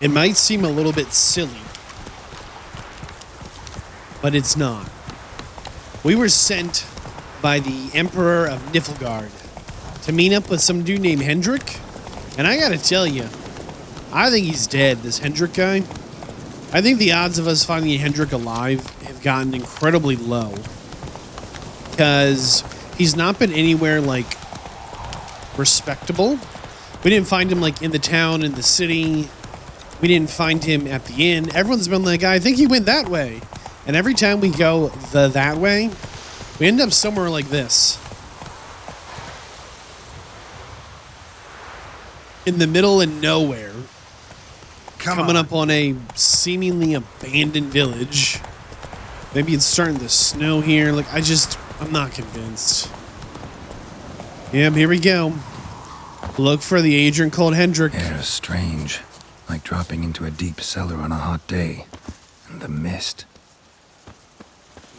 It might seem a little bit silly, but it's not. We were sent by the Emperor of Niflgaard to meet up with some dude named Hendrik. And I gotta tell you, I think he's dead, this Hendrik guy. I think the odds of us finding Hendrik alive have gotten incredibly low. Because he's not been anywhere, like, respectable. We didn't find him, like, in the town, in the city. We didn't find him at the inn. Everyone's been like, I think he went that way. And every time we go that way, we end up somewhere like this. In the middle of nowhere. Coming up on a seemingly abandoned village. Maybe it's starting to snow here. Like, I'm not convinced. Yep, here we go. Look for the agent called Hendrik. Air is strange. Like dropping into a deep cellar on a hot day. And the mist.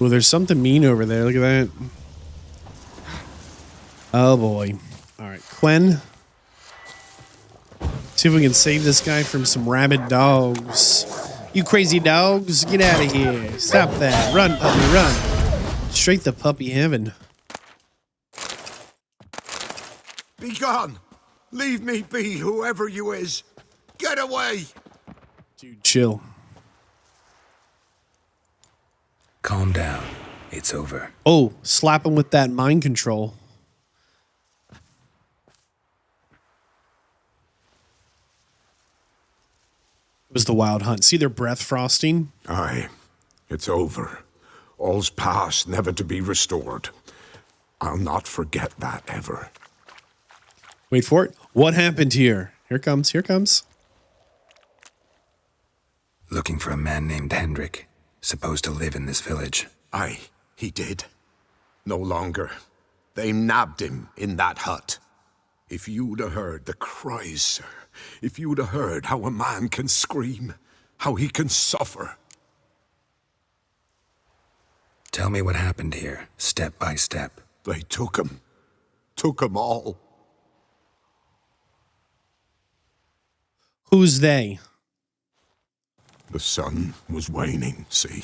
Oh, there's something mean over there. Look at that. Oh, boy. All right, Quen. See if we can save this guy from some rabid dogs. You crazy dogs, get out of here. Stop that. Run, puppy, run. Straight to puppy heaven. Be gone. Leave me be, whoever you is. Get away. Dude, chill. Calm down. It's over. Oh, slap him with that mind control. It was the Wild Hunt. See their breath frosting? Aye, it's over. All's past, never to be restored. I'll not forget that ever. Wait for it. What happened here? Here comes, here comes. Looking for a man named Hendrik, supposed to live in this village. Aye, he did. No longer. They nabbed him in that hut. If you'd have heard the cries, sir. If you'd have heard how a man can scream, how he can suffer. Tell me what happened here, step by step. They took him. Took him all. Who's they? The sun was waning, see?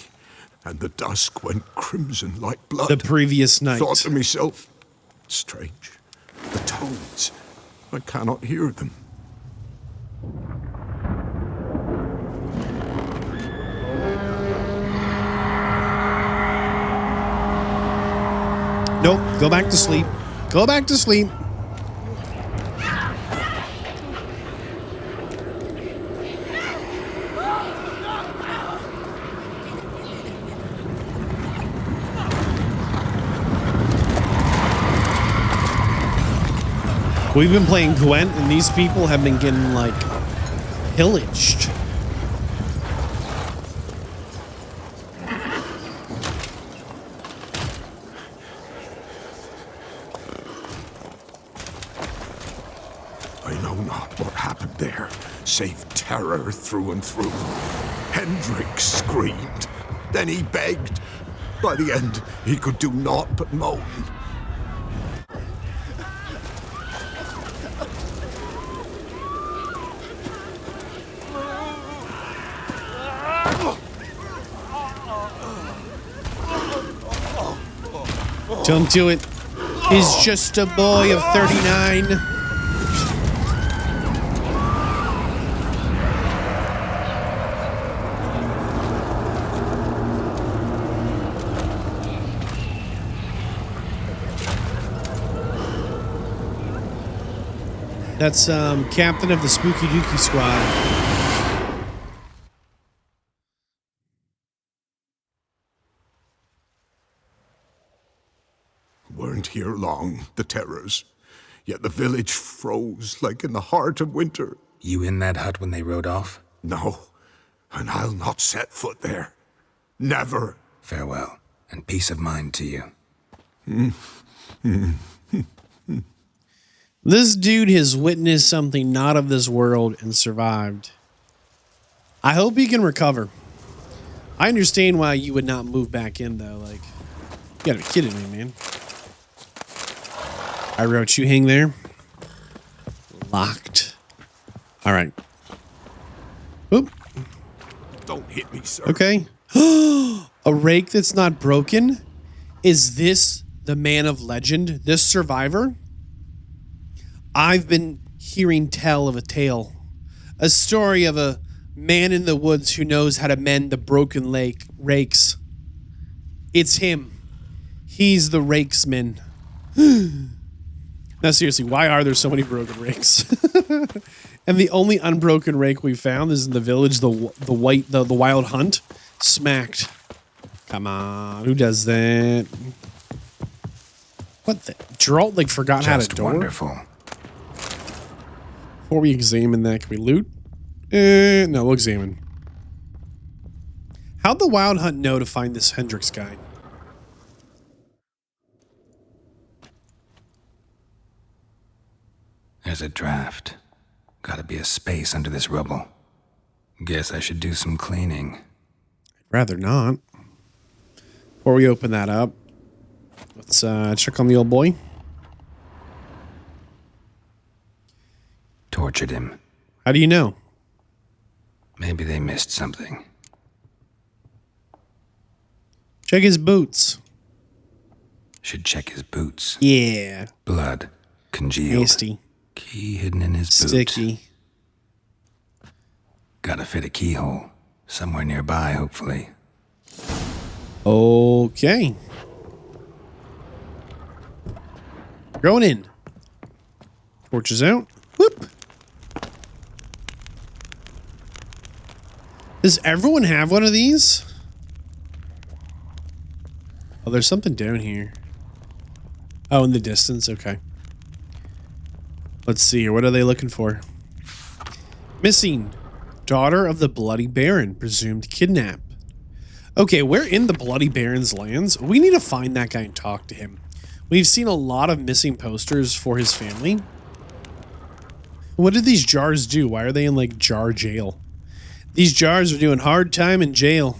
And the dusk went crimson like blood. The previous night. Thought to myself, strange. The toads. I cannot hear them. Nope. Go back to sleep. Go back to sleep. We've been playing Gwent, and these people have been getting, like, pillaged. I know not what happened there, save terror through and through. Hendrik screamed. Then he begged. By the end, he could do naught but moan. Don't do it. He's just a boy of 39. That's captain of the Spooky Dookie Squad. Weren't here long, the terrors. Yet the village froze like in the heart of winter. You in that hut when they rode off? No, and I'll not set foot there. Never. Farewell, and peace of mind to you. This dude has witnessed something not of this world and survived. I hope he can recover. I understand why you would not move back in, though. Like, you gotta be kidding me, man. I wrote you hang there. Locked. All right. Oop. Don't hit me, sir. Okay. A rake that's not broken? Is this the man of legend? This survivor? I've been hearing tell of a tale. A story of a man in the woods who knows how to mend the broken rakes. It's him. He's the rakesman. Now seriously, why are there so many broken rakes? And the only unbroken rake we found is in the village, the Wild Hun. Smacked. Come on, who does that? What the? Geralt like forgot how to door? Wonderful. Before we examine that, can we loot? No, we'll examine. How'd the Wild Hun know to find this Hendrix guy? There's a draft. Gotta be a space under this rubble. Guess I should do some cleaning. Rather not. Before we open that up, let's check on the old boy. Tortured him. How do you know? Maybe they missed something. Check his boots. Should check his boots. Yeah. Blood. Congealed. Nasty. Key hidden in his boot. Sticky. Gotta fit a keyhole. Somewhere nearby, hopefully. Okay. Going in. Torches out. Whoop. Does everyone have one of these? Oh, there's something down here. Oh, in the distance. Okay. Let's see here. What are they looking for? Missing. Daughter of the Bloody Baron. Presumed kidnapped. Okay, we're in the Bloody Baron's lands. We need to find that guy and talk to him. We've seen a lot of missing posters for his family. What did these jars do? Why are they in, like, jar jail? These jars are doing hard time in jail.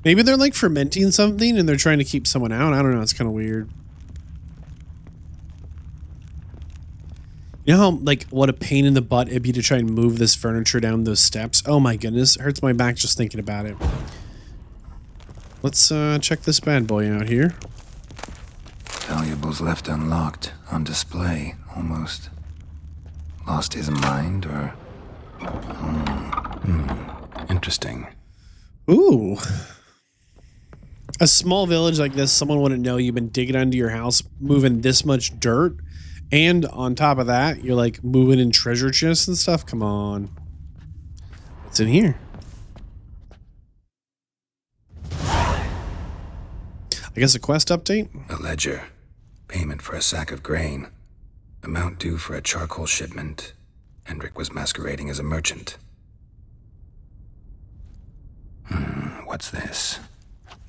Maybe they're, like, fermenting something and they're trying to keep someone out. I don't know. It's kind of weird. You know how, like, what a pain in the butt it'd be to try and move this furniture down those steps? Oh, my goodness. It hurts my back just thinking about it. Let's check this bad boy out here. Valuables left unlocked, on display, almost. Lost his mind, or... Interesting. Ooh. A small village like this, someone wouldn't know you've been digging under your house, moving this much dirt. And on top of that, you're like moving in treasure chests and stuff. Come on. What's in here? I guess a quest update? A ledger. Payment for a sack of grain. Amount due for a charcoal shipment. Hendrik was masquerading as a merchant. What's this?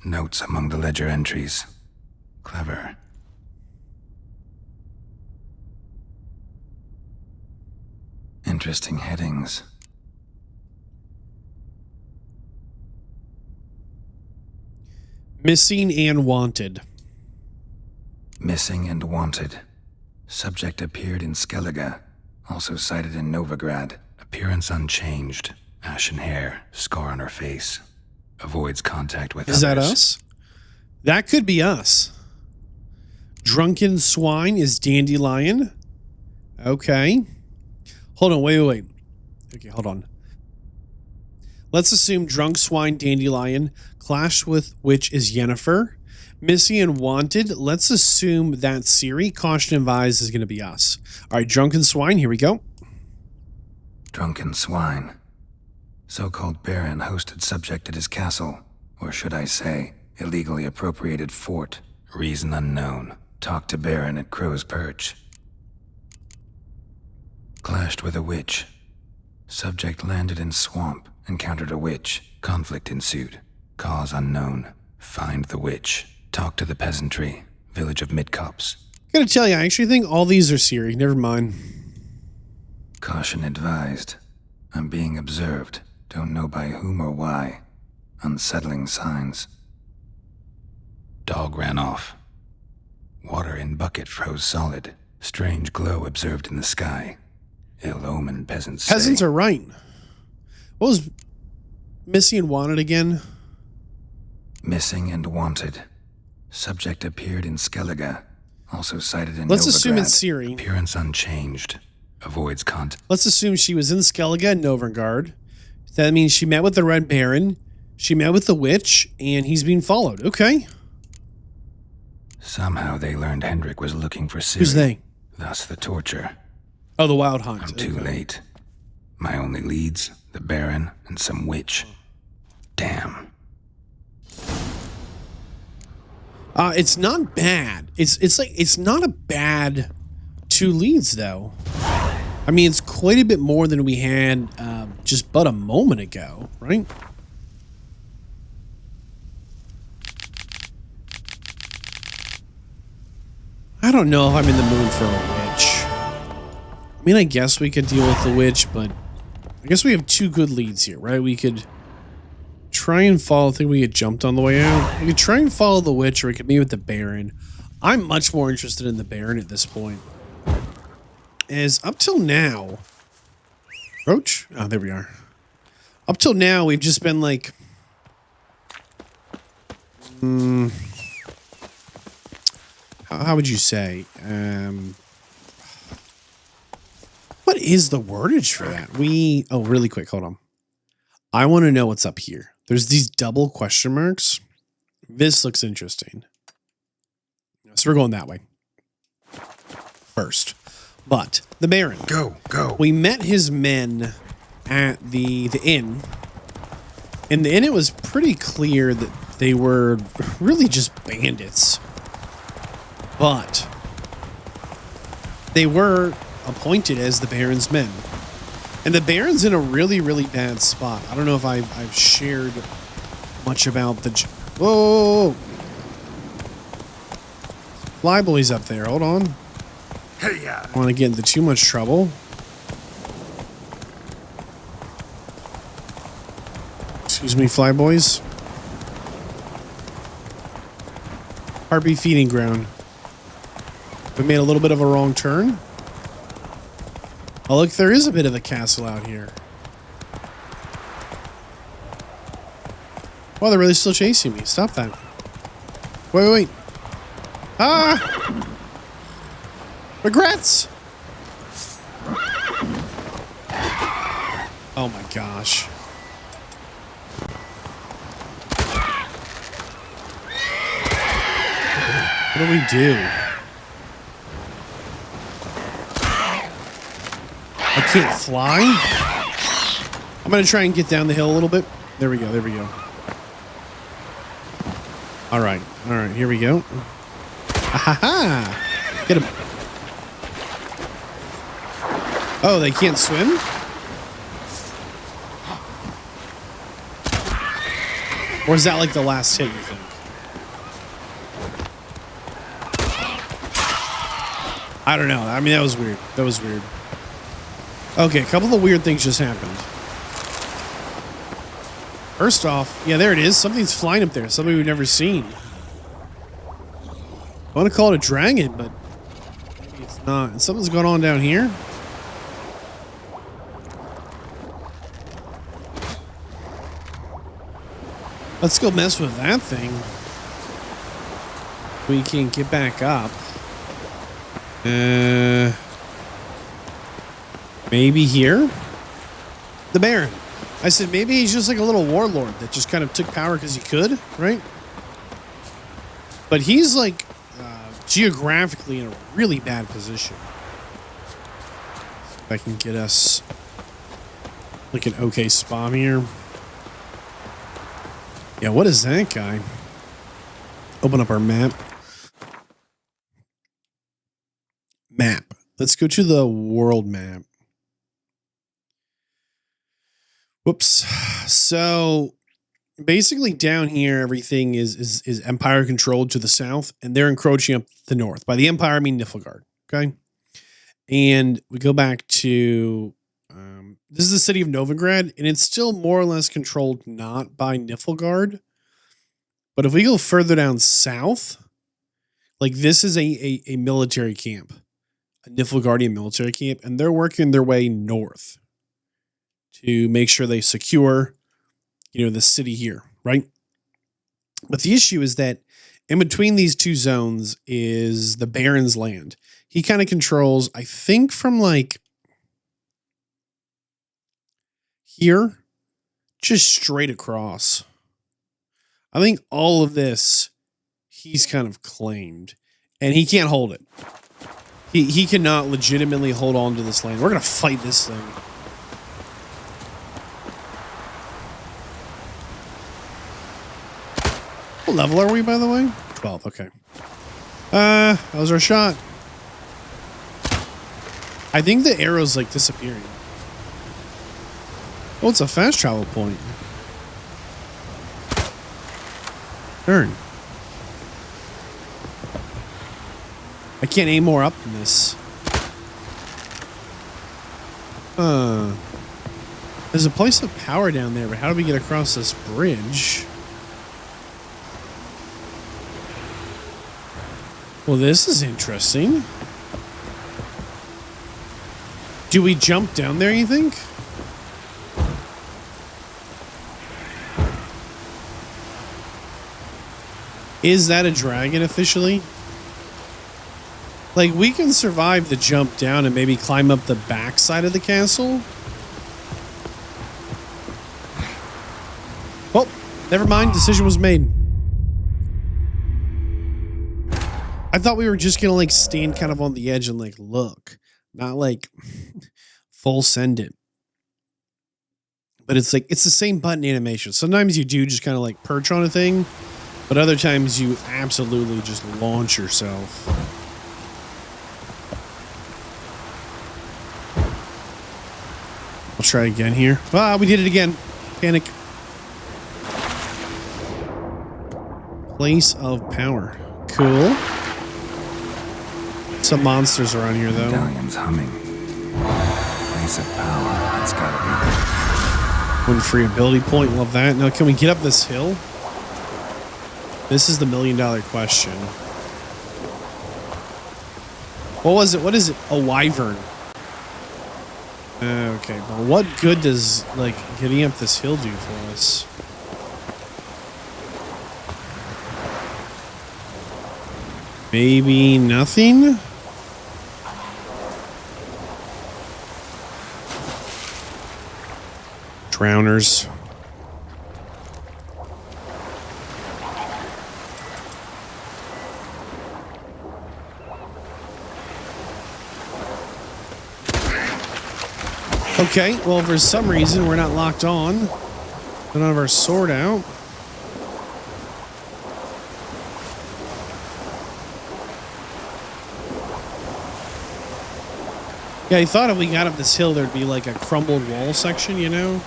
Notes among the ledger entries. Clever. Interesting headings. Missing and wanted. Missing and wanted. Subject appeared in Skellige. Also cited in Novigrad. Appearance unchanged. Ashen hair. Scar on her face. Avoids contact with others. Is that us? That could be us. Drunken swine is dandelion. Okay. Hold on, wait. Okay, hold on. Let's assume drunk swine, dandelion, clash with which is Yennefer. Missing and wanted, let's assume that Ciri, caution advised, is going to be us. All right, drunken swine, here we go. Drunken swine. So-called Baron hosted subject at his castle, or should I say, illegally appropriated fort. Reason unknown. Talked to Baron at Crow's Perch. Clashed with a witch. Subject landed in swamp, encountered a witch. Conflict ensued. Cause unknown. Find the witch. Talk to the peasantry. Village of Midcopse. Gotta tell you, I actually think all these are Ciri. Never mind. Caution advised. I'm being observed. Don't know by whom or why. Unsettling signs. Dog ran off. Water in bucket froze solid. Strange glow observed in the sky. Ill-omened peasants say. Peasants are right. What was missing and wanted again? Missing and wanted. Subject appeared in Skellige. Also cited in Let's Novigrad. assume it's Ciri. Appearance unchanged. Avoids contact. Let's assume she was in Skellige and Novigrad. That means she met with the Red Baron. She met with the witch, and he's being followed. Okay. Somehow they learned Hendrik was looking for Ciri. Who's they? Thus the torture. Oh, the Wild Hun. I'm too late. My only leads, the Baron and some witch. Damn. It's not bad. It's not a bad 2 leads though. I mean, it's quite a bit more than we had just but a moment ago, right? I don't know if I'm in the mood for a witch. I mean, I guess we could deal with the witch, but I guess we have 2 good leads here, right? We could try and follow. I think we get jumped on the way out. We could try and follow the witch, or we could meet with the Baron. I'm much more interested in the Baron at this point. As up till now, Roach? Oh, there we are. Up till now, we've just been like, how would you say? What is the wordage for that? Oh, really quick, hold on. I want to know what's up here. There's these double question marks. This looks interesting. So we're going that way first. But the Baron. Go. We met his men at the inn. In the inn, it was pretty clear that they were really just bandits. But they were appointed as the Baron's men. And the Baron's in a really, really bad spot. I don't know if I've shared much about the... Whoa! Flyboy's up there. Hold on. Hey, yeah. I want to get into too much trouble. Excuse me, Flyboys. Harpy feeding ground. We made a little bit of a wrong turn. Oh, look, there is a bit of a castle out here. Wow, they're really still chasing me. Stop that. Wait. Ah! Regrets! Oh my gosh. What do we do? I can't fly? I'm gonna try and get down the hill a little bit. There we go. Alright, here we go. Ahaha! Get him. Oh, they can't swim? Or is that like the last hit, you think? I don't know. I mean, that was weird. Okay, a couple of weird things just happened. First off, yeah, there it is. Something's flying up there. Something we've never seen. I want to call it a dragon, but maybe it's not. And something's going on down here. Let's go mess with that thing. We can get back up. Maybe here? The Baron. I said maybe he's just like a little warlord that just kind of took power because he could, right? But he's like geographically in a really bad position. If I can get us like an okay spot here. Yeah, what is that guy? Open up our map. Let's go to the world map. Whoops. So basically down here, everything is Empire controlled to the south, and they're encroaching up the north. By the Empire, I mean Niflgaard. Okay. And we go back to, this is the city of Novigrad, and it's still more or less controlled not by Niflgaard. But if we go further down south, like this is a military camp, a Niflgaardian military camp, and they're working their way north to make sure they secure, the city here, right? But the issue is that in between these two zones is the Baron's land. He kind of controls, I think, from like here, just straight across. I think all of this he's kind of claimed, and he can't hold it. He cannot legitimately hold on to this land. We're going to fight this thing. What level are we, by the way? 12, okay. That was our shot. I think the arrow's like disappearing. Oh, it's a fast travel point. Turn. I can't aim more up than this. There's a place of power down there, but how do we get across this bridge? Well, this is interesting. Do we jump down there, you think? Is that a dragon officially? Like, we can survive the jump down and maybe climb up the back side of the castle. Oh, never mind. Decision was made. I thought we were just going to, like, stand kind of on the edge and, like, look. Not, like, full send it. But it's, like, it's the same button animation. Sometimes you do just kind of, like, perch on a thing. But other times you absolutely just launch yourself. I'll try again here. Ah, we did it again. Panic. Place of power. Cool. Some monsters around here, though. Medallion's humming. Place of power. It's gotta be. One free ability point. Love that. Now, can we get up this hill? This is the $1 million question. What was it? What is it? A wyvern. Okay, but what good does, like, getting up this hill do for us? Maybe nothing? Drowners. Okay, well, for some reason, we're not locked on. We don't have our sword out. Yeah, I thought if we got up this hill, there'd be like a crumbled wall section, you know?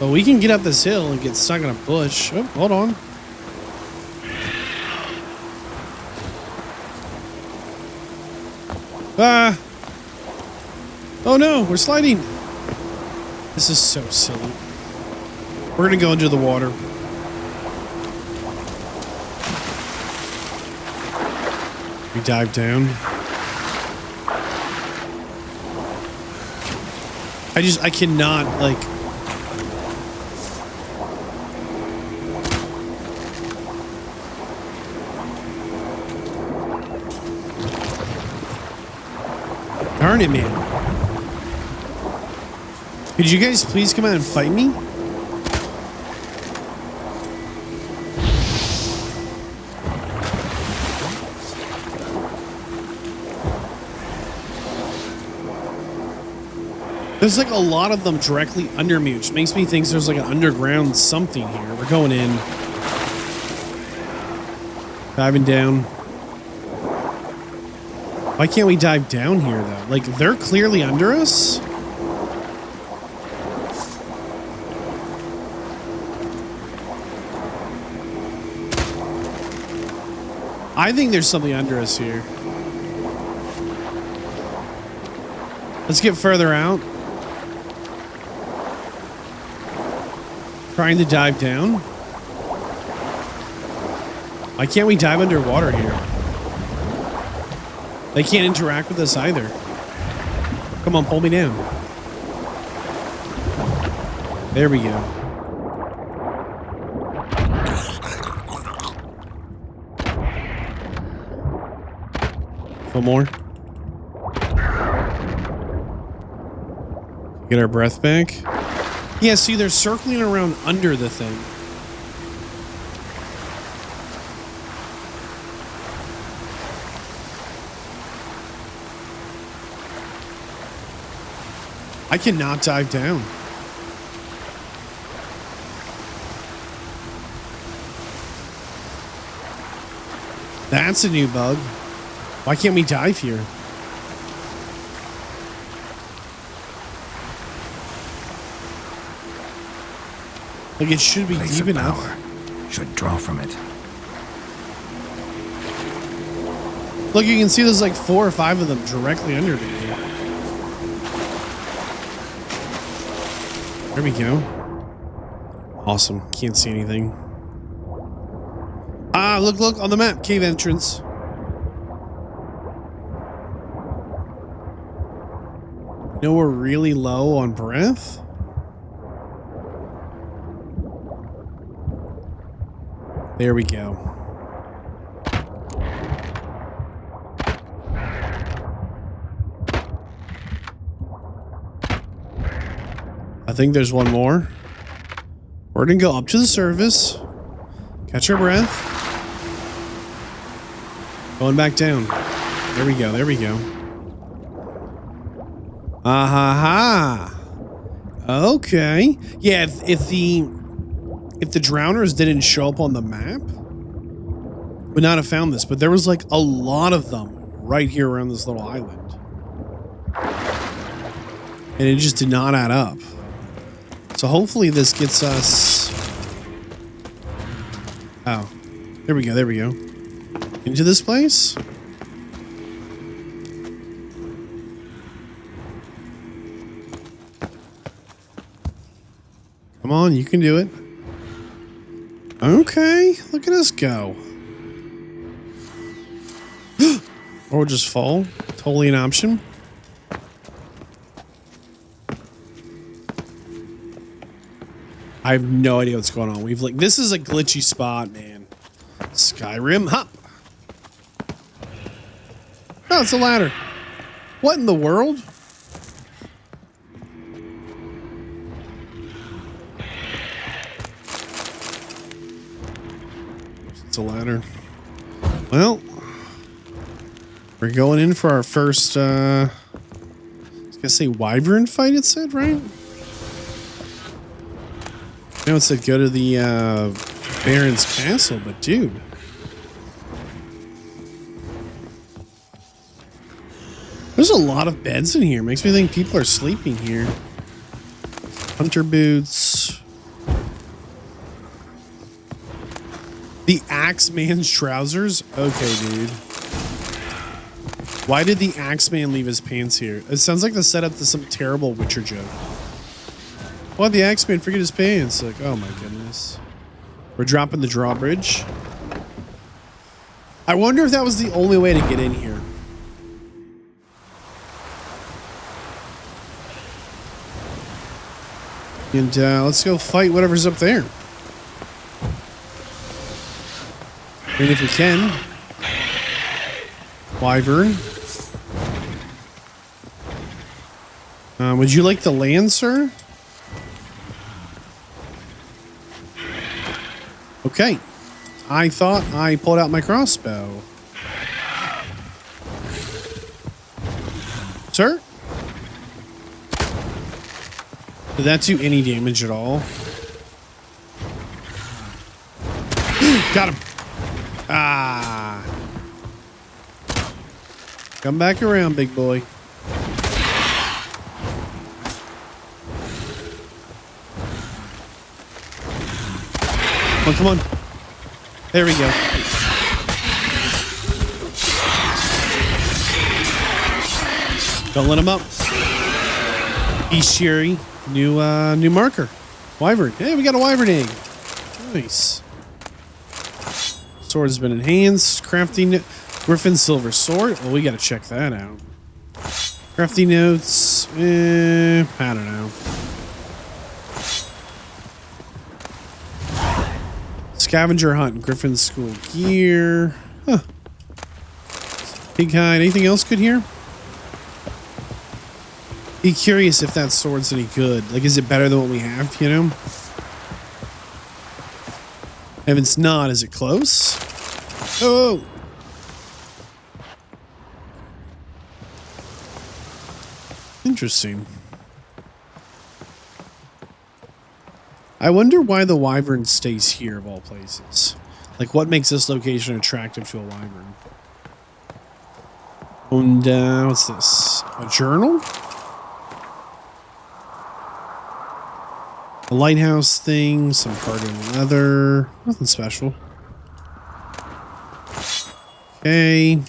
But we can get up this hill and get stuck in a bush. Oh, hold on. Ah! Oh no, we're sliding. This is so silly. We're gonna go into the water. We dive down. I cannot, like... Darn it, man. Could you guys please come out and fight me? There's like a lot of them directly under me, which makes me think there's like an underground something here. We're going in. Diving down. Why can't we dive down here, though? Like, they're clearly under us? I think there's something under us here. Let's get further out. Trying to dive down. Why can't we dive underwater here? They can't interact with us either. Come on, pull me down. There we go. One more. Get our breath back. Yeah, see, they're circling around under the thing. I cannot dive down. That's a new bug. Why can't we dive here? Like, it should be Place deep of enough. power. Should draw from it. Look, you can see there's like 4 or 5 of them directly under me. There we go. Awesome. Can't see anything. Ah, look on the map. Cave entrance. You know, we're really low on breath. There we go. I think there's one more. We're gonna go up to the surface. Catch our breath. Going back down. There we go. There we go. Ah ha ha. Okay. Yeah. If the drowners didn't show up on the map, would not have found this. But there was like a lot of them right here around this little island, and it just did not add up. So hopefully this gets us. Oh, there we go. There we go. Into this place. Come on, you can do it. Okay, look at us go. Or just fall. Totally an option. I have no idea what's going on. We've like, this is a glitchy spot, man. Skyrim, hop. Oh, it's a ladder. What in the world? It's a ladder. Well, we're going in for our first, I was gonna say Wyvern fight, it said, right? No, it said go to the Baron's castle, but dude. There's a lot of beds in here. Makes me think people are sleeping here. Hunter boots. The Axeman's trousers? Okay, dude. Why did the Axeman leave his pants here? It sounds like the setup to some terrible Witcher joke. Why'd the Axeman forget his pants? Like, oh my goodness. We're dropping the drawbridge. I wonder if that was the only way to get in here. And let's go fight whatever's up there. And if we can. Wyvern. Would you like the land, sir? Okay. I thought I pulled out my crossbow. Sir? Did that do any damage at all? Got him. Ah. Come back around, big boy. Come on. There we go. Don't let him up. Ciri, new marker. Wyvern. Hey, we got a Wyvern egg. Nice. Sword has been enhanced. Crafting Griffin silver sword. Well, we got to check that out. Crafty notes. I don't know. Scavenger hunt. Griffin's school gear. Huh. Pig hide. Anything else good here? Be curious if that sword's any good. Like, is it better than what we have, you know? If it's not, is it close? Oh! Interesting. I wonder why the Wyvern stays here of all places. Like, what makes this location attractive to a Wyvern? And, what's this? A journal? A lighthouse thing, some carded leather. Nothing special. Okay.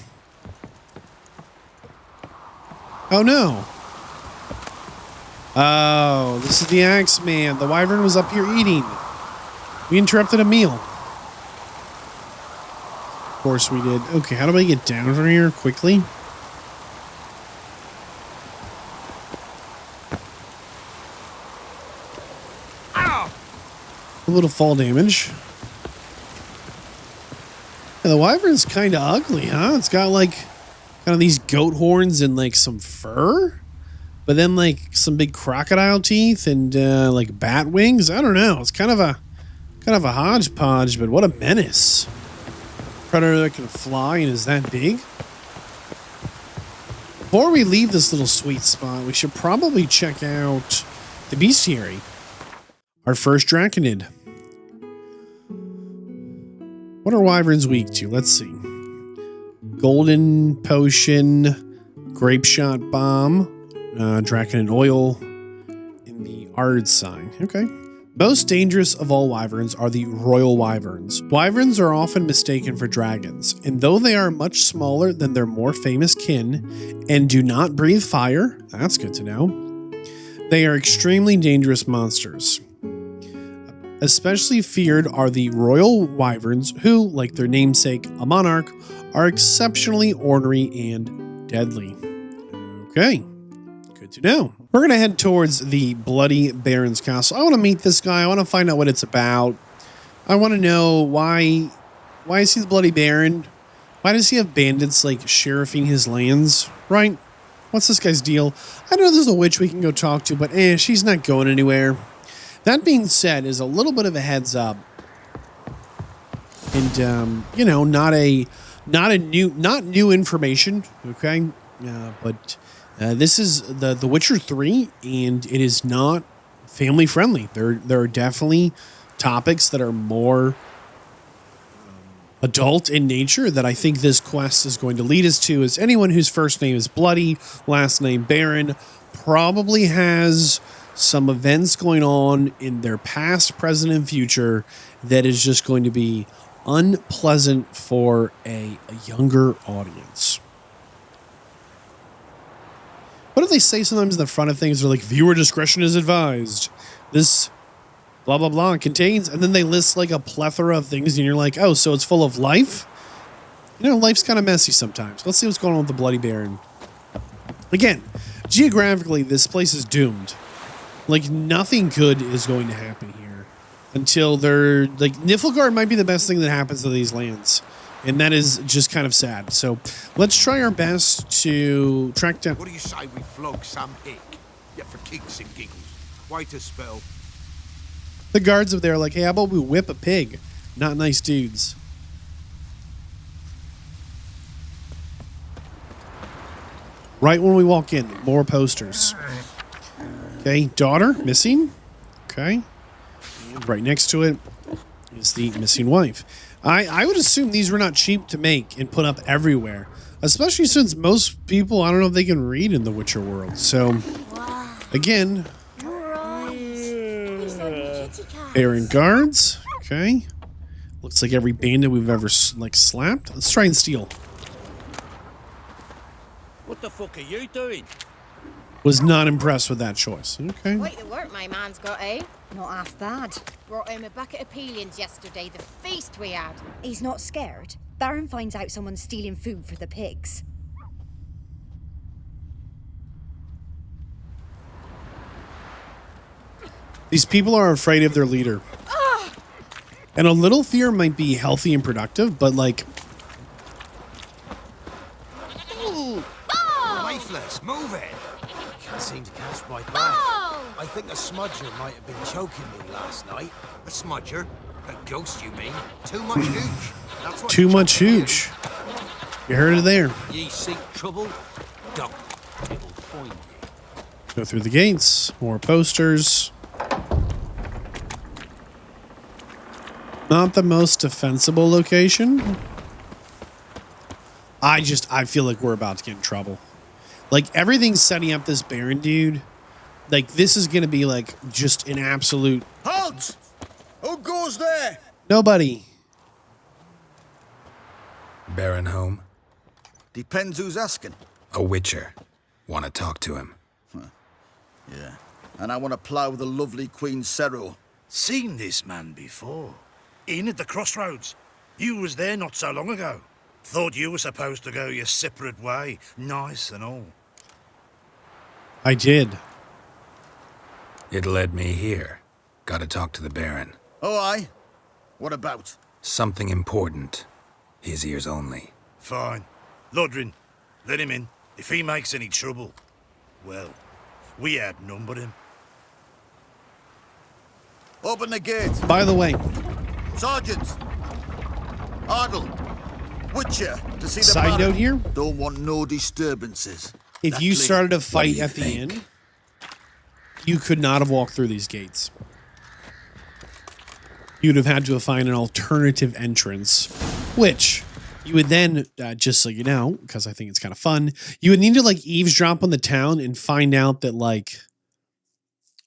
Oh, no. Oh, this is the axe man. The Wyvern was up here eating. We interrupted a meal. Of course we did. Okay, how do I get down from here quickly? Ow! A little fall damage. Yeah, the Wyvern's kind of ugly, huh? It's got like kind of these goat horns and like some fur. But then, like, some big crocodile teeth and, like, bat wings. I don't know. It's kind of a hodgepodge, but what a menace. Predator that can fly and is that big. Before we leave this little sweet spot, we should probably check out the bestiary. Our first draconid. What are wyverns weak to? Let's see. Golden potion, grape shot bomb. Draconid oil in the Ard sign. Okay. Most dangerous of all wyverns are the royal wyverns. Wyverns are often mistaken for dragons, and though they are much smaller than their more famous kin and do not breathe fire, that's good to know, they are extremely dangerous monsters. Especially feared are the royal wyverns who, like their namesake, a monarch, are exceptionally ornery and deadly. Okay. Good to know. We're going to head towards the Bloody Baron's castle. I want to meet this guy. I want to find out what it's about. I want to know why is he the Bloody Baron? Why does he have bandits like sheriffing his lands, right? What's this guy's deal? I know there's a witch we can go talk to, but she's not going anywhere. That being said, is a little bit of a heads up. And you know, not new information, okay? But this is the Witcher 3, and it is not family friendly. There are definitely topics that are more adult in nature that I think this quest is going to lead us to. Is anyone whose first name is Bloody, last name Baron, probably has some events going on in their past, present, and future that is just going to be unpleasant for a younger audience. What do they say sometimes in the front of things? They're like, viewer discretion is advised. This blah, blah, blah contains, and then they list like a plethora of things, and you're like, oh, so it's full of life? You know, life's kind of messy sometimes. Let's see what's going on with the Bloody Baron. Again, geographically, this place is doomed. Like, nothing good is going to happen here until they're, like, Niflgaard might be the best thing that happens to these lands. And that is just kind of sad. So let's try our best to track down. What do you say we flog some hick? Yeah, for kicks and giggles. Wait a spell. The guards up there are like, hey, how about we whip a pig? Not nice dudes. Right when we walk in, more posters. Okay, daughter, missing. Okay. And right next to it is the missing wife. I would assume these were not cheap to make and put up everywhere, especially since most people, I don't know if they can read in the Witcher world. So, again, Baron guards. Okay. Looks like every bandit we've ever, like, slapped. Let's try and steal. What the fuck are you doing? Was not impressed with that choice. Okay. Quite the work my man's got, eh? Not half bad. Brought home a bucket of peelings yesterday, the feast we had. He's not scared. Baron finds out someone's stealing food for the pigs. These people are afraid of their leader. And a little fear might be healthy and productive, but like... Faithless, move it! Can't seem to catch my breath. Oh! I think a smudger might have been choking me last night. A smudger? A ghost, you mean? Too much hooch. That's what Too much hooch. You heard it there. Ye seek trouble? Don't. It'll find you. Go through the gates. More posters. Not the most defensible location. I feel like we're about to get in trouble. Like, everything's setting up this Baron dude. Like, this is going to be, like, just an absolute... Halt! Who goes there? Nobody. Baron home? Depends who's asking. A witcher. Want to talk to him. Yeah. And I want to plough the lovely Queen Ciri. Seen this man before. In at the crossroads. You was there not so long ago. Thought you were supposed to go your separate way. Nice and all. I did. It led me here. Gotta talk to the Baron. Oh, aye? What about? Something important. His ears only. Fine. Lodrin, let him in. If he makes any trouble, well, we outnumber him. Open the gate. By the way, Sergeants! Ardle! Witcher, to see the side Baron. note here. Don't want no disturbances. If That you lady- started a What do fight you at the think? end, you could not have walked through these gates. You'd have had to find an alternative entrance, which you would then, just so you know, because I think it's kind of fun, you would need to like eavesdrop on the town and find out that like,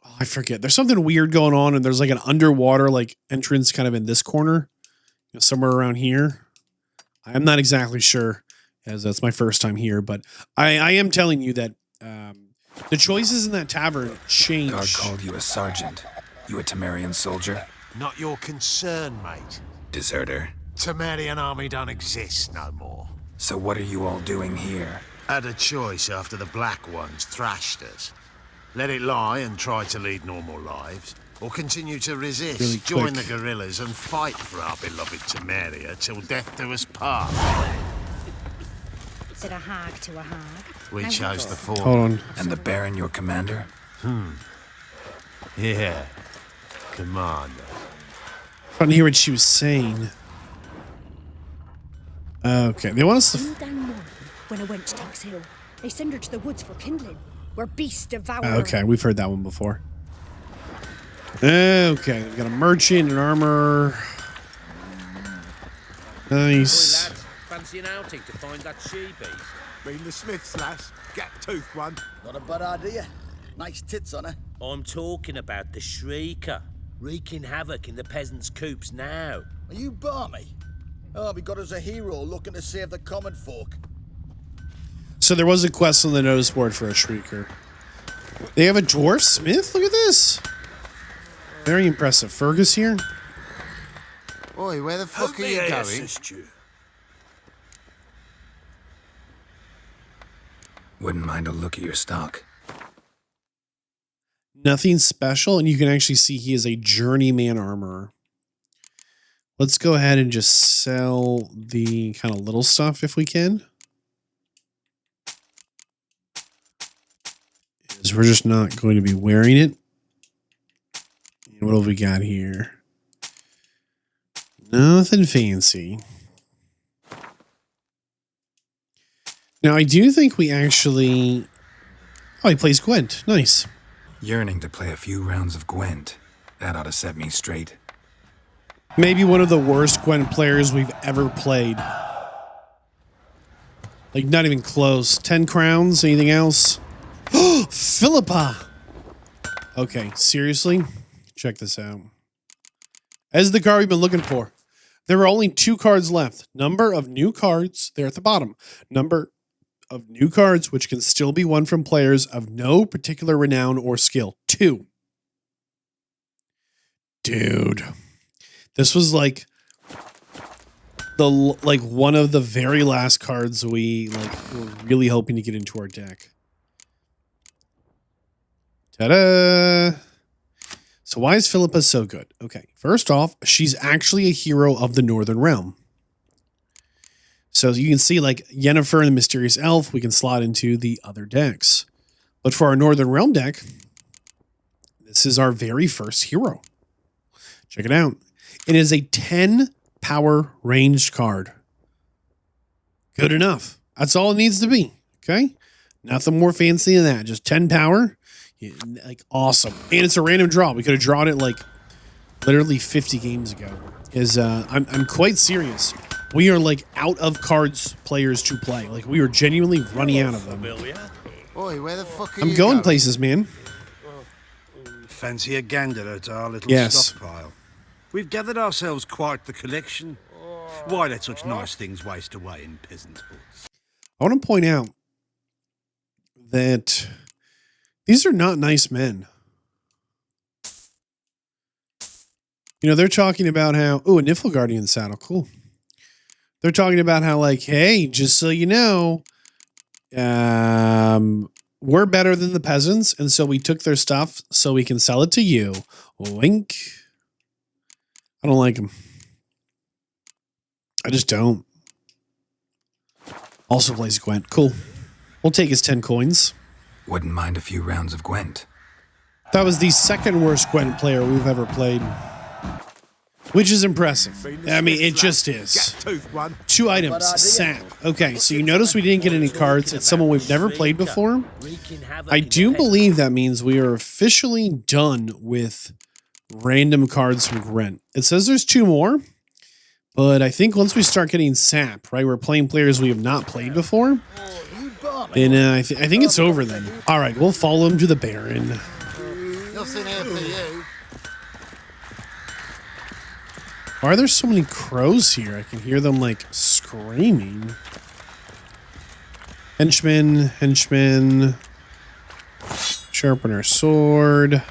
oh, I forget, there's something weird going on, and there's like an underwater like entrance kind of in this corner, somewhere around here. I'm not exactly sure, as that's my first time here, but I am telling you that the choices in that tavern change. Guard called you a sergeant. You a Tamarian soldier? Not your concern, mate. Deserter? Temerian army don't exist no more. So what are you all doing here? Had a choice after the Black Ones thrashed us. Let it lie and try to lead normal lives, or continue to resist, Really join quick. the guerrillas and fight for our beloved Temeria till death do us part. Said a hag to a hag. We Now chose the former. Hold on. And the Baron your commander? Yeah. Commander. Trying to hear what she was saying. Okay, they want us to. Come down morning when a wench takes ill. They send her to the woods for kindling, where beasts devour her. Okay, we've heard that one before. Okay, we've got a merchant, an armor. Nice. Oi, lads, fancy an outing to find that she-beast? Been the Smiths, lass. Gap-toothed one. Not a bad idea. Nice tits on her. I'm talking about the Shrieker, wreaking havoc in the peasants' coops now. Are you balmy? Oh, we got us a hero looking to save the common folk. So there was a quest on the notice board for a shrieker. They have a dwarf smith? Look at this. Very impressive. Fergus here? Oi, where the fuck are you going? assist you? Wouldn't mind a look at your stock. Nothing special, and you can actually see he is a journeyman armorer. Let's go ahead and just sell the kind of little stuff if we can. Because we're just not going to be wearing it. And what have we got here? Nothing fancy. Now, I do think we actually... Oh, he plays Gwent. Nice. Yearning to play a few rounds of Gwent. That ought to set me straight. Maybe one of the worst Gwent players we've ever played. Like, not even close. 10 crowns? Anything else? Philippa! Okay, seriously? Check this out. As the card we've been looking for. There are only 2 cards left. Number of new cards. They're at the bottom. Number of new cards, which can still be won from players of no particular renown or skill. 2. Dude. This was like one of the very last cards we were really hoping to get into our deck. Ta-da! So why is Philippa so good? Okay, first off, she's actually a hero of the Northern Realm. So you can see like Yennefer and the Mysterious Elf, we can slot into the other decks. But for our Northern Realm deck, this is our very first hero. Check it out. It is a 10 power ranged card. Good enough. That's all it needs to be. Okay. Nothing more fancy than that. Just 10 power. Yeah, like awesome. And it's a random draw. We could have drawn it like literally 50 games ago. I'm quite serious. We are like out of cards players to play. Like we are genuinely running out of them. Oi, where the fuck are I'm you going places, man. Fancy a gander at our little Yes. stockpile. We've gathered ourselves quite the collection. Why let such nice things waste away in peasant huts? I want to point out that these are not nice men. You know, they're talking about how, oh, a Niflgaardian saddle. Cool. They're talking about how, like, hey, just so you know, we're better than the peasants. And so we took their stuff so we can sell it to you. Wink. I don't like them. I just don't. Also plays Gwent. Cool. We'll take his 10 coins. Wouldn't mind a few rounds of Gwent. That was the second worst Gwent player we've ever played. Which is impressive. I mean, it just is. 2 items. Sap. Okay, so you notice we didn't get any cards. It's someone we've never played before. I do believe that means we are officially done with random cards from Gwent. It says there's 2 more. But I think once we start getting Sap, right, we're playing players we have not played before. And I think it's over then. All right, we'll follow him to the Baron. Nothing here for you. Why are there so many crows here? I can hear them like screaming. Henchman. Sharpen our sword.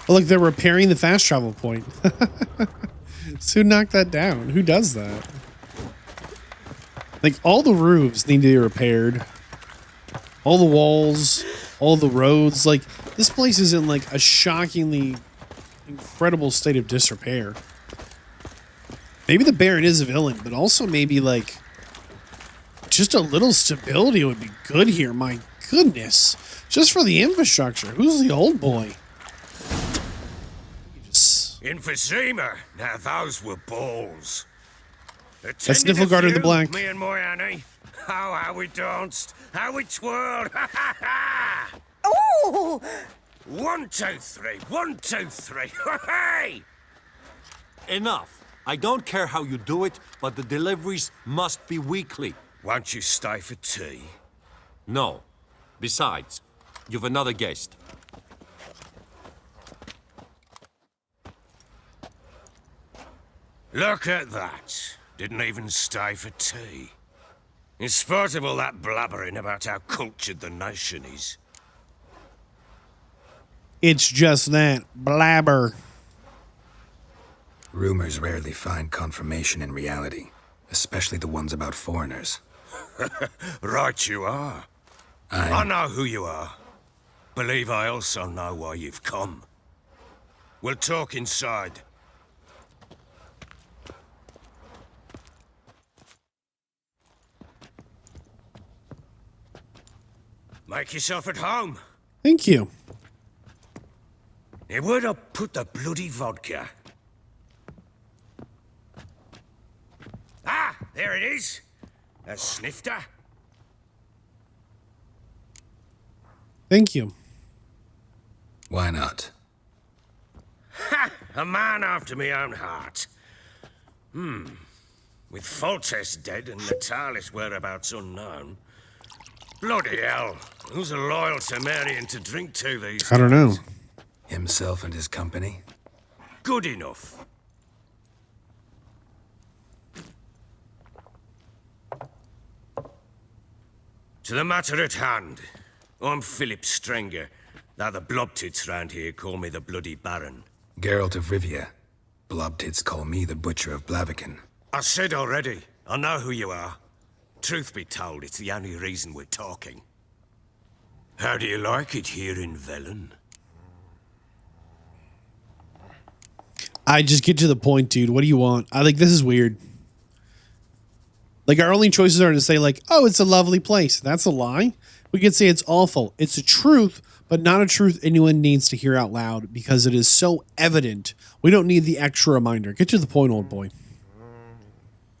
Oh, look, they're repairing the fast travel point. So who knocked that down? Who does that? Like, all the roofs need to be repaired. All the walls, all the roads. Like, this place is in, like, a shockingly incredible state of disrepair. Maybe the Baron is a villain, but also maybe, like, just a little stability would be good here. My goodness. Just for the infrastructure. Who's the old boy? Infisema. Now those were balls. That's Niflgaard the Black. Me and my Annie. Oh, how we danced, how we twirled. Ha ha ha! Oh! 1, 2, 3. 1, 2, 3. Hey! Enough. I don't care how you do it, but the deliveries must be weekly. Won't you stay for tea? No. Besides, you've another guest. Look at that. Didn't even stay for tea. In spite of all that blabbering about how cultured the nation is. It's just that. Blabber. Rumors rarely find confirmation in reality, especially the ones about foreigners. Right you are. I know who you are. Believe I also know why you've come. We'll talk inside. Make yourself at home. Thank you. Hey, where'd I put the bloody vodka? Ah, there it is. A snifter. Thank you. Why not? Ha! A man after my own heart. With Foltest dead and Natalis' whereabouts unknown. Bloody hell. Who's a loyal Temerian to drink to these I don't know. days? Himself and his company? Good enough. To the matter at hand. I'm Philip Strenger. Now the blobtits round here call me the Bloody Baron. Geralt of Rivia. Blobtits call me the Butcher of Blaviken. I said already, I know who you are. Truth be told, it's the only reason we're talking. How do you like it here in Velen? I just get to the point, dude. What do you want? I think this is weird. Like, our only choices are to say, like, oh, it's a lovely place. That's a lie. We could say it's awful. It's a truth, but not a truth anyone needs to hear out loud because it is so evident. We don't need the extra reminder. Get to the point, old boy.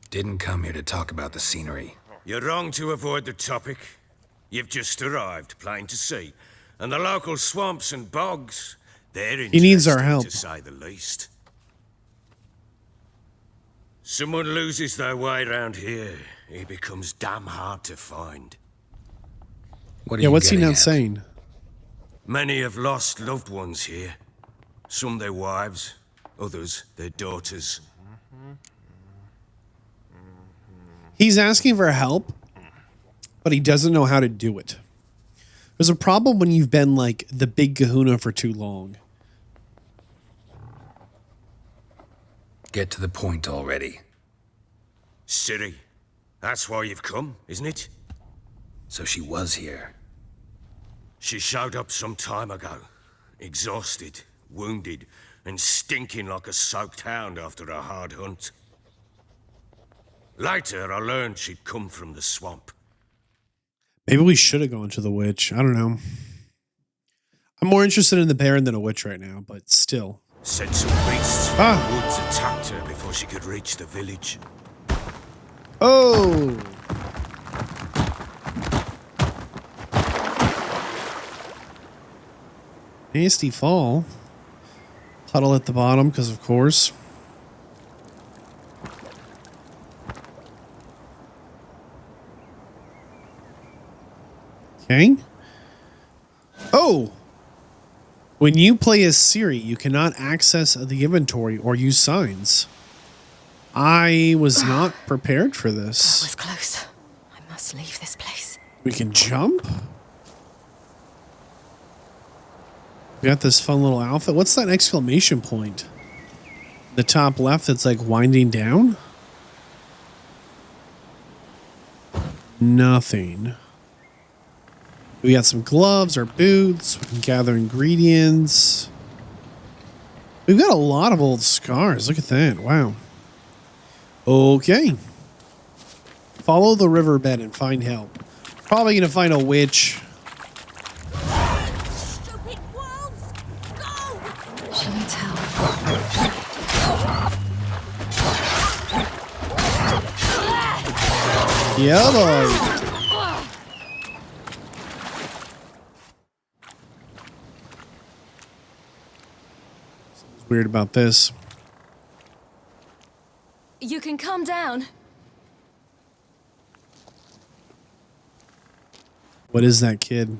Didn't come here to talk about the scenery. You're wrong to avoid the topic. You've just arrived, plain to see. And the local swamps and bogs, they're He needs our interesting, help, to say the least. Someone loses their way around here, he becomes damn hard to find. What are Yeah, you what's he getting not at? saying? Many have lost loved ones here. Some their wives, others their daughters. He's asking for help, but he doesn't know how to do it. There's a problem when you've been like the big kahuna for too long. Get to the point already. Ciri, that's why you've come, isn't it? So she was here. She showed up some time ago, exhausted, wounded, and stinking like a soaked hound after a hard hunt. Later, I learned she'd come from the swamp. Maybe we should have gone to the witch. I don't know. I'm more interested in the Baron than a witch right now, but still. Said some beasts from the woods attacked her before she could reach the village. Oh! Nasty fall. Puddle at the bottom, because of course. Okay. Oh! When you play as Ciri, you cannot access the inventory or use signs. I was not prepared for this. That was close. I must leave this place. We can jump? We got this fun little outfit. What's that exclamation point? The top left that's like winding down? Nothing. We got some gloves or boots. We can gather ingredients. We've got a lot of old scars. Look at that. Wow. Okay. Follow the riverbed and find help. Probably going to find a witch. Stupid wolves! Go! She needs help. Yeah, boy. Something's weird about this. You can calm down. What is that kid?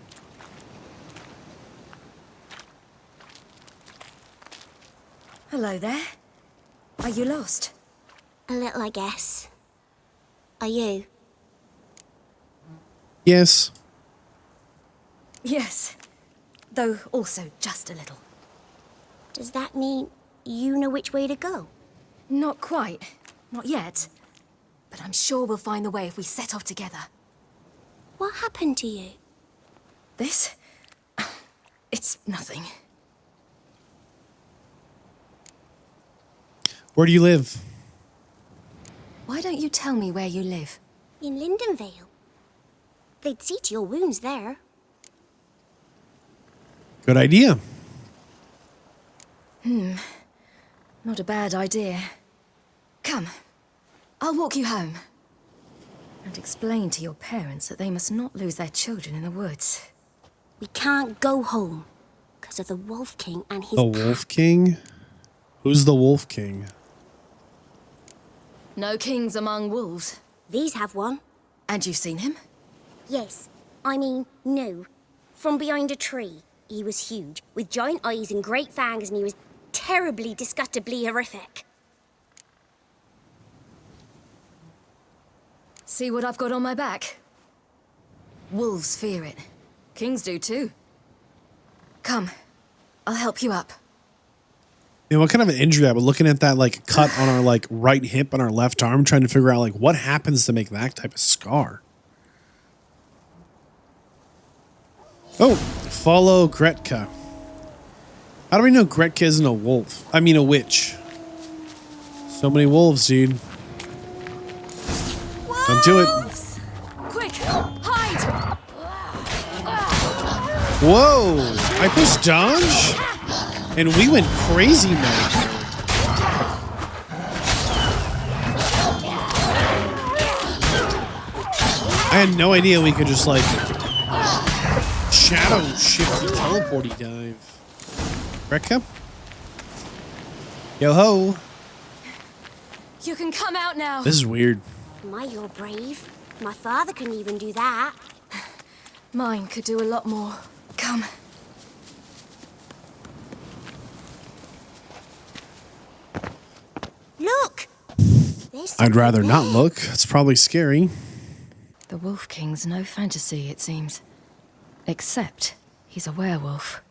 Hello there. Are you lost? A little, I guess. Are you? Yes. Yes. Though also just a little. Does that mean you know which way to go? Not quite. Not yet. But I'm sure we'll find the way if we set off together. What happened to you? This? It's nothing. Where do you live? Why don't you tell me where you live? In Lindenvale. They'd see to your wounds there. Good idea. Not a bad idea. Come. I'll walk you home. And explain to your parents that they must not lose their children in the woods. We can't go home because of the Wolf King and his The Wolf King? Who's the Wolf King? No kings among wolves. These have one. And you've seen him? Yes. I mean, no. From behind a tree. He was huge, with giant eyes and great fangs, and he was terribly, disgustingly horrific. See what I've got on my back? Wolves fear it. Kings do too. Come. I'll help you up. Yeah, what kind of an injury that? We're looking at that like cut on our like right hip and our left arm, trying to figure out like what happens to make that type of scar. Oh, follow Gretka. How do we know Gretka isn't a wolf? I mean a witch. So many wolves, dude. Don't do it. Quick, hide! Whoa! I pushed dodge, and we went crazy mode. I had no idea we could just like shadow shifty teleporty dive. Rekka? Yo ho! You can come out now. This is weird. My, you're brave. My father couldn't even do that. Mine could do a lot more. Come. Look! I'd rather not look. It's probably scary. The Wolf King's no fantasy, it seems. Except he's a werewolf.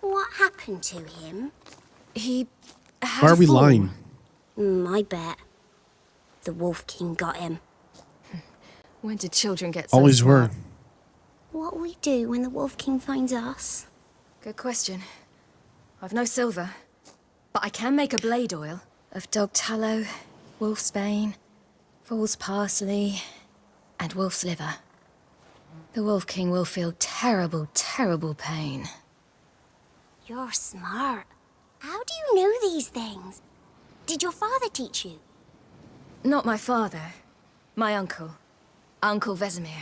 What happened to him? He had Why are a we fall. lying? I bet. The Wolf King got him. When did children get so Always smart? were. What'll we do when the Wolf King finds us? Good question. I've no silver, but I can make a blade oil of dog tallow, wolf's bane, fool's parsley, and wolf's liver. The Wolf King will feel terrible, terrible pain. You're smart. How do you know these things? Did your father teach you? Not my father. My uncle. Uncle Vesemir.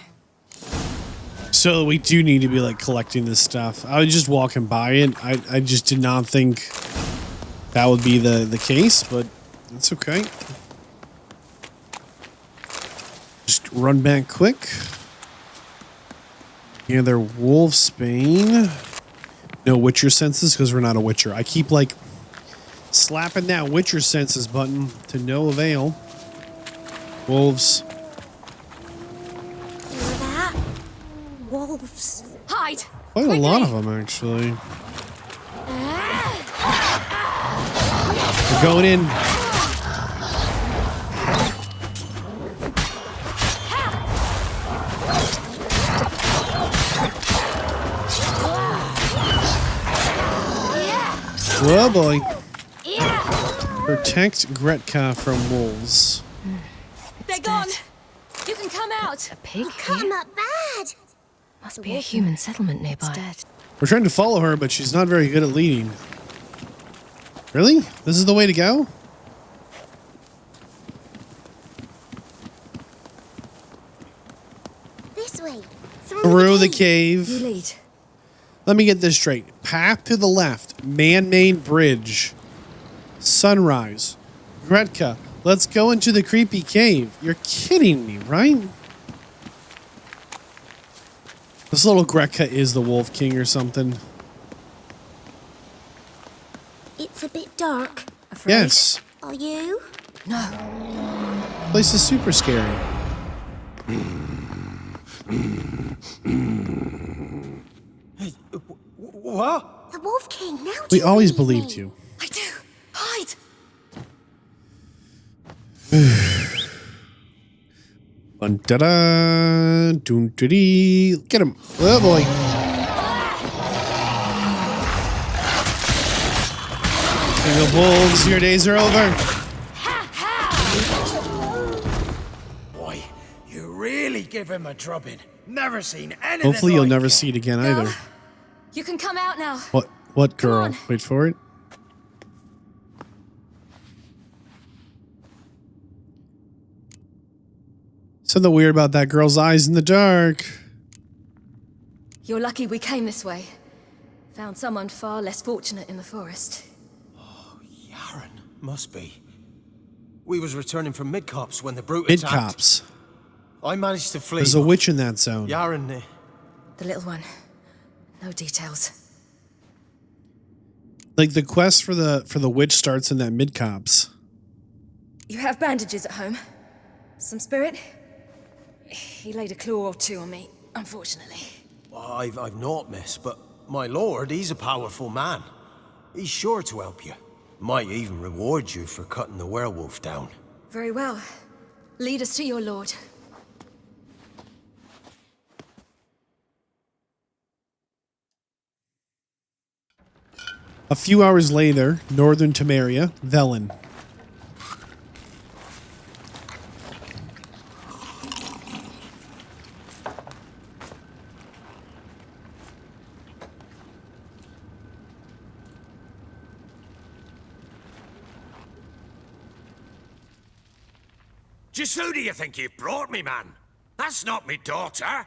So we do need to be like collecting this stuff. I was just walking by it. I just did not think that would be the case, but it's okay. Just run back quick. Yeah, they're wolfsbane. No Witcher senses because we're not a Witcher. I keep like slapping that Witcher senses button to no avail. Wolves. Hear that? Wolves. Hide! Quite a lot of them, actually. We're going in. Whoa, boy. Protect Gretka from wolves. They're gone! You can come out! A pig? Come up bad. Must be a human settlement nearby. It's dead. We're trying to follow her, but she's not very good at leading. Really? This is the way to go? This way. Through the cave. You lead. Let me get this straight. Path to the left. Man-made bridge. Sunrise. Gretka, let's go into the creepy cave. You're kidding me, right? This little Gretka is the Wolf King or something. It's a bit dark. Afraid? Yes. Are you? No. Place is super scary. What? The Wolf King, now We do you always believe believed me? you. I do. Hide! Dun-da-da, dun-dee-dee. Get him. Oh, boy. King of Wolves, your days are over. Boy, you really give him a drubbing. Never seen anything Hopefully you'll like never it. see it again Girl, either. you can come out now. What girl? on. Wait for it. Something weird about that girl's eyes in the dark. You're lucky we came this way. Found someone far less fortunate in the forest. Yaron, must be. We was returning from Midcopse when the brute attacked. Midcopse. I managed to flee. There's a witch in that zone. Yaron, The little one. No details. Like the quest for the witch starts in that Midcopse. You have bandages at home? Some spirit? He laid a claw or two on me, unfortunately. I've not, miss, but my lord, he's a powerful man. He's sure to help you. Might even reward you for cutting the werewolf down. Very well. Lead us to your lord. A few hours later, northern Tamara, Velen. Just who do you think you've brought me, man? That's not me daughter.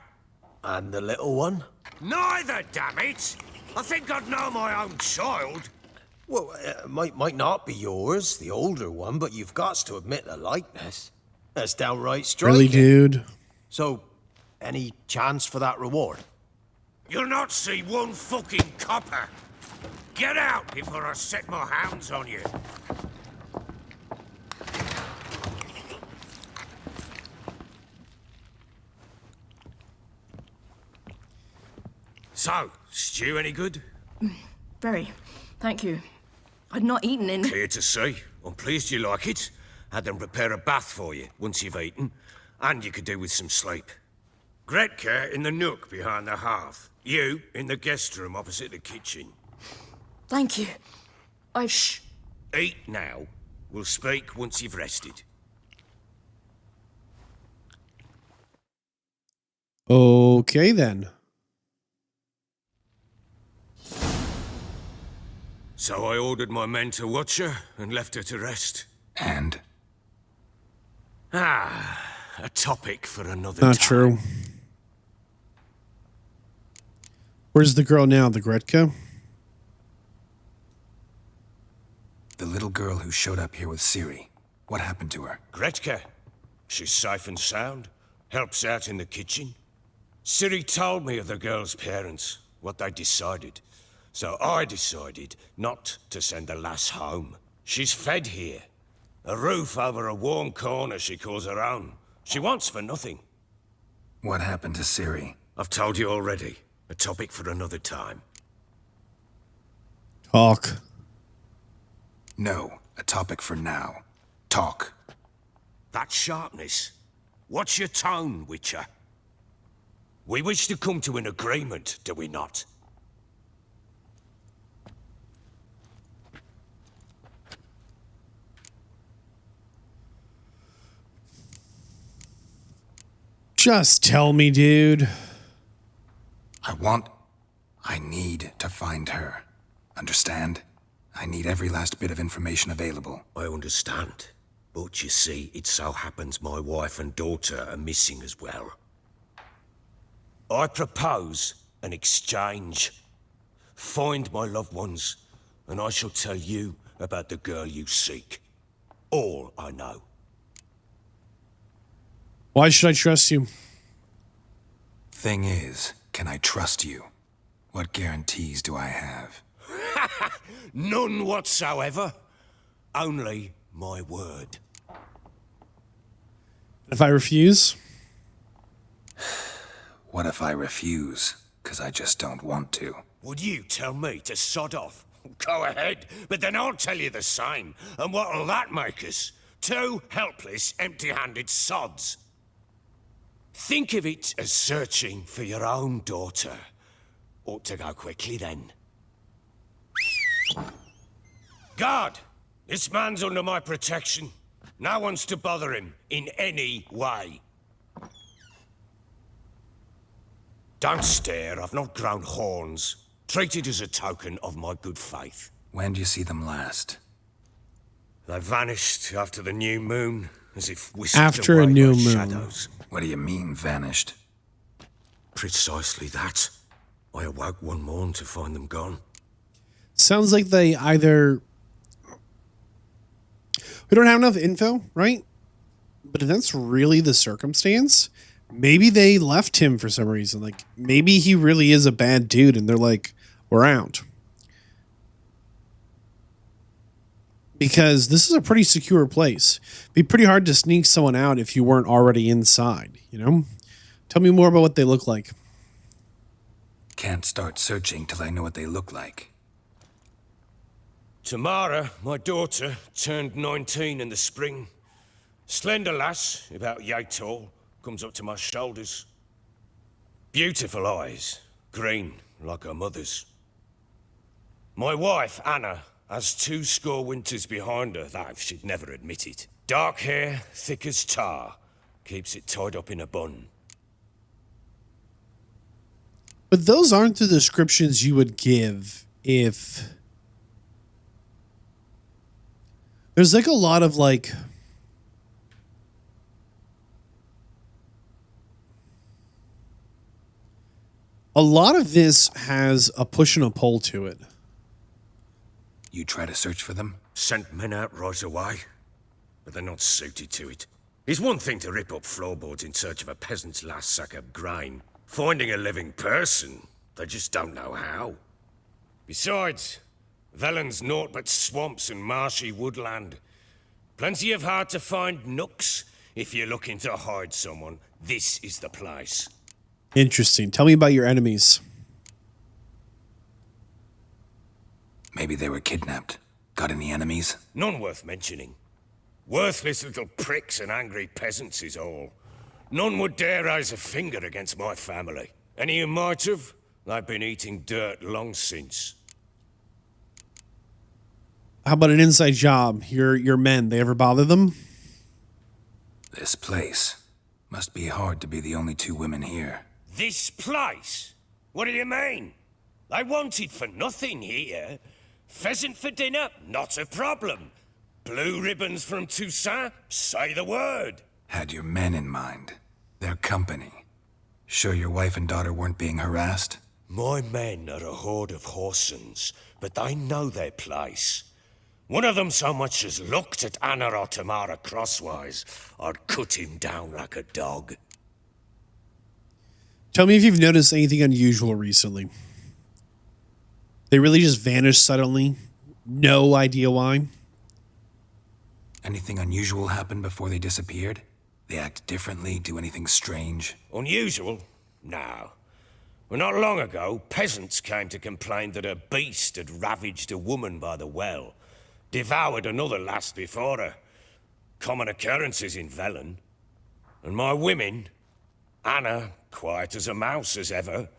And the little one? Neither, damn it! I think I'd know my own child. Well, might not be yours, the older one, but you've got to admit the likeness. That's downright striking. Really, dude? So, any chance for that reward? You'll not see one fucking copper. Get out before I set my hounds on you. So, stew any good? Very. Thank you. I'd not eaten in... Clear to see. I'm pleased you like it. Had them prepare a bath for you once you've eaten. And you could do with some sleep. Gretka in the nook behind the hearth. You in the guest room opposite the kitchen. Thank you. Shh. Eat now. We'll speak once you've rested. Okay, then. So I ordered my men to watch her and left her to rest. And? A topic for another Not time. true. Where's the girl now, the Gretka? The little girl who showed up here with Ciri. What happened to her? Gretka. She's safe and sound. Helps out in the kitchen. Ciri told me of the girl's parents, what they decided. So I decided not to send the lass home. She's fed here. A roof over a warm corner she calls her own. She wants for nothing. What happened to Ciri? I've told you already. A topic for another time. Talk. No, a topic for now. Talk. That sharpness. What's your tone, Witcher? We wish to come to an agreement, do we not? Just tell me, dude. I need to find her. Understand? I need every last bit of information available. I understand. But you see, it so happens my wife and daughter are missing as well. I propose an exchange. Find my loved ones, and I shall tell you about the girl you seek. All I know. Why should I trust you? Thing is, can I trust you? What guarantees do I have? None whatsoever. Only my word. If I refuse? What if I refuse? 'Cause I just don't want to. Would you tell me to sod off? Go ahead, but then I'll tell you the same. And what'll that make us? Two helpless, empty-handed sods. Think of it as searching for your own daughter. Ought to go quickly then. Guard! This man's under my protection. No one's to bother him in any way. Don't stare, I've not grown horns. Treat it as a token of my good faith. When do you see them last? They vanished after the new moon, as if whisked After a away new by moon. shadows. What do you mean, vanished? Precisely that. I awoke one morn to find them gone. Sounds like they either... We don't have enough info, right? But if that's really the circumstance, maybe they left him for some reason. Like, maybe he really is a bad dude and they're like, we're out. Because this is a pretty secure place. It'd be pretty hard to sneak someone out if you weren't already inside, you know? Tell me more about what they look like. Can't start searching till I know what they look like. Tamara, my daughter, turned 19 in the spring. Slender lass, about yay tall, comes up to my shoulders. Beautiful eyes, green like her mother's. My wife, Anna, has 2 winters behind her, though she'd never admit it. Dark hair, thick as tar. Keeps it tied up in a bun. But those aren't the descriptions you would give if... There's like a lot of like... A lot of this has a push and a pull to it. You try to search for them? Sent men out right away, but they're not suited to it. It's one thing to rip up floorboards in search of a peasant's last sack of grain. Finding a living person, they just don't know how. Besides, Velen's naught but swamps and marshy woodland. Plenty of hard-to-find nooks. If you're looking to hide someone, this is the place. Interesting. Tell me about your enemies. Maybe they were kidnapped. Got any enemies? None worth mentioning. Worthless little pricks and angry peasants is all. None would dare raise a finger against my family. Any who might have, they've been eating dirt long since. How about an inside job? Your men, they ever bother them? This place. Must be hard to be the only 2 women here. This place? What do you mean? I wanted for nothing here. Pheasant for dinner? Not a problem. Blue ribbons from Toussaint? Say the word. Had your men in mind. Their company. Sure your wife and daughter weren't being harassed? My men are a horde of whoresons, but they know their place. One of them so much as looked at Anna or Tamara crosswise, I'd cut him down like a dog. Tell me if you've noticed anything unusual recently. They really just vanished suddenly. No idea why. Anything unusual happen before they disappeared? They act differently, do anything strange? Unusual? No. Well, not long ago, peasants came to complain that a beast had ravaged a woman by the well. Devoured another lass before her. Common occurrences in Velen. And my women, Anna, quiet as a mouse as ever,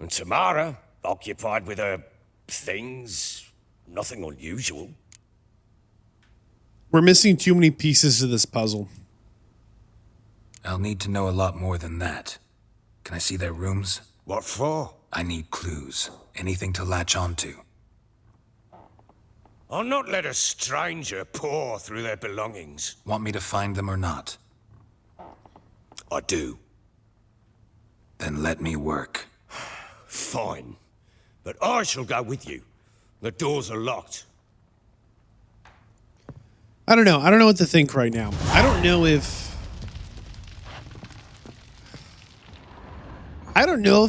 and Tamara, occupied with her things, nothing unusual. We're missing too many pieces to this puzzle. I'll need to know a lot more than that. Can I see their rooms? What for? I need clues. Anything to latch onto. I'll not let a stranger pore through their belongings. Want me to find them or not? I do. Then let me work. Fine. But I shall go with you. The doors are locked. I don't know. I don't know what to think right now. I don't know if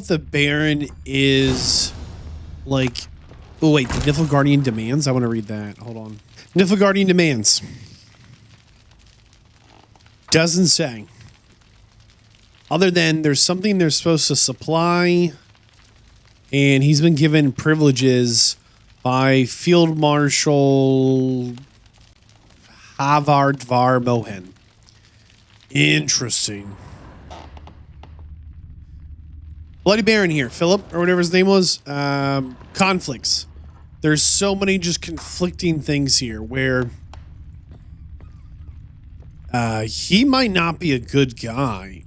the Baron is like... Oh, wait. The Niflgaardian demands? I want to read that. Hold on. Niflgaardian demands. Doesn't say. Other than there's something they're supposed to supply... And he's been given privileges by Field Marshal Havard Var Mohen. Interesting. Bloody Baron here, Philip, or whatever his name was. Conflicts. There's so many just conflicting things here where he might not be a good guy.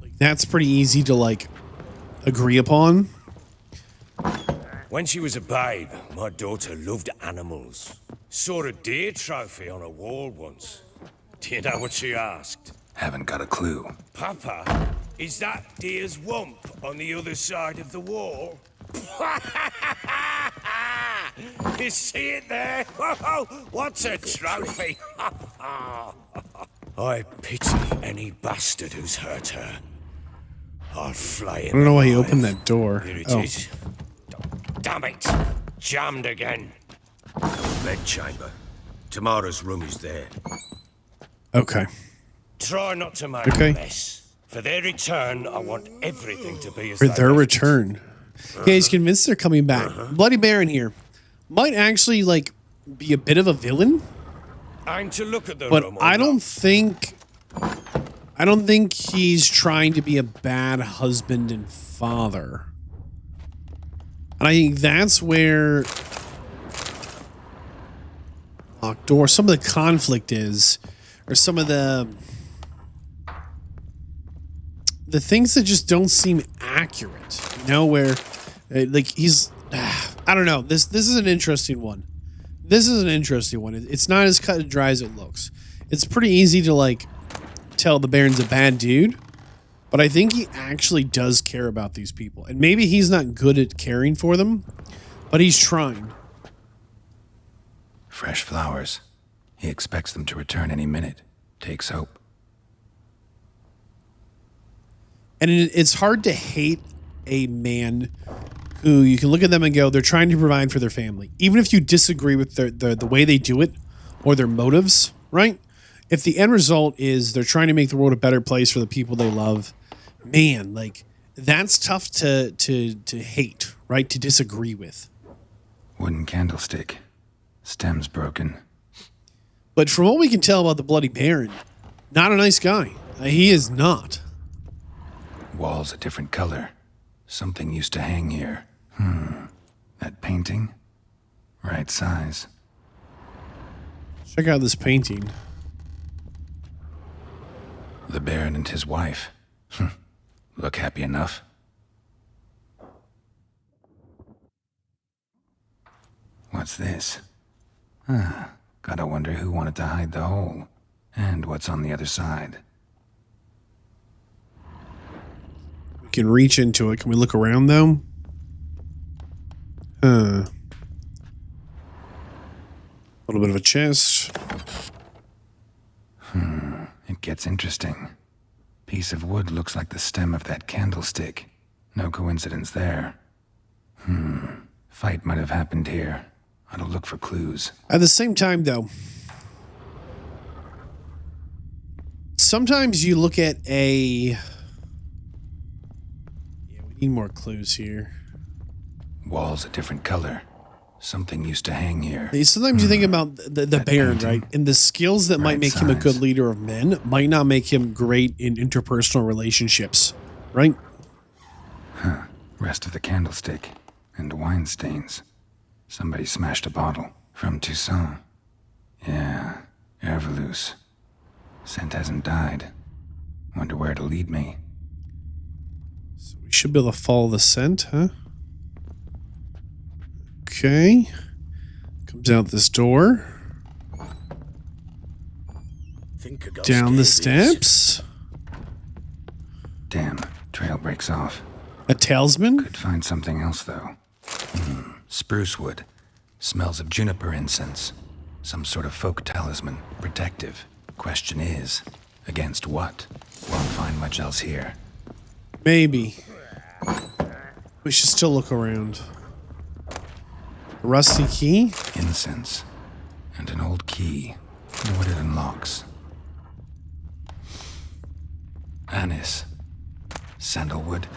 Like, that's pretty easy to like agree upon. When she was a babe, my daughter loved animals. Saw a deer trophy on a wall once. Do you know what she asked? Haven't got a clue. Papa, is that deer's wump on the other side of the wall? You see it there? Whoa, what's a trophy? I pity any bastard who's hurt her. I'll flay him. I don't know why he alive. opened that door. Here it is. Damn it! Jammed again. Bed chamber. Tamara's room is there. Okay. Try not to make Okay. a mess. For their return, I want everything to be as For they their left it. return. Yeah, he's convinced they're coming back. Bloody Baron here might actually like be a bit of a villain, I'm to look at the but room. or I don't not. think he's trying to be a bad husband and father. And I think that's where locked door, some of the conflict is, or some of the things that just don't seem accurate, you know, where like he's, I don't know. This is an interesting one. This is an interesting one. It's not as cut and dry as it looks. It's pretty easy to like tell the Baron's a bad dude, but I think he actually does care about these people. And maybe he's not good at caring for them, but he's trying. Fresh flowers. He expects them to return any minute. Takes hope. And it's hard to hate a man who you can look at them and go, they're trying to provide for their family. Even if you disagree with the way they do it or their motives, right? If the end result is they're trying to make the world a better place for the people they love, man, like that's tough to hate, right? To disagree with. Wooden candlestick. Stem's broken. But from what we can tell about the Bloody Baron, not a nice guy. He is not. Walls a different color. Something used to hang here. That painting? Right size. Check out this painting. The Baron and his wife. Look happy enough. What's this? Gotta wonder who wanted to hide the hole. And what's on the other side. We can reach into it. Can we look around, though? A little bit of a chest. It gets interesting. Piece of wood looks like the stem of that candlestick. No coincidence there. Fight might have happened here. Ought to look for clues. At the same time, though, sometimes you look at a... Yeah, we need more clues here. Walls a different color. Something used to hang here. Sometimes you think about the Baron, right? And the skills that might make him a good leader of men might not make him great in interpersonal relationships, right? Rest of the candlestick. And wine stains. Somebody smashed a bottle. From Toussaint. Yeah, Herveloos. Scent hasn't died. Wonder where it'll lead me. So we should be able to follow the scent, huh? Okay. Comes out this door. Down the steps. Damn, trail breaks off. A talisman? Could find something else, though. Spruce wood. Smells of juniper incense. Some sort of folk talisman. Protective. Question is, against what? Won't find much else here. Maybe. We should still look around. A rusty key? Incense. And an old key. Know what it unlocks. Anise. Sandalwood.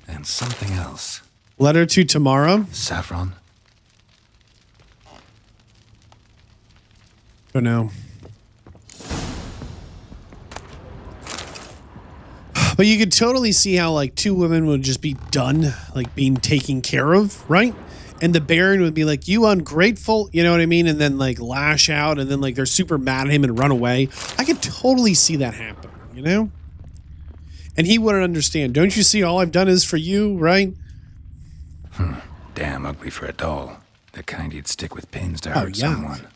And something else. Letter to Tamara? Saffron. Don't know. But you could totally see how like two women would just be done, like being taken care of, right? And the Baron would be like, you ungrateful, you know what I mean? And then like lash out and then like they're super mad at him and run away. I could totally see that happen, you know? And he wouldn't understand. Don't you see all I've done is for you, right? Damn ugly for a doll. The kind you'd stick with pins to hurt someone.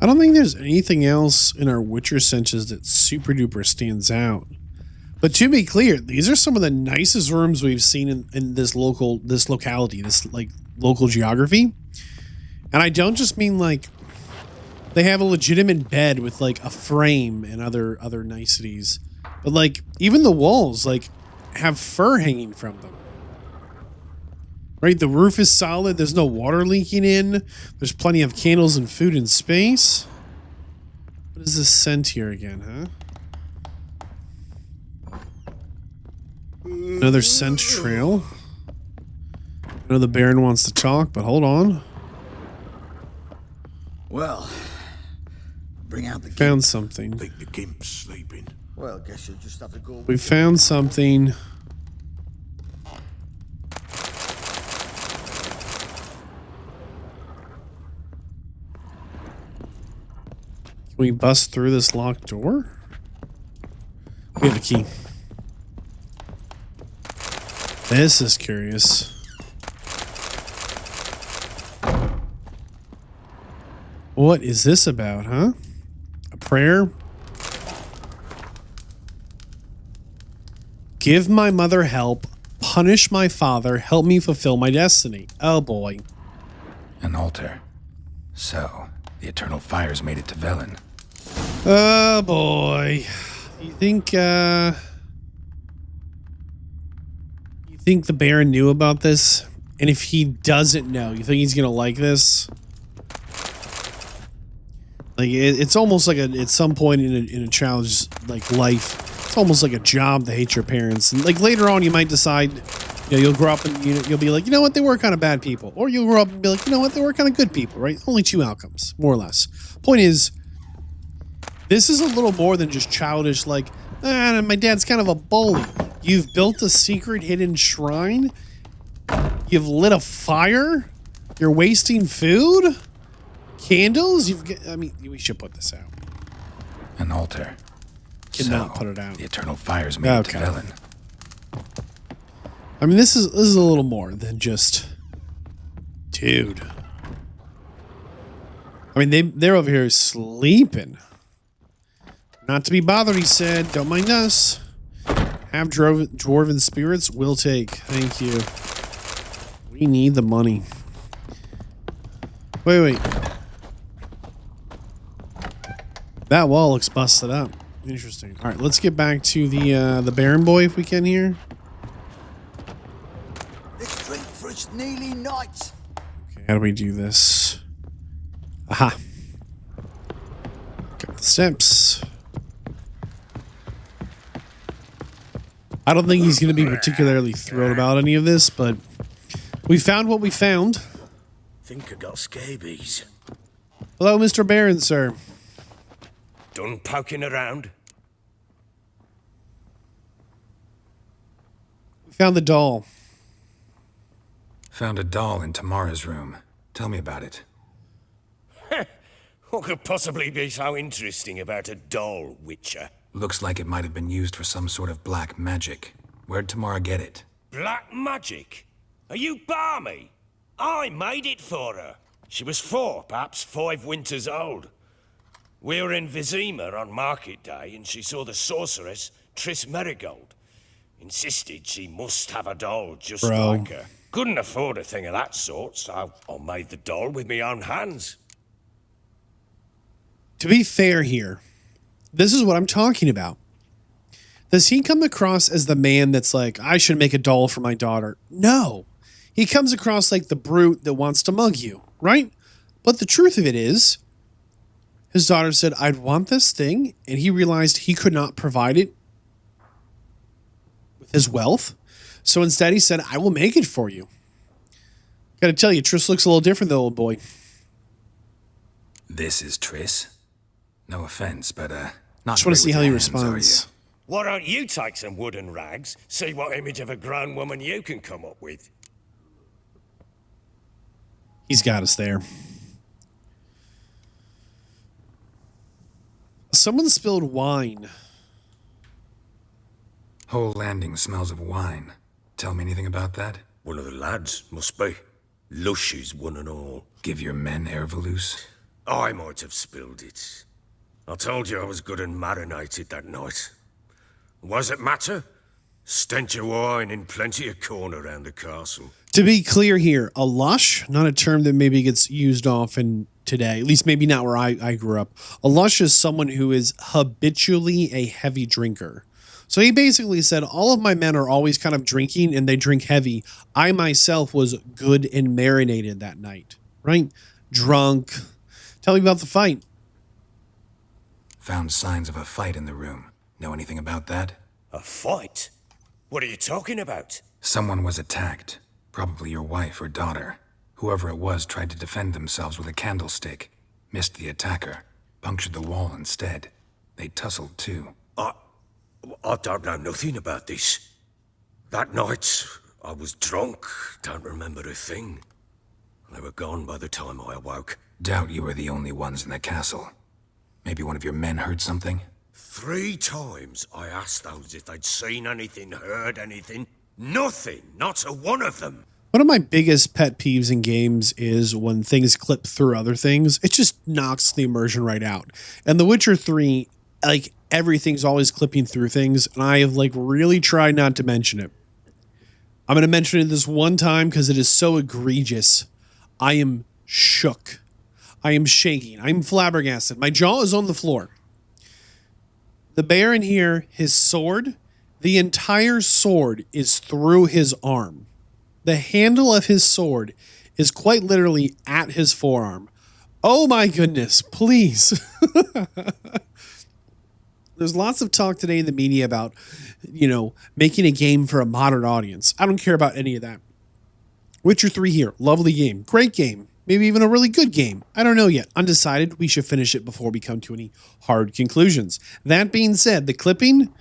I don't think there's anything else in our Witcher senses that super duper stands out. But to be clear, these are some of the nicest rooms we've seen in this locality, this like local geography. And I don't just mean like they have a legitimate bed with like a frame and other niceties, but like even the walls like have fur hanging from them. Right, the roof is solid. There's no water leaking in. There's plenty of candles and food and space. What is this scent here again, huh? Another scent trail. I know the Baron wants to talk, but hold on. Well, bring out the found something. Think the gimp's sleeping. Well, guess you'll just have to go. We found something. Can we bust through this locked door? We have a key. This is curious. What is this about, huh? A prayer? Give my mother help, punish my father, help me fulfill my destiny. Oh boy. An altar. So, the eternal fires made it to Velen. Oh boy. You think the Baron knew about this? And if he doesn't know, you think he's gonna like this? Like it's almost like at some point in a child's like life, it's almost like a job to hate your parents. And like later on, you might decide, you'll grow up and you'll be like, you know what, they were kind of bad people, or you'll grow up and be like, you know what, they were kind of good people, right? Only two outcomes, more or less. Point is, this is a little more than just childish. Like, my dad's kind of a bully. You've built a secret hidden shrine. You've lit a fire. You're wasting food. Candles? I mean, we should put this out. An altar. Cannot put it out. The eternal fires made it to Velen. I mean, this is a little more than just, dude. I mean, they're over here sleeping. Not to be bothered, he said. Don't mind us. Have dwarven spirits. We'll take. Thank you. We need the money. Wait. That wall looks busted up. Interesting. All right, let's get back to the Baron boy if we can here. Let's drink for its nearly night. Okay, how do we do this? Aha. Got the steps. I don't think he's going to be particularly thrilled about any of this, but we found what we found. Think I got scabies. Hello, Mr. Baron, sir. Done poking around? We found the doll. Found a doll in Tamara's room. Tell me about it. What could possibly be so interesting about a doll, Witcher? Looks like it might have been used for some sort of black magic. Where'd Tamara get it? Black magic? Are you balmy? I made it for her. She was 4, perhaps 5 winters old. We were in Vizima on market day, and she saw the sorceress, Triss Merigold. Insisted she must have a doll just like her. Couldn't afford a thing of that sort, so I made the doll with my own hands. To be fair here, this is what I'm talking about. Does he come across as the man that's like, I should make a doll for my daughter? No. He comes across like the brute that wants to mug you, right? But the truth of it is, his daughter said, I'd want this thing, and he realized he could not provide it with his wealth. So instead he said, I will make it for you. Gotta tell you, Triss looks a little different though, old boy. This is Triss? No offense, but, not just want to see how he hands, responds. Why don't you take some wooden rags, see what image of a grown woman you can come up with? He's got us there. Someone spilled wine. Whole landing smells of wine. Tell me anything about that? One of the lads, must be. Lushes, one and all. Give your men Ervalus? I might have spilled it. I told you I was good and marinated that night. What does it matter? Stench of wine in plenty of corn around the castle. To be clear here, a lush, not a term that maybe gets used often today, at least maybe not where I grew up. A lush is someone who is habitually a heavy drinker. So he basically said, all of my men are always kind of drinking and they drink heavy. I myself was good and marinated that night, right? Drunk. Tell me about the fight. Found signs of a fight in the room. Know anything about that? A fight? What are you talking about? Someone was attacked. Probably your wife or daughter. Whoever it was tried to defend themselves with a candlestick. Missed the attacker. Punctured the wall instead. They tussled too. I don't know nothing about this. That night, I was drunk, don't remember a thing. They were gone by the time I awoke. Doubt you were the only ones in the castle. Maybe one of your men heard something? 3 times I asked those if they'd seen anything, heard anything. Nothing, not a one of them. One of my biggest pet peeves in games is when things clip through other things. It just knocks the immersion right out. And The Witcher 3, like, everything's always clipping through things, and I have, like, really tried not to mention it. I'm going to mention it this one time because it is so egregious. I am shook. I am shaking. I'm flabbergasted. My jaw is on the floor. The Baron here, his sword, the entire sword is through his arm. The handle of his sword is quite literally at his forearm. Oh my goodness, please. There's lots of talk today in the media about, making a game for a modern audience. I don't care about any of that. Witcher 3 here, lovely game, great game, maybe even a really good game. I don't know yet. Undecided. We should finish it before we come to any hard conclusions. That being said, the clipping,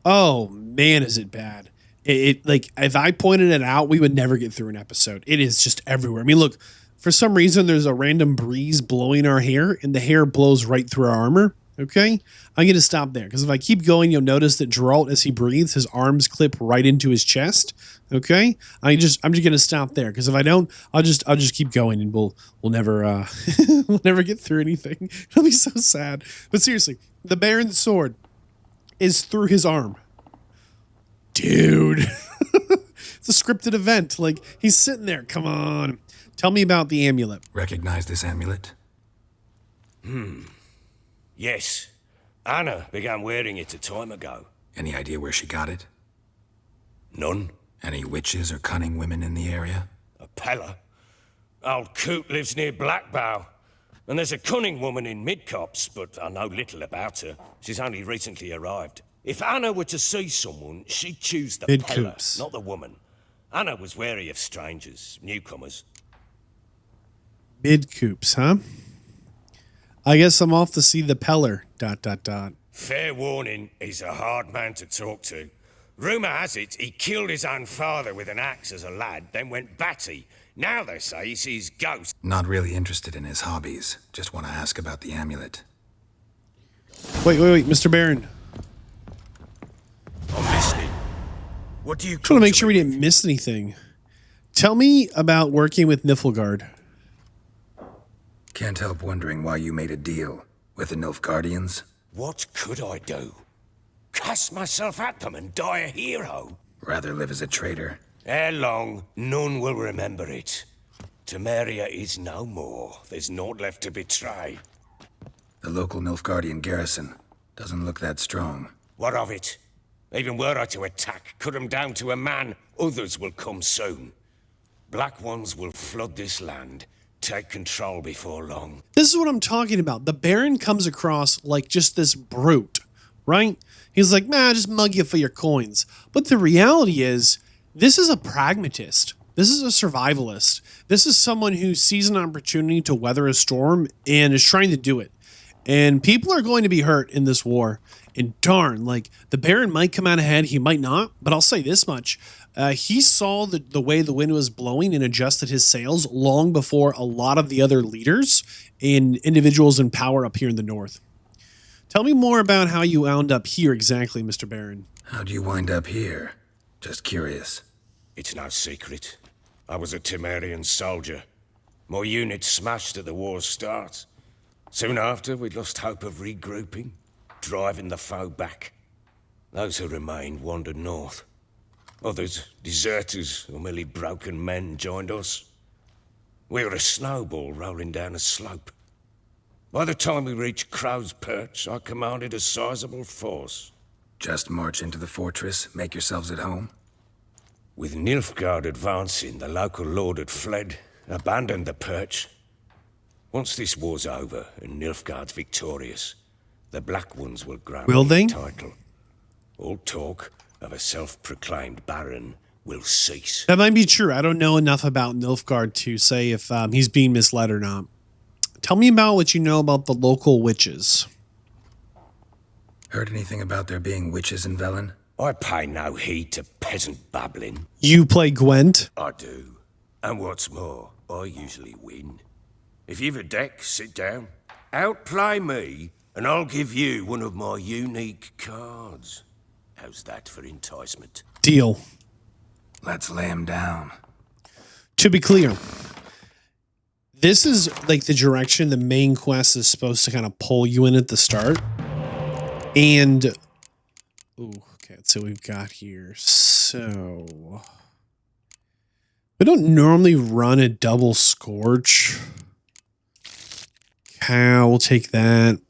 oh man, is it bad. It like, if I pointed it out, we would never get through an episode. It is just everywhere. I mean, look, for some reason, there's a random breeze blowing our hair, and the hair blows right through our armor. Okay, I'm going to stop there because if I keep going, you'll notice that Geralt, as he breathes, his arms clip right into his chest. Okay, I'm just going to stop there because if I don't, I'll just keep going and we'll never we'll never get through anything. It'll be so sad. But seriously, the Baron's sword is through his arm, dude. It's a scripted event. Like, he's sitting there. Come on, tell me about the amulet. Recognize this amulet? Yes. Anna began wearing it a time ago. Any idea where she got it? None. Any witches or cunning women in the area? A Pellar. Old Coot lives near Blackbow. And there's a cunning woman in Midcopse, but I know little about her. She's only recently arrived. If Anna were to see someone, she'd choose the Pellar, not the woman. Anna was wary of strangers, newcomers. Midcopse, huh? I guess I'm off to see the Pellar, ... Fair warning, he's a hard man to talk to. Rumour has it he killed his own father with an axe as a lad, then went batty. Now they say he sees ghosts. Not really interested in his hobbies. Just want to ask about the amulet. Wait, Mr. Baron. I'm listening. What do you... Just want to make sure we didn't miss anything. Tell me about working with Niflgaard. Can't help wondering why you made a deal with the Nilfgaardians. What could I do? Cast myself at them and die a hero? Rather live as a traitor. Ere long, none will remember it. Tamara is no more. There's naught left to betray. The local Nilfgaardian garrison doesn't look that strong. What of it? Even were I to attack, cut them down to a man, others will come soon. Black ones will flood this land. Take control before long. This is what I'm talking about. The Baron comes across like just this brute, right? He's like, just mug you for your coins. But the reality is, this is a pragmatist. This is a survivalist. This is someone who sees an opportunity to weather a storm and is trying to do it. And people are going to be hurt in this war. And darn, like, the Baron might come out ahead. He might not. But I'll say this much. He saw the way the wind was blowing and adjusted his sails long before a lot of the other leaders and individuals in power up here in the north. Tell me more about how you wound up here exactly, Mr. Baron. How'd you wind up here? Just curious. It's no secret. I was a Temerian soldier. My unit smashed at the war's start. Soon after, we lost hope of regrouping, driving the foe back. Those who remained wandered north. Others, deserters or merely broken men, joined us. We were a snowball rolling down a slope. By the time we reached Crow's Perch, I commanded a sizable force. Just march into the fortress, make yourselves at home? With Nilfgaard advancing, the local lord had fled, abandoned the Perch. Once this war's over and Nilfgaard's victorious, the Black Ones will grant the title. All talk of a self-proclaimed baron will cease. That might be true. I don't know enough about Nilfgaard to say if he's being misled or not. Tell me about what you know about the local witches. Heard anything about there being witches in Velen? I pay no heed to peasant babbling. You play Gwent? I do. And what's more, I usually win. If you've a deck, sit down. Outplay me, and I'll give you one of my unique cards. How's that for enticement? Deal. Let's lay him down. To be clear, this is like the direction the main quest is supposed to kind of pull you in at the start. And, ooh, okay, let's see what we've got here. So, we don't normally run a double scorch. Okay, we'll take that.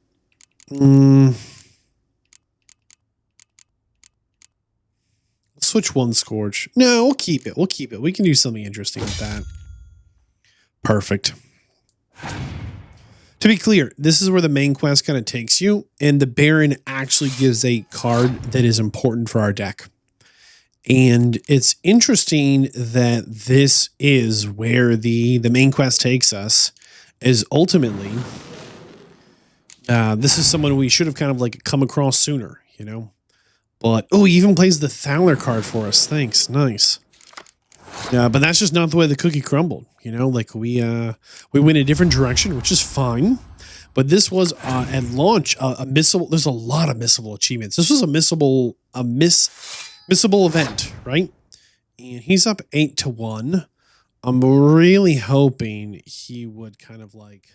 Switch one scorch. No, we'll keep it. We'll keep it. We can do something interesting with that. Perfect. To be clear, this is where the main quest kind of takes you, and the Baron actually gives a card that is important for our deck. And it's interesting that this is where the main quest takes us, is ultimately, this is someone we should have kind of like come across sooner, you know? But, oh, he even plays the Cellar card for us. Thanks. Nice. But that's just not the way the cookie crumbled. You know, like we went a different direction, which is fine. But this was at launch a missable. There's a lot of missable achievements. This was a missable event, right? And he's up 8-1. I'm really hoping he would kind of like.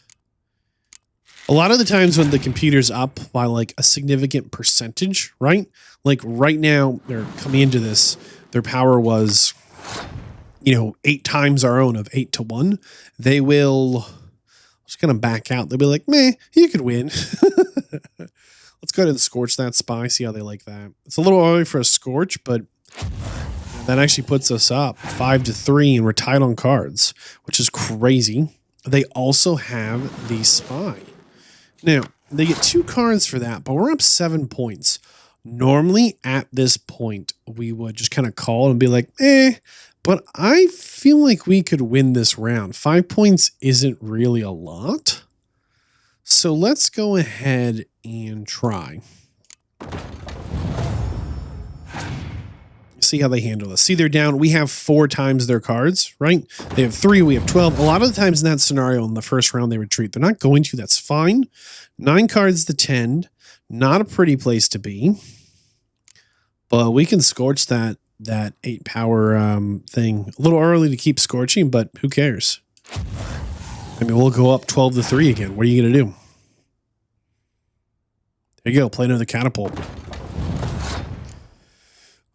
A lot of the times when the computer's up by like a significant percentage, right? Like right now, they're coming into this. Their power was, 8 times our own of 8-1. They will just kind of back out. They'll be like, meh, you could win. Let's go ahead and scorch that spy. See how they like that. It's a little early for a scorch, but that actually puts us up 5-3, and we're tied on cards, which is crazy. They also have the spy. Now, they get 2 cards for that, but we're up 7 points. Normally, at this point, we would just kind of call and be like, but I feel like we could win this round. 5 points isn't really a lot. So let's go ahead and try. See how they handle this. See, they're down. We have 4 times their cards, right? They have 3. We have 12. A lot of the times in that scenario, in the first round, they retreat. They're not going to. That's fine. 9 cards to 10. Not a pretty place to be. But we can scorch that 8 power thing. A little early to keep scorching, but who cares? I mean, we'll go up 12-3 again. What are you going to do? There you go. Play another catapult.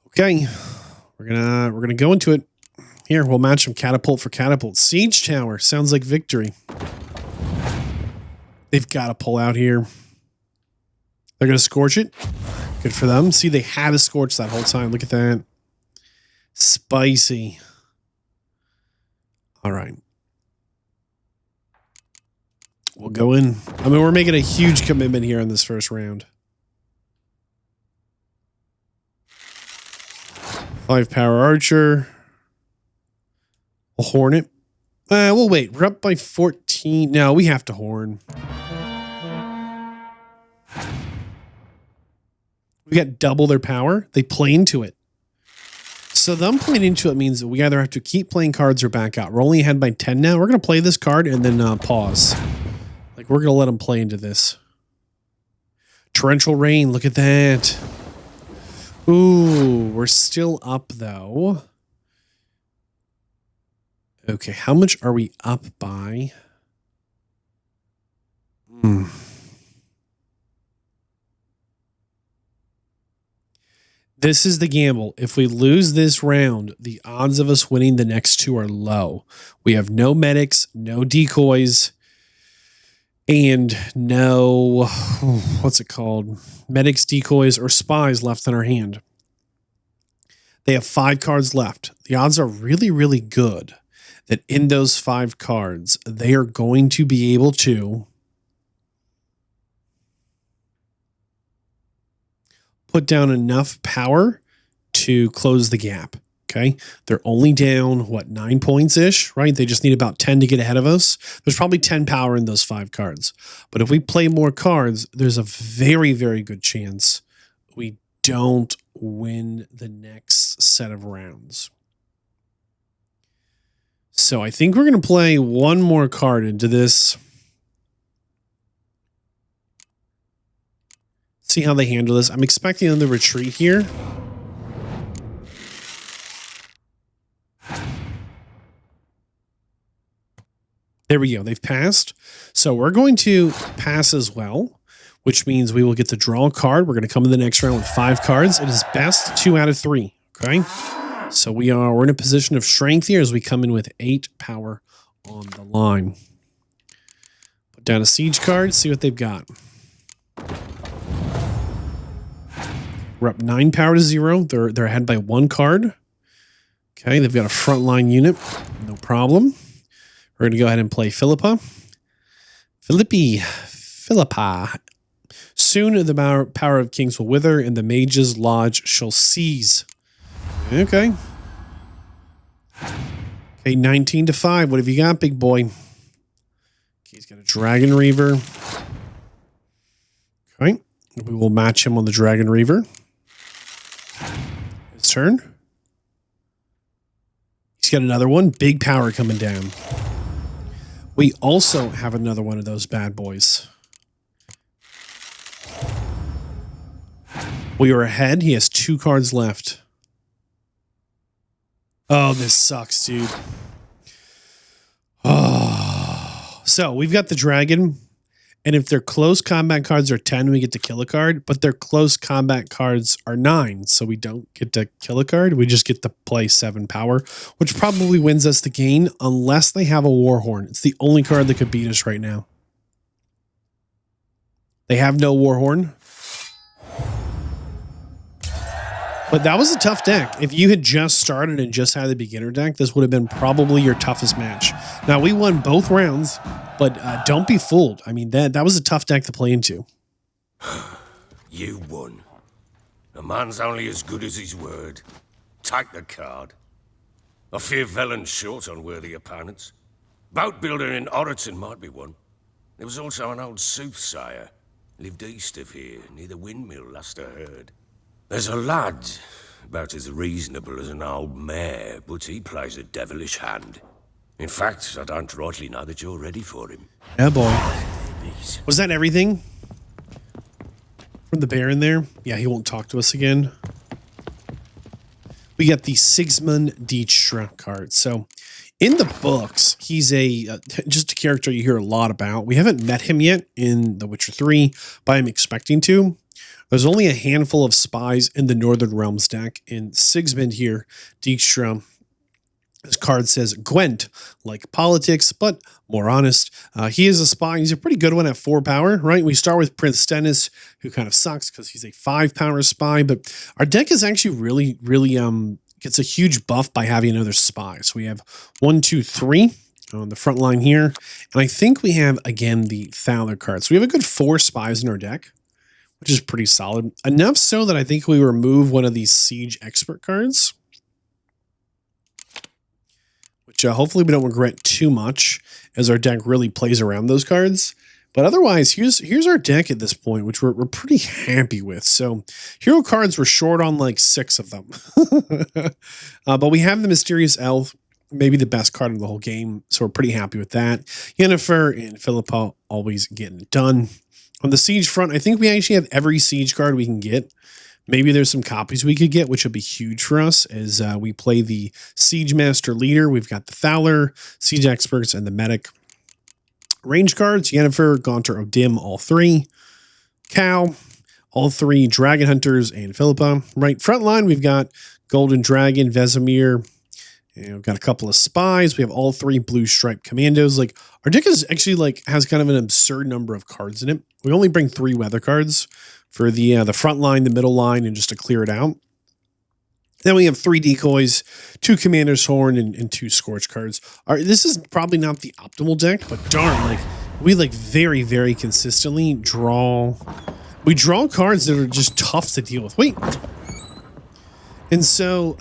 Okay, we're gonna go into it. Here, we'll match them catapult for catapult. Siege tower sounds like victory. They've got to pull out here. They're gonna scorch it. Good for them. See, they had to scorch that whole time. Look at that. Spicy. All right. We'll go in. I mean, we're making a huge commitment here in this first round. 5 power archer. We'll horn it. We'll wait. We're up by 14. No, we have to horn. We got double their power. They play into it. So them playing into it means that we either have to keep playing cards or back out. We're only ahead by 10 now. We're going to play this card and then pause. Like, we're going to let them play into this. Torrential rain. Look at that. Ooh, we're still up, though. Okay, how much are we up by? This is the gamble. If we lose this round, the odds of us winning the next 2 are low. We have no medics, no decoys, and no, what's it called? Medics, decoys, or spies left in our hand. They have 5 cards left. The odds are really, really good that in those 5 cards, they are going to be able to put down enough power to close the gap. Okay. They're only down, 9 points-ish, right? They just need about 10 to get ahead of us. There's probably 10 power in those 5 cards. But if we play more cards, there's a very, very good chance we don't win the next set of rounds. So I think we're going to play one more card into this. See how they handle this. I'm expecting them to retreat here. There we go. They've passed. So we're going to pass as well, which means we will get to draw a card. We're going to come in the next round with 5 cards. It is best 2 out of 3. Okay. So we're in a position of strength here as we come in with 8 power on the line. Put down a siege card, see what they've got. We're up 9 power to 0. They're ahead by 1 card. Okay, they've got a frontline unit. No problem. We're going to go ahead and play Philippa. Philippa. Soon the power of kings will wither and the mage's lodge shall seize. Okay. Okay, 19 to 5. What have you got, big boy? Okay, he's got a Dragon Reaver. Okay. We will match him on the Dragon Reaver. His turn. He's got another one. Big power coming down. We also have another one of those bad boys. We are ahead. He has 2 cards left. Oh, this sucks, dude. Oh. So we've got the dragon. And if their close combat cards are 10, we get to kill a card. But their close combat cards are 9. So we don't get to kill a card. We just get to play 7 power, which probably wins us the game unless they have a Warhorn. It's the only card that could beat us right now. They have no Warhorn. But that was a tough deck. If you had just started and just had the beginner deck, this would have been probably your toughest match. Now, we won both rounds, but don't be fooled. I mean, that was a tough deck to play into. You won. A man's only as good as his word. Take the card. I fear Velen's short on worthy opponents. Boat builder in Oroton might be one. There was also an old soothsayer. Lived east of here, near the windmill, last I heard. There's a lad, about as reasonable as an old mare, but he plays a devilish hand. In fact, I don't rightly know that you're ready for him. Yeah, boy. Was that everything? From the Baron there? Yeah, he won't talk to us again. We got the Sigismund Dijkstra card. So, in the books, he's just a character you hear a lot about. We haven't met him yet in The Witcher 3, but I'm expecting to. There's only a handful of spies in the Northern Realms deck. In Sigismund here, Dijkstra, his card says Gwent, like politics, but more honest. He is a spy. He's a pretty good one at 4 power, right? We start with Prince Stennis, who kind of sucks because he's a 5 power spy, but our deck is actually really gets a huge buff by having another spy. So we have 1, 2, 3 on the front line here. And I think we have, again, the Thaler card. So we have a good 4 spies in our deck, which is pretty solid. Enough so that I think we remove one of these Siege Expert cards, which hopefully we don't regret too much as our deck really plays around those cards. But otherwise, here's our deck at this point, which we're pretty happy with. So hero cards, we're short on like 6 of them. But we have the Mysterious Elf, maybe the best card of the whole game. So we're pretty happy with that. Yennefer and Philippa always getting it done. On the Siege front, I think we actually have every Siege card we can get. Maybe there's some copies we could get, which would be huge for us as we play the Siege Master Leader. We've got the Thaler, Siege Experts, and the Medic. Range cards, Yennefer, Gaunter, Odim, all 3. Cow, all 3. Dragon Hunters, and Philippa. Right front line, we've got Golden Dragon, Vesemir. And we've got a couple of spies. We have all 3 blue stripe commandos. Like, our deck is actually has kind of an absurd number of cards in it. We only bring 3 weather cards for the front line, the middle line, and just to clear it out. Then we have 3 decoys, 2 Commander's Horn, and 2 Scorch cards. This is probably not the optimal deck, but darn, we very, very consistently draw. We draw cards that are just tough to deal with. Wait. And so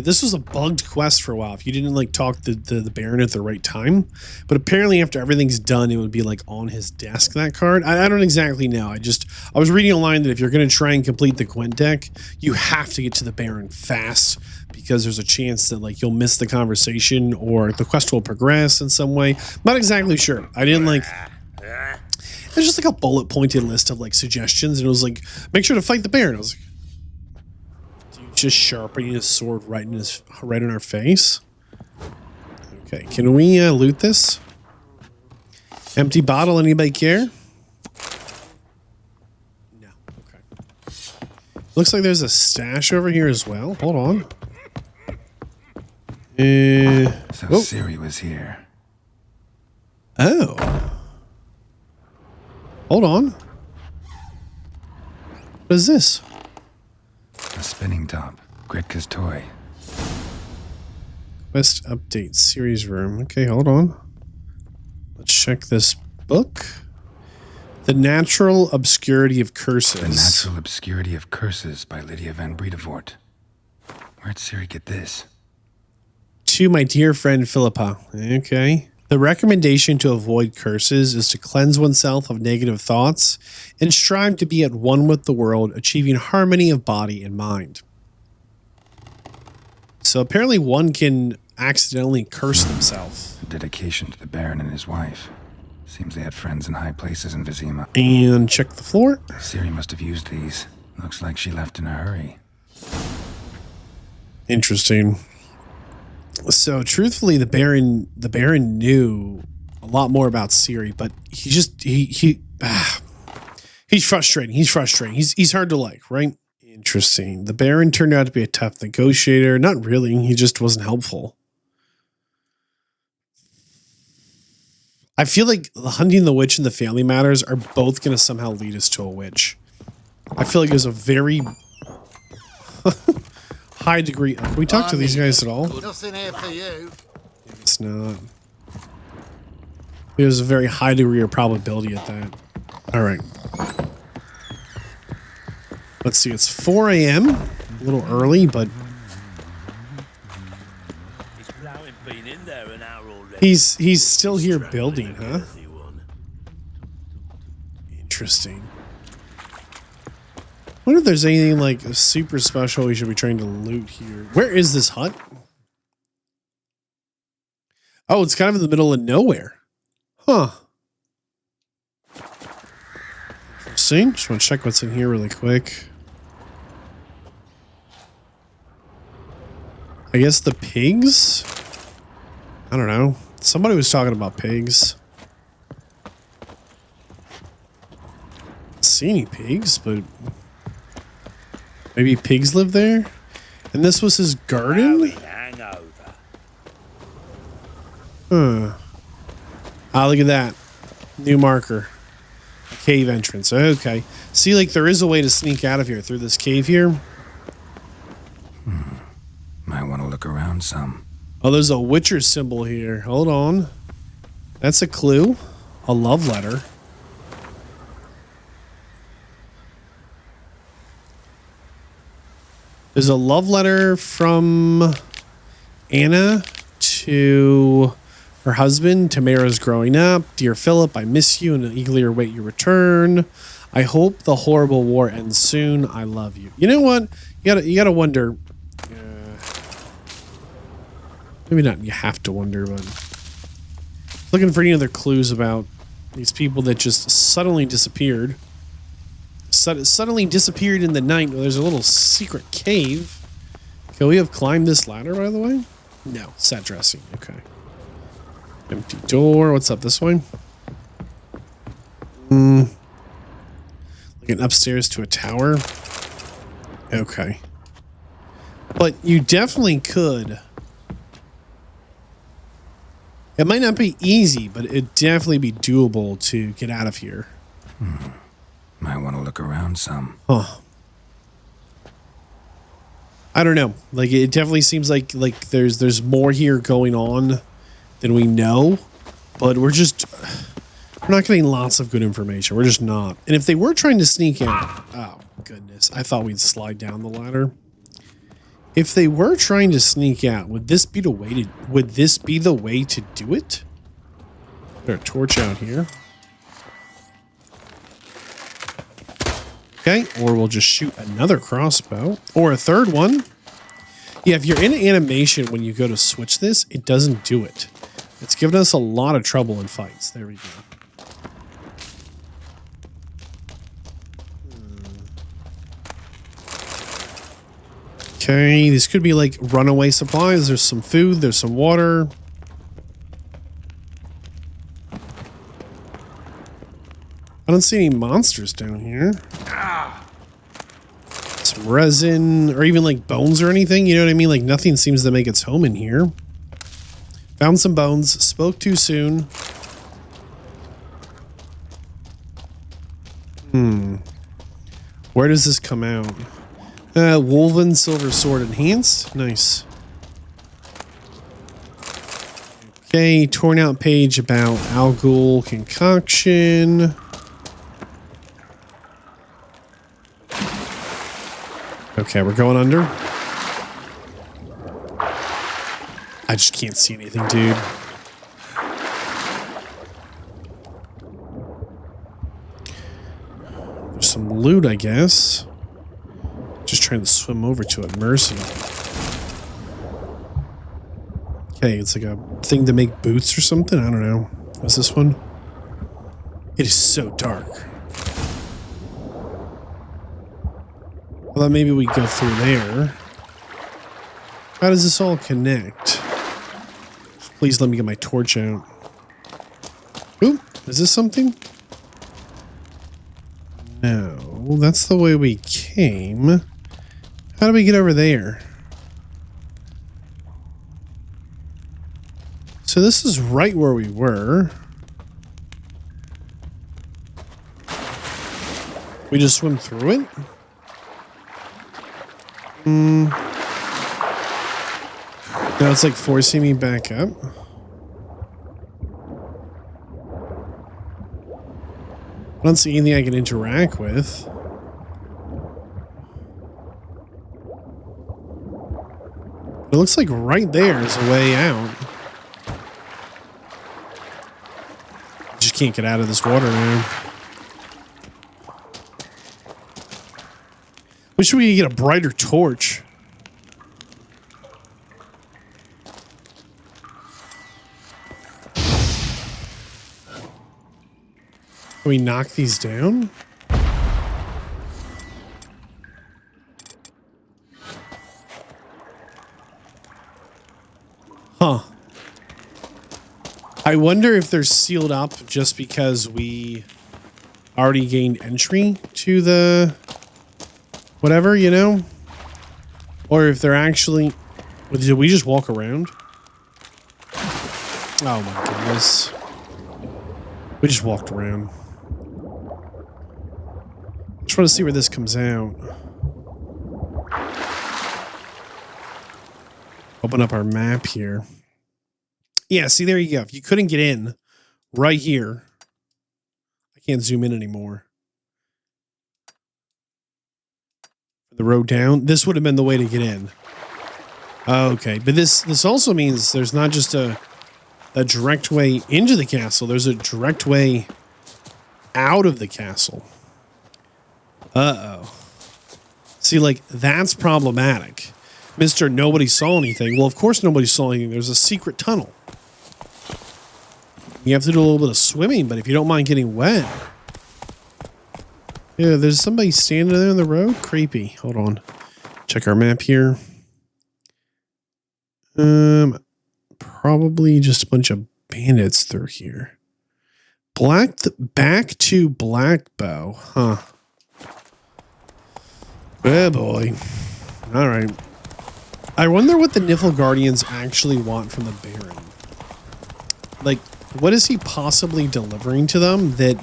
this was a bugged quest for a while if you didn't like talk to the Baron at the right time. But apparently after everything's done, it would be like on his desk, that card. I don't exactly know. I was reading online that if you're going to try and complete the Gwent deck, you have to get to the Baron fast because there's a chance that like you'll miss the conversation or the quest will progress in some way. Not exactly sure. I didn't like... There's just like a bullet pointed list of like suggestions and it was like, make sure to fight the Baron. I was like, just sharpening his sword right in our face. Okay, can we loot this? Empty bottle, anybody care? No. Okay. Looks like there's a stash over here as well. Hold on. So Ciri was here. Oh. Hold on. What is this? A spinning top. Gritka's toy. Quest update. Series room. Okay, hold on. Let's check this book. The Natural Obscurity of Curses. The Natural Obscurity of Curses by Lydia van Bredevoort. Where'd Ciri get this? To my dear friend Philippa. Okay. The recommendation to avoid curses is to cleanse oneself of negative thoughts and strive to be at one with the world, achieving harmony of body and mind. So apparently one can accidentally curse themselves. A dedication to the Baron and his wife. Seems they had friends in high places in Vizima. And check the floor. Ciri must have used these. Looks like she left in a hurry. Interesting. So truthfully, the Baron knew a lot more about Ciri, but he's frustrating. He's hard to like, right? Interesting. The Baron turned out to be a tough negotiator. Not really. He just wasn't helpful. I feel like the hunting the witch and the family matters are both going to somehow lead us to a witch. I feel like there's a very high degree. Can we talk to these guys at all? Nothing here for you. It's not. There's a very high degree of probability at that. All right. Let's see. It's 4 a.m. A little early, but he's still here building, huh? Interesting. I wonder if there's anything like super special we should be trying to loot here. Where is this hut? Oh, it's kind of in the middle of nowhere. Huh. Interesting. Just want to check what's in here really quick. I guess the pigs? I don't know. Somebody was talking about pigs. Don't see any pigs, but maybe pigs live there? And this was his garden? Huh. Ah, look at that. New marker. Cave entrance. Okay. See, like, there is a way to sneak out of here through this cave here. Might want to look around some. Oh, there's a Witcher symbol here. Hold on. That's a clue. A love letter. There's a love letter from Anna to her husband. Tamara's growing up. Dear Philip, I miss you and eagerly await your return. I hope the horrible war ends soon. I love you. You know what? You gotta wonder. Maybe not. You have to wonder, but looking for any other clues about these people that just suddenly disappeared. Suddenly disappeared in the night. Well, there's a little secret cave. Can we have climbed this ladder, by the way? No. Set dressing. Okay. Empty door. What's up this way? Looking upstairs to a tower. Okay. But you definitely could. It might not be easy, but it'd definitely be doable to get out of here. Might want to look around some. Huh. I don't know. Like, it definitely seems like there's more here going on than we know, but we're not getting lots of good information. We're just not. And if they were trying to sneak in, oh goodness, I thought we'd slide down the ladder. If they were trying to sneak out, would this be the way to do it? Put a torch out here. Okay, or we'll just shoot another crossbow or a third one. Yeah, if you're in animation when you go to switch this, it doesn't do it. It's given us a lot of trouble in fights. There we go. Okay, these could be like runaway supplies. There's some food, there's some water. I don't see any monsters down here. Some resin, or even like bones or anything, you know what I mean? Like nothing seems to make its home in here. Found some bones, spoke too soon. Where does this come out? Woven silver sword enhanced. Nice. Okay, torn out page about algal concoction. Okay, we're going under. I just can't see anything, dude. There's some loot, I guess. Just trying to swim over to it. Mercy. Okay, it's like a thing to make boots or something. I don't know. What's this one? It is so dark. I thought maybe we go through there. How does this all connect? Please let me get my torch out. Ooh, is this something? No, that's the way we came. How do we get over there? So this is right where we were. We just swim through it? No, it's like forcing me back up. I don't see anything I can interact with. It looks like right there is a way out. Just can't get out of this water now. Wish we could get a brighter torch. Can we knock these down? Huh. I wonder if they're sealed up just because we already gained entry to the whatever, you know? Or if they're actually... Did we just walk around? Oh my goodness. We just walked around. Just want to see where this comes out. Open up our map here. Yeah, see, there you go. If you couldn't get in right here, I can't zoom in anymore. The road down, this would have been the way to get in. Okay, but this also means there's not just a direct way into the castle. There's a direct way out of the castle. Uh-oh. See, like, that's problematic. Mr. Nobody saw anything. Well, of course nobody saw anything. There's a secret tunnel. You have to do a little bit of swimming, but if you don't mind getting wet. Yeah, there's somebody standing there on the road. Creepy. Hold on. Check our map here. Probably just a bunch of bandits through here. Back to Blackbow. Huh. Oh boy. Alright. I wonder what the Niflgaardians actually want from the Baron. Like, what is he possibly delivering to them that,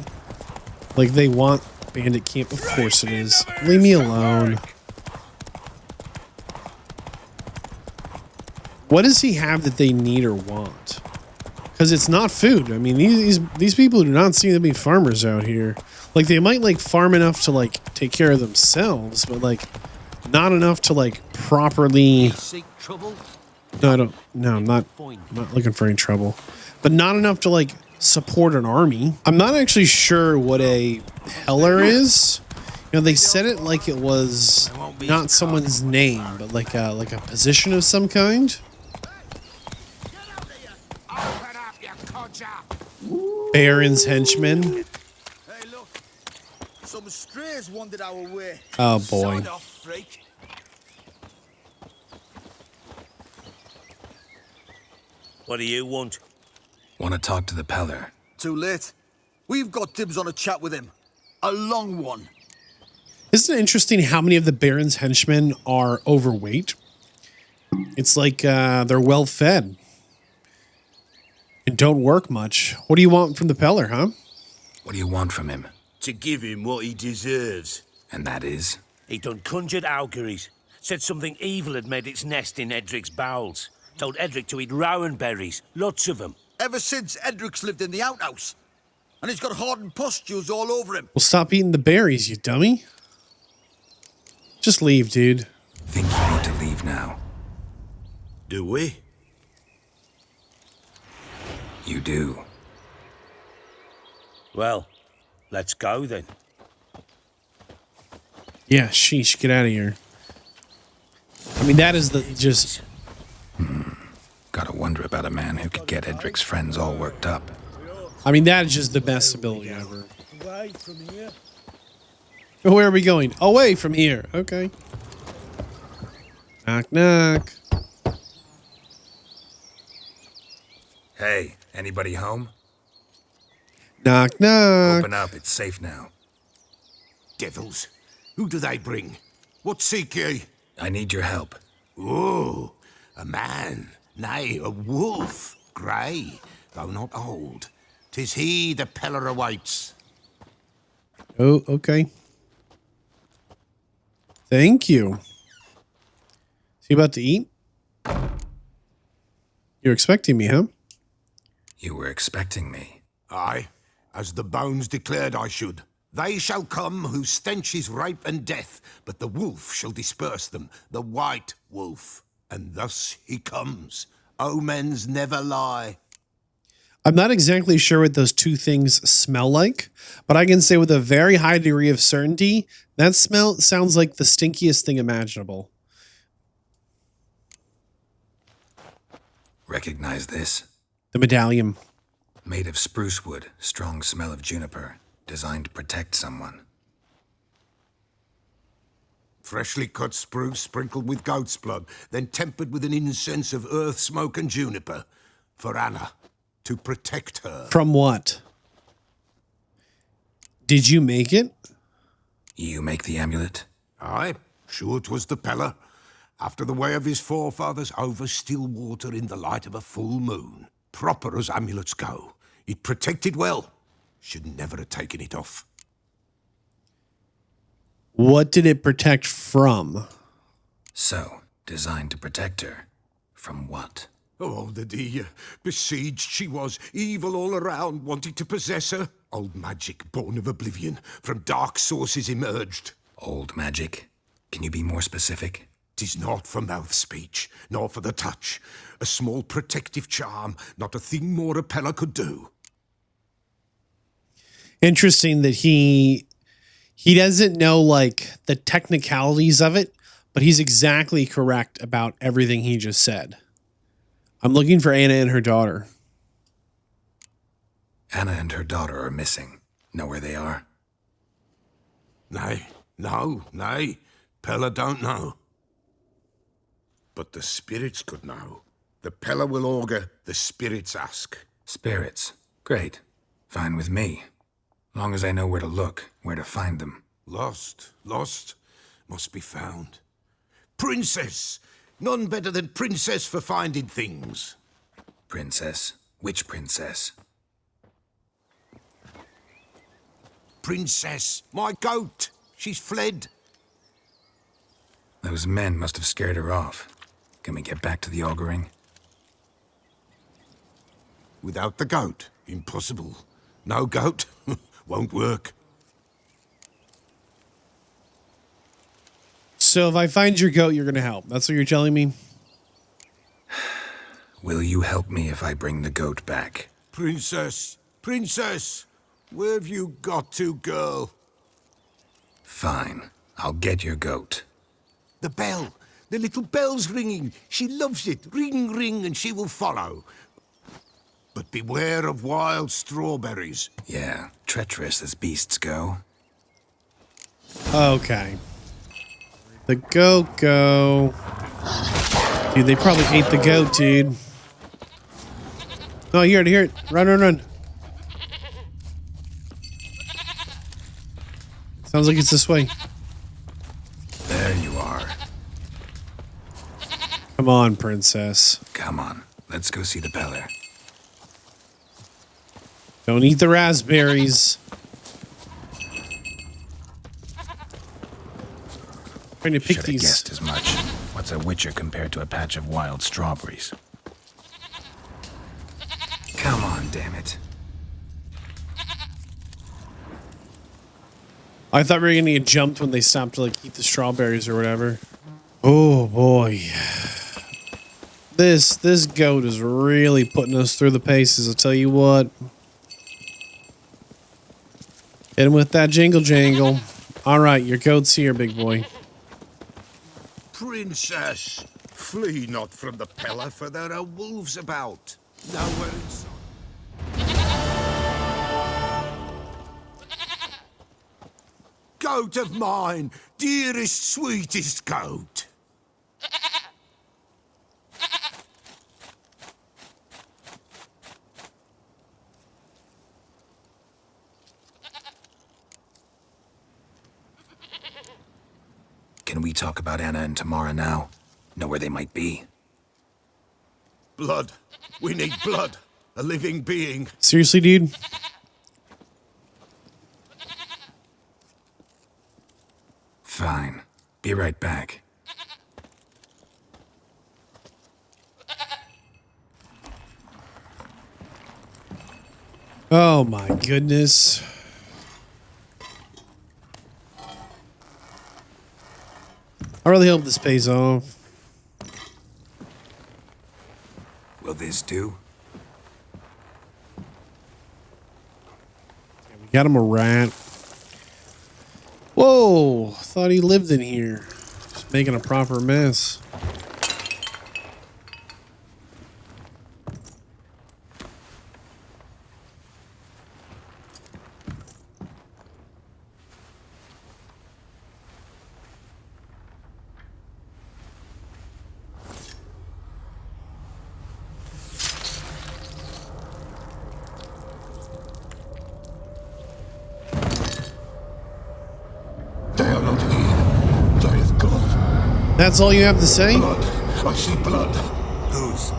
like, they want bandit camp? Of course it is. Leave me alone. What does he have that they need or want? Because it's not food. I mean, these people do not seem to be farmers out here. Like, they might, like, farm enough to, like, take care of themselves, but, like, Not enough to like properly. Seek trouble? No, I don't. No, I'm not looking for any trouble. But not enough to like support an army. I'm not actually sure what a Pellar is. You know, they said it like it was not someone's name, but like a position of some kind. Baron's henchmen. Hey, look. Some strays wandered our way. Oh boy. What do you want? Want to talk to the Pellar? Too late. We've got dibs on a chat with him. A long one. Isn't it interesting how many of the Baron's henchmen are overweight? It's like they're well fed and don't work much. What do you want from the Pellar, huh? What do you want from him? To give him what he deserves. And that is? He done conjured auguries. Said something evil had made its nest in Edric's bowels. Told Edric to eat rowan berries. Lots of them. Ever since Edric's lived in the outhouse. And he's got hardened pustules all over him. Well, stop eating the berries, you dummy. Just leave, dude. Think you need to leave now. Do we? You do. Well, let's go then. Yeah, sheesh, get out of here. I mean, that is the just... Gotta wonder about a man who could get Edric's friends all worked up. I mean, that is just the best ability ever. Where are we going? Away from here. Okay. Knock, knock. Hey, anybody home? Knock, knock. Open up, it's safe now. Devils, who do they bring? What seek ye? I need your help. Oh, a man, nay, a wolf, grey, though not old. 'Tis he the Pellar awaits. Oh, okay. Thank you. Is he about to eat? You're expecting me, huh? You were expecting me. Aye, as the bones declared I should. They shall come whose stench is rape and death, but the wolf shall disperse them, the white wolf. And thus he comes. Omens never lie. I'm not exactly sure what those two things smell like, but I can say with a very high degree of certainty, that smell sounds like the stinkiest thing imaginable. Recognize this? The medallion. Made of spruce wood, strong smell of juniper, designed to protect someone. Freshly cut spruce sprinkled with goat's blood, then tempered with an incense of earth, smoke, and juniper. For Anna, to protect her. From what? Did you make it? You make the amulet? Aye, sure 'twas the Pellar. After the way of his forefathers, over still water in the light of a full moon. Proper as amulets go. It protected well. Should never have taken it off. What did it protect from? So, designed to protect her. From what? Oh, the dear. Besieged she was, evil all around, wanting to possess her. Old magic, born of oblivion, from dark sources emerged. Old magic? Can you be more specific? 'Tis not for mouth speech, nor for the touch. A small protective charm, not a thing more a Pellar could do. Interesting that he doesn't know like the technicalities of it, but he's exactly correct about everything he just said. I'm looking for Anna and her daughter. Anna and her daughter are missing. Know where they are? Nay, nay. Pellar don't know. But the spirits could know. The Pellar will augur, the spirits ask. Spirits? Great. Fine with me. Long as I know where to look, where to find them. Lost, must be found. Princess! None better than Princess for finding things. Princess? Which princess? Princess, my goat! She's fled. Those men must have scared her off. Can we get back to the auguring? Without the goat, impossible. No goat, won't work. So if I find your goat, you're gonna help. That's what you're telling me? Will you help me if I bring the goat back? Princess, princess, where have you got to, girl? Fine. I'll get your goat. The bell. The little bell's ringing. She loves it. Ring, ring, and she will follow. But beware of wild strawberries. Yeah, treacherous as beasts go. Okay. The goat go. Dude, they probably ate the goat, dude. No, hear it, hear it. Run, run, run. Sounds like it's this way. There you are. Come on, princess. Come on, let's go see the Pellar. Don't eat the raspberries. Trying to pick Should have these. guessed as much. What's a witcher compared to a patch of wild strawberries? Come on, damn it. I thought we were gonna get jumped when they stopped to like eat the strawberries or whatever. Oh boy. This goat is really putting us through the paces, I'll tell you what. Hit him with that jingle jangle. Alright, your goat's here, big boy. Princess, flee not from the Pellar, for there are wolves about. Nowhere in sight. Goat of mine, dearest, sweetest goat. Can we talk about Anna and Tamara now? Know where they might be? Blood. We need blood. A living being. Seriously, dude? Fine. Be right back. Oh my goodness. I really hope this pays off. Will this do? We got him a rat. Whoa, thought he lived in here. Just making a proper mess. That's all you have to say? Blood. I see blood. Whose?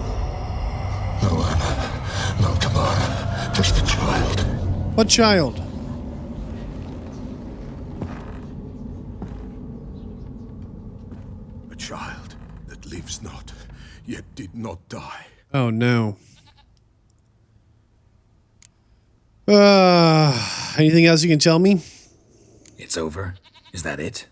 No Anna. No Tamara. Just the child. What child? A child that lives not, yet did not die. Oh no. Anything else you can tell me? It's over? Is that it?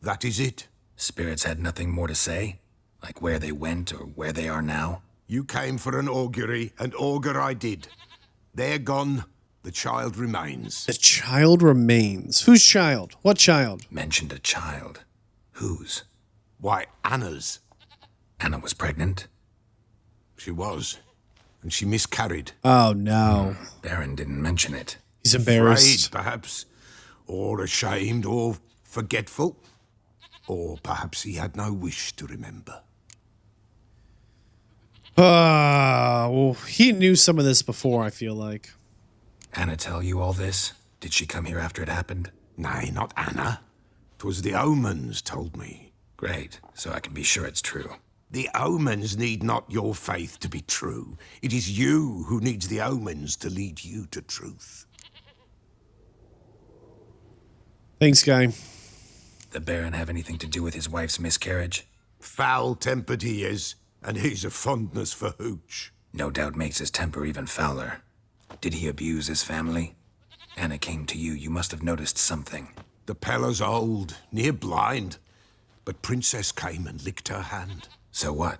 That is it. Spirits had nothing more to say? Like where they went or where they are now? You came for an augury, and augur I did. They're gone. The child remains. The child remains. Whose child? What child? Mentioned a child. Whose? Why, Anna's. Anna was pregnant? She was. And she miscarried. Oh no. Baron didn't mention it. He's embarrassed. Afraid, perhaps. Or ashamed, or forgetful. Or perhaps he had no wish to remember. Well, he knew some of this before, I feel like. Anna tell you all this? Did she come here after it happened? Nay, not Anna. 'Twas the omens told me. Great, so I can be sure it's true. The omens need not your faith to be true. It is you who needs the omens to lead you to truth. Thanks, guy. The Baron have anything to do with his wife's miscarriage? Foul-tempered he is, and he's a fondness for hooch. No doubt makes his temper even fouler. Did he abuse his family? Anna came to you. You must have noticed something. The Pellar's old, near blind. But Princess came and licked her hand. So what?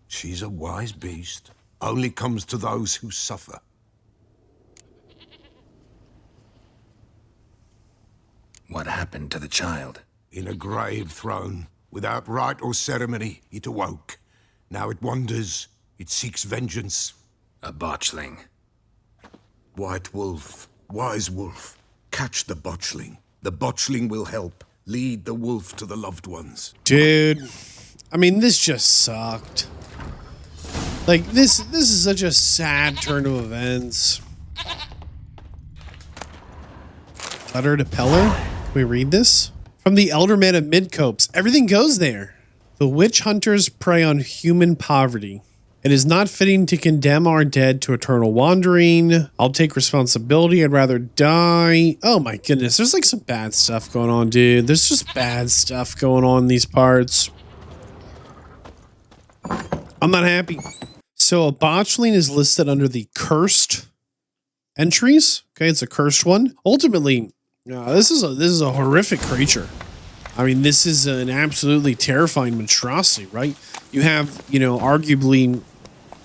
She's a wise beast. Only comes to those who suffer. What happened to the child? In a grave thrown. Without rite or ceremony, it awoke. Now it wanders. It seeks vengeance. A botchling. White wolf. Wise wolf. Catch the botchling. The botchling will help. Lead the wolf to the loved ones. Dude. I mean, this just sucked. Like, this is such a sad turn of events. Letter to Pellar? Can we read this? From the elder man of Midcopse. Everything goes there. The witch hunters prey on human poverty. It is not fitting to condemn our dead to eternal wandering. I'll take responsibility. I'd rather die. Oh my goodness. There's like some bad stuff going on, dude. There's just bad stuff going on in these parts. I'm not happy. So a botchling is listed under the cursed entries. Okay, it's a cursed one. Ultimately, this is a horrific creature. I mean, this is an absolutely terrifying monstrosity, right? You have, you know, arguably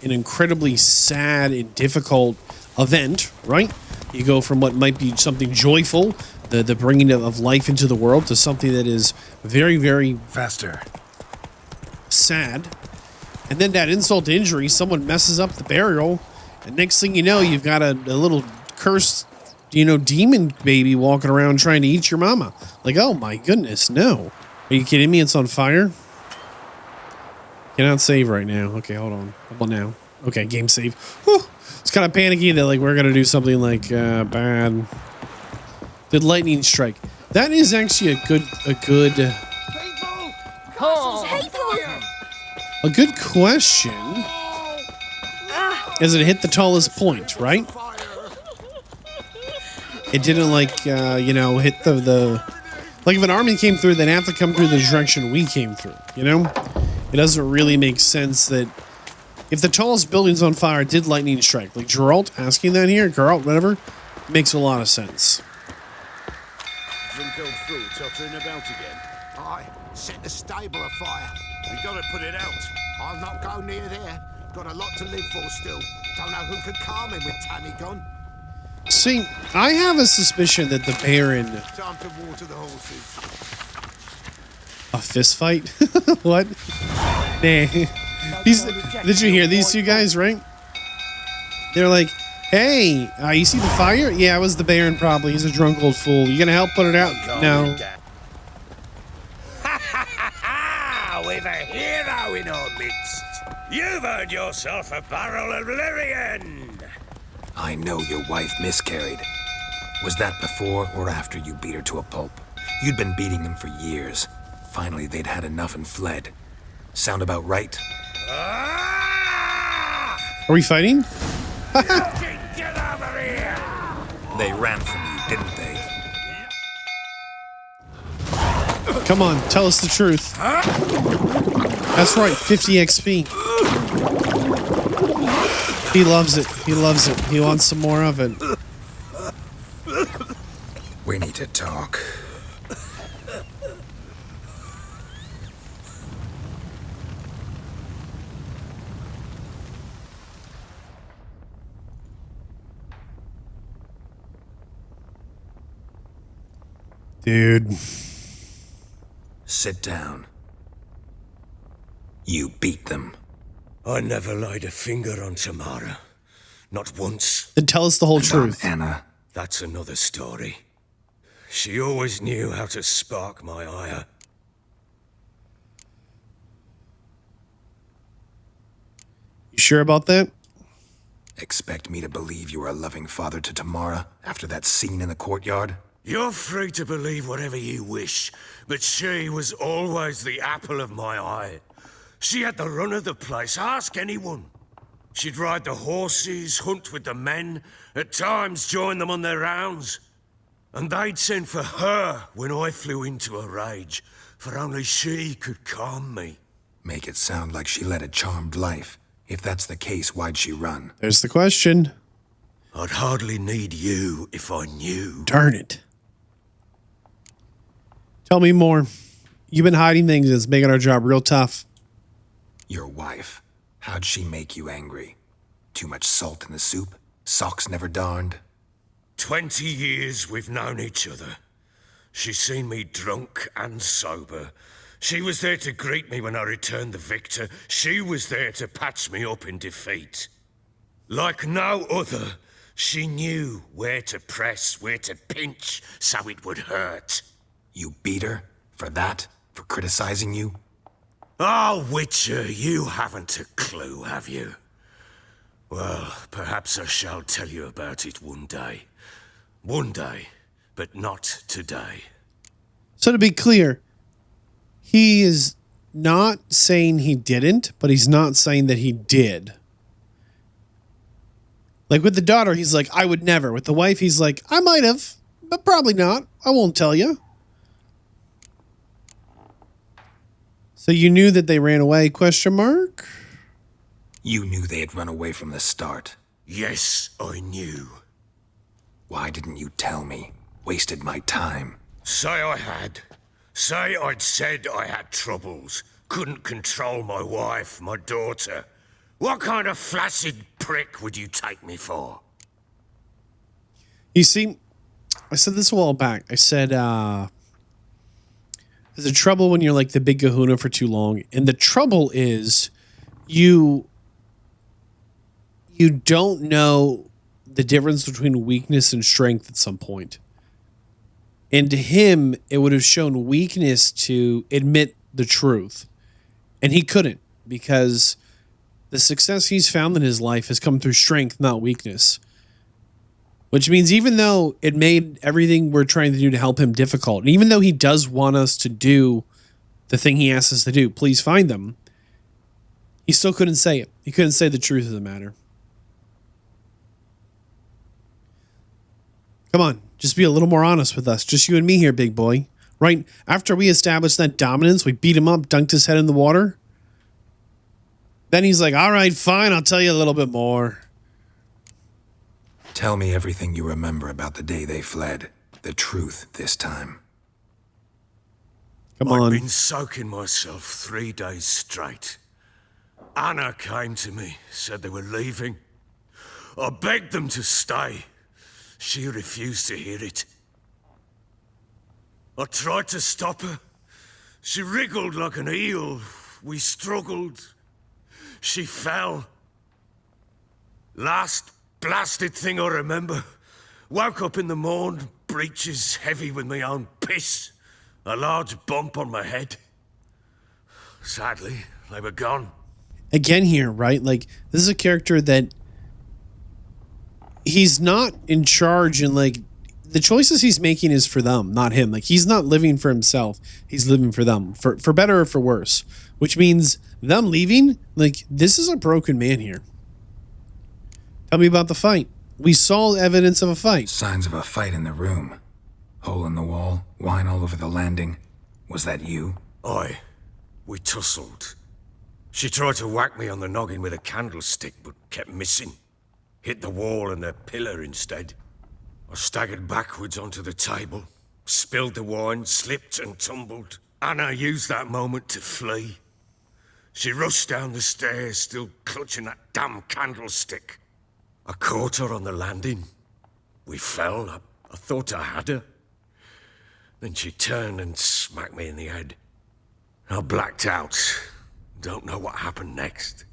an incredibly sad and difficult event, right? You go from what might be something joyful, the bringing of life into the world, to something that is very, very faster, sad. And then that insult to injury, someone messes up the burial, and next thing you know, you've got a little cursed, you know, demon baby walking around trying to eat your mama. Like, oh my goodness, no. Are you kidding me? It's on fire? Cannot save right now. Okay, hold on. How about now? Okay, game save. Whew. It's kind of panicky that, like, we're going to do something like bad. Did lightning strike? That is actually a good question. As it hit the tallest point, right? It didn't, like, you know, hit the... Like, if an army came through, they'd have to come through the direction we came through, you know? It doesn't really make sense that... If the tallest building's on fire, did lightning strike? Like, Geralt asking that here, Geralt, whatever, makes a lot of sense. Drink old fruits uttering about again. Aye, set the stable afire. We gotta put it out. I'll not go near there. Got a lot to live for still. Don't know who could calm him with Tammy gone. See, I have a suspicion that the Baron... Time to water the horses. A fist fight? What? Nah. Did you hear these two guys, right? They're like, hey, you see the fire? Yeah, it was the Baron probably. He's a drunk old fool. You gonna help put it out? No. Ha ha ha ha! We've a hero in our midst. You've earned yourself a barrel of Lyrian. I know your wife miscarried. Was that before or after you beat her to a pulp? You'd been beating them for years. Finally, they'd had enough and fled. Sound about right? Are we fighting? Get over here! They ran from you, didn't they? Come on, tell us the truth. That's right, 50 XP. He loves it. He loves it. He wants some more of it. We need to talk. Dude. Sit down. You beat them. I never laid a finger on Tamara. Not once. Then tell us the whole truth. Anna. That's another story. She always knew how to spark my ire. You sure about that? Expect me to believe you were a loving father to Tamara after that scene in the courtyard? You're free to believe whatever you wish, but she was always the apple of my eye. She had the run of the place, ask anyone. She'd ride the horses, hunt with the men, at times join them on their rounds. And they'd send for her when I flew into a rage, for only she could calm me. Make it sound like she led a charmed life. If that's the case, why'd she run? There's the question. I'd hardly need you if I knew. Darn it. Tell me more. You've been hiding things that's making our job real tough. Your wife. How'd she make you angry? Too much salt in the soup? Socks never darned? 20 years we've known each other. She's seen me drunk and sober. She was there to greet me when I returned the victor. She was there to patch me up in defeat. Like no other, she knew where to press, where to pinch, so it would hurt. You beat her? For that? For criticizing you? Oh, Witcher, you haven't a clue, have you? Well, perhaps I shall tell you about it one day. One day, but not today. So to be clear, he is not saying he didn't, but he's not saying that he did. Like with the daughter, he's like, I would never. With the wife, he's like, I might have, but probably not. I won't tell you. So you knew that they ran away, question mark? You knew they had run away from the start. Yes, I knew. Why didn't you tell me? Wasted my time. Say I had. Say I'd said I had troubles. Couldn't control my wife, my daughter. What kind of flaccid prick would you take me for? You see, I said this a while back. I said, there's a trouble when you're like the big kahuna for too long. And the trouble is you don't know the difference between weakness and strength at some point. And to him, it would have shown weakness to admit the truth. And he couldn't, because the success he's found in his life has come through strength, not weakness. Which means even though it made everything we're trying to do to help him difficult, and even though he does want us to do the thing he asks us to do, please find them, he still couldn't say it. He couldn't say the truth of the matter. Come on, just be a little more honest with us. Just you and me here, big boy. Right after we established that dominance, we beat him up, dunked his head in the water. Then he's like, all right, fine, I'll tell you a little bit more. Tell me everything you remember about the day they fled. The truth this time. Come on. I've been soaking myself 3 days straight. Anna came to me, said they were leaving. I begged them to stay. She refused to hear it. I tried to stop her. She wriggled like an eel. We struggled. She fell. Last blasted thing I remember. Woke up in the morn, breeches heavy with my own piss. A large bump on my head. Sadly, they were gone. Again here, right? Like, this is a character that he's not in charge, and like the choices he's making is for them, not him. Like, he's not living for himself. He's living for them, for better or for worse, which means them leaving, like, this is a broken man here. Tell me about the fight. We saw evidence of a fight. Signs of a fight in the room. Hole in the wall, wine all over the landing. Was that you? Aye. We tussled. She tried to whack me on the noggin with a candlestick, but kept missing. Hit the wall and a pillar instead. I staggered backwards onto the table, spilled the wine, slipped and tumbled. Anna used that moment to flee. She rushed down the stairs, still clutching that damn candlestick. I caught her on the landing. We fell. I thought I had her. Then she turned and smacked me in the head. I blacked out. Don't know what happened next.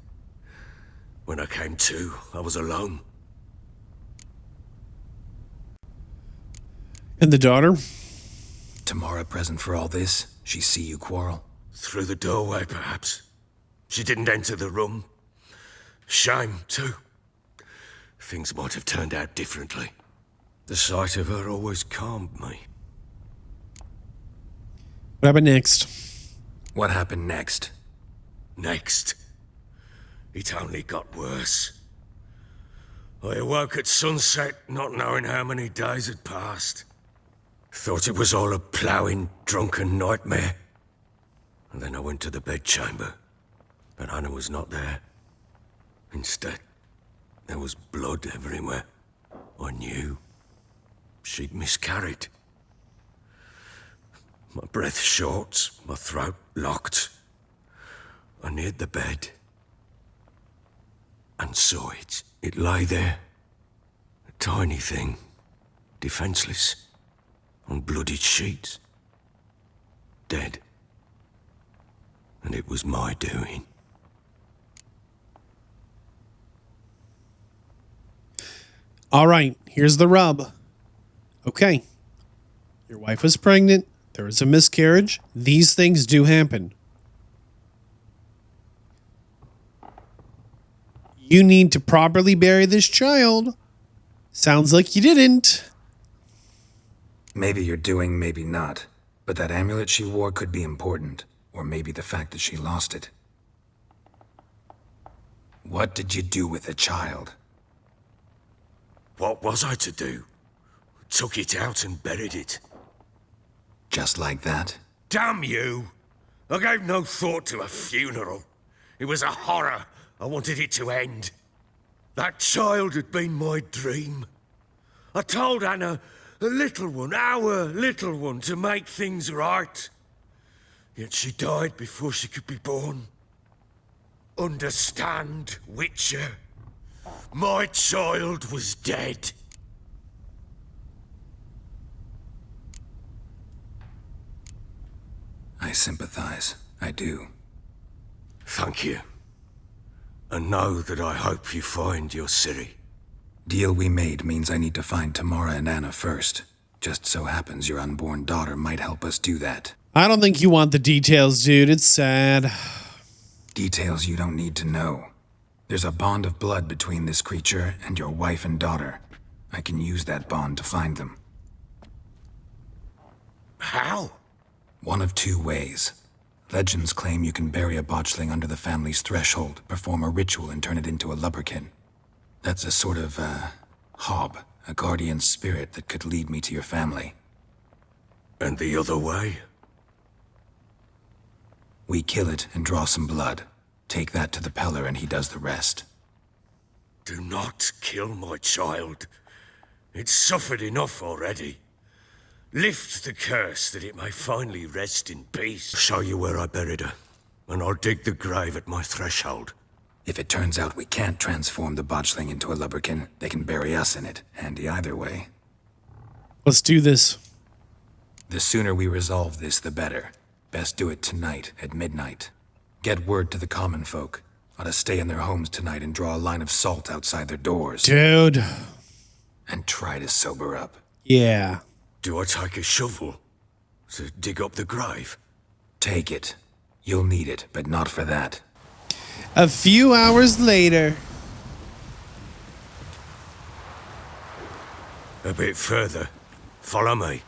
When I came to, I was alone. And the daughter? Tamara present for all this? She see you quarrel? Through the doorway, perhaps. She didn't enter the room. Shame, too. Things might have turned out differently. The sight of her always calmed me. What happened next? What happened next? Next? It only got worse. I awoke at sunset, not knowing how many days had passed. Thought it was all a ploughing, drunken nightmare. And then I went to the bedchamber, but Anna was not there. Instead, there was blood everywhere. I knew she'd miscarried. My breath short, my throat locked. I neared the bed and saw it. It lay there, a tiny thing, defenseless, on bloodied sheets, dead. And it was my doing. All right, here's the rub. Okay, your wife was pregnant. There was a miscarriage. These things do happen. You need to properly bury this child. Sounds like you didn't. Maybe you're doing, maybe not. But that amulet she wore could be important. Or maybe the fact that she lost it. What did you do with the child? What was I to do? Took it out and buried it. Just like that? Damn you! I gave no thought to a funeral. It was a horror. I wanted it to end. That child had been my dream. I told Anna, the little one, our little one, to make things right. Yet she died before she could be born. Understand, Witcher? My child was dead. I sympathize. I do. Thank you. And know that I hope you find your Ciri. Deal we made means I need to find Tamara and Anna first. Just so happens your unborn daughter might help us do that. I don't think you want the details, dude. It's sad. Details you don't need to know. There's a bond of blood between this creature and your wife and daughter. I can use that bond to find them. How? One of two ways. Legends claim you can bury a botchling under the family's threshold, perform a ritual, and turn it into a lubricin. That's a sort of, hob, a guardian spirit that could lead me to your family. And the other way? We kill it and draw some blood. Take that to the Pellar and he does the rest. Do not kill my child. It's suffered enough already. Lift the curse that it may finally rest in peace. I'll show you where I buried her, and I'll dig the grave at my threshold. If it turns out we can't transform the botchling into a lubricin, they can bury us in it. Handy either way. Let's do this. The sooner we resolve this, the better. Best do it tonight at midnight. Get word to the common folk. Ought to stay in their homes tonight and draw a line of salt outside their doors. Dude. And try to sober up. Yeah. Do I take a shovel to dig up the grave? Take it. You'll need it, but not for that. A few hours later. A bit further. Follow me.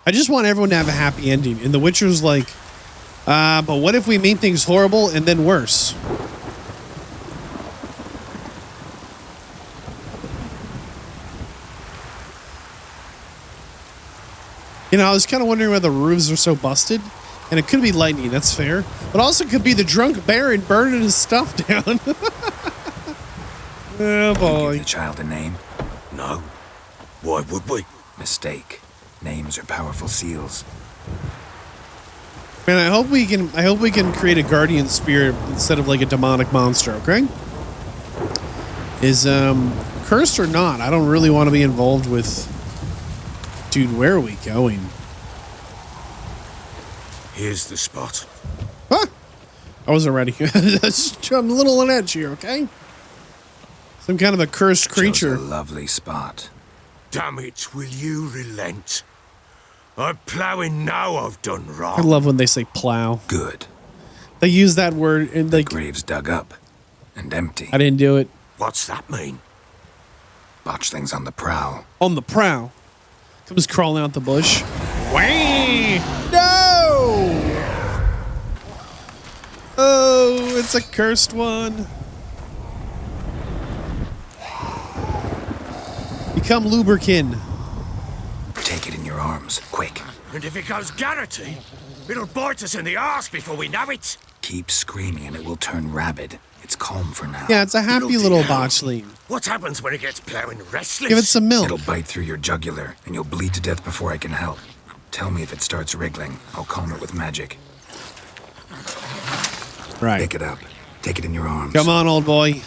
I just want everyone to have a happy ending. And The Witcher's like, but what if we made things horrible and then worse? You know, I was kind of wondering why the roofs are so busted. And it could be lightning, that's fair. But also could be the drunk Baron burning his stuff down. Oh, boy. Give the child a name? No. Why would we? Mistake. Names are powerful seals. Man, I hope we can create a guardian spirit instead of like a demonic monster, okay? Is cursed or not? I don't really want to be involved with. Dude, where are we going? Here's the spot. Huh? I wasn't ready. I'm a little on edge here, okay? Some kind of a cursed creature. Chose a lovely spot. Damn it, will you relent? I'm plowing now I've done wrong. I love when they say plow. Good. They use that word and the grave's dug up and empty. I didn't do it. What's that mean? Botchling's on the prowl. On the prowl. Comes crawling out the bush. Whee! No! Oh, it's a cursed one. Become lubricin. Take it in your arms, quick. And if it goes garrety, it'll bite us in the arse before we know it. Keep screaming and it will turn rabid. It's calm for now. Yeah, it's a happy little botchling. What happens when it gets plowing restless? Give it some milk. It'll bite through your jugular and you'll bleed to death before I can help. Tell me if it starts wriggling. I'll calm it with magic. Right. Pick it up. Take it in your arms. Come on, old boy.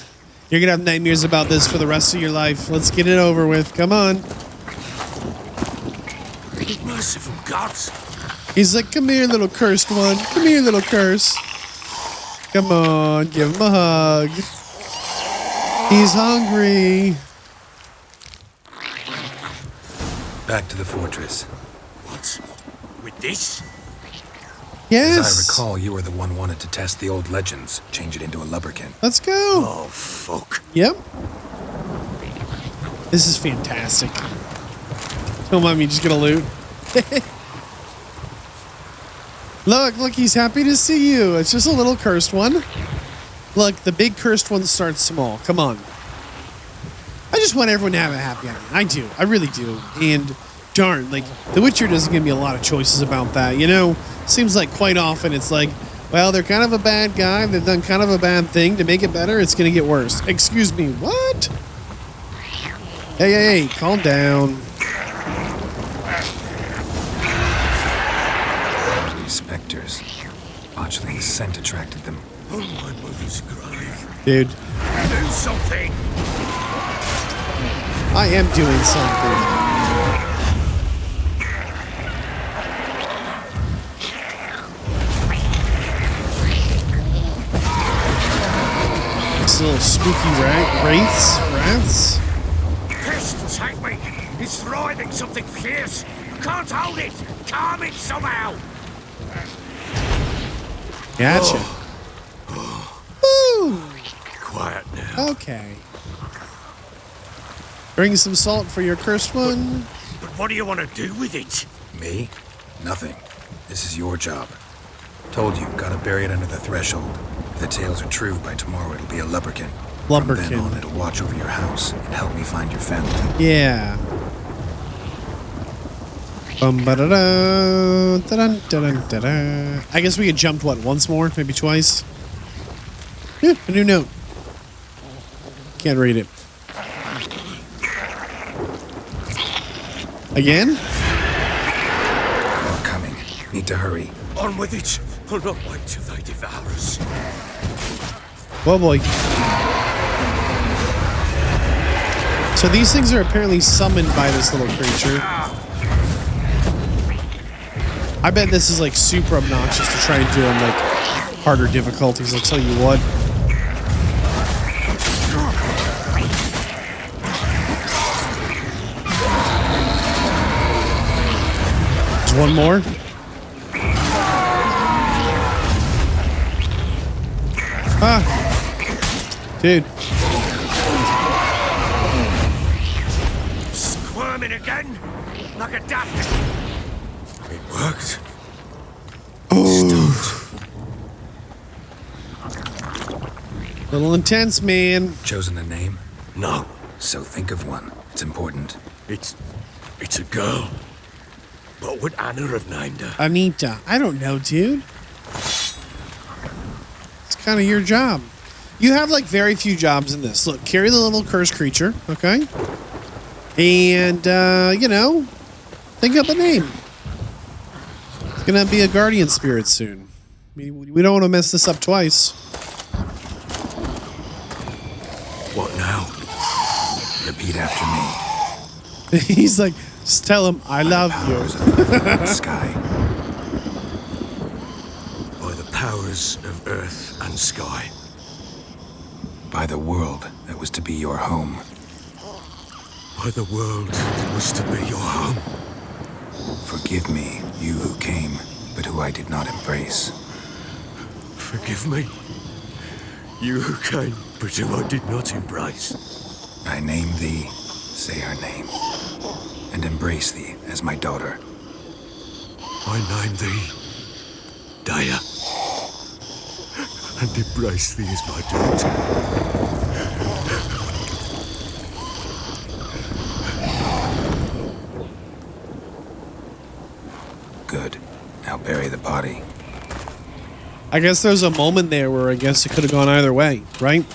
You're gonna have nightmares about this for the rest of your life. Let's get it over with. Come on. Merciful gods. He's like, come here, little cursed one. Come here, little curse. Come on, give him a hug. He's hungry. Back to the fortress. What? With this? Yes. As I recall, you were the one wanted to test the old legends, change it into a lubricant. Let's go. Oh, fuck. Yep. This is fantastic. Don't mind me just gonna loot. Look, he's happy to see you. It's just a little cursed one. Look, the big cursed one starts small. Come on. I just want everyone to have a happy ending. I do. I really do. And darn, like, The Witcher doesn't give me a lot of choices about that, you know? Seems like quite often it's like, well, they're kind of a bad guy. They've done kind of a bad thing. To make it better, it's going to get worse. Excuse me, what? Hey, calm down. These specters. Botchling's scent attracted them. Oh, my mother's grave. Dude. Do something. I am doing something. These little spooky rats. Pest, take me. It's thriving something fierce. I can't hold it. Calm it somehow. Gotcha. Woo. Quiet now. Okay. Bring some salt for your cursed one. But what do you want to do with it? Me? Nothing. This is your job. Told you, gotta bury it under the threshold. If the tales are true, by tomorrow it'll be a lubricant. From then on, it'll watch over your house and help me find your family. Yeah. I guess we had jumped, what, once more? Maybe twice? Yeah, a new note. Can't read it. Again? More coming. Need to hurry. On with it. I'll not wait till they devour us. Whoa, boy. So these things are apparently summoned by this little creature. I bet this is like super obnoxious to try and do on like harder difficulties, I'll tell you what. There's one more. Dude. Squirming again? Like a daft. It worked. Little intense, man. Chosen a name? No. So think of one. It's important. It's a girl. What would Anna have named her? Anita. I don't know, dude. It's kind of your job. You have like very few jobs in this. Look, carry the little cursed creature, okay? And, you know, think up a name. It's gonna be a guardian spirit soon. We don't want to mess this up twice. What now? Repeat after me. He's like, just tell him, I love you. Sky. By the powers of earth and sky. By the world that was to be your home. By the world that was to be your home. Forgive me, you who came, but who I did not embrace. Forgive me, you who came, but who I did not embrace. I name thee, say her name, and embrace thee as my daughter. I name thee, Dea, and embrace thee as my daughter. Good. Now bury the body. I guess there's a moment there where I guess it could have gone either way, right?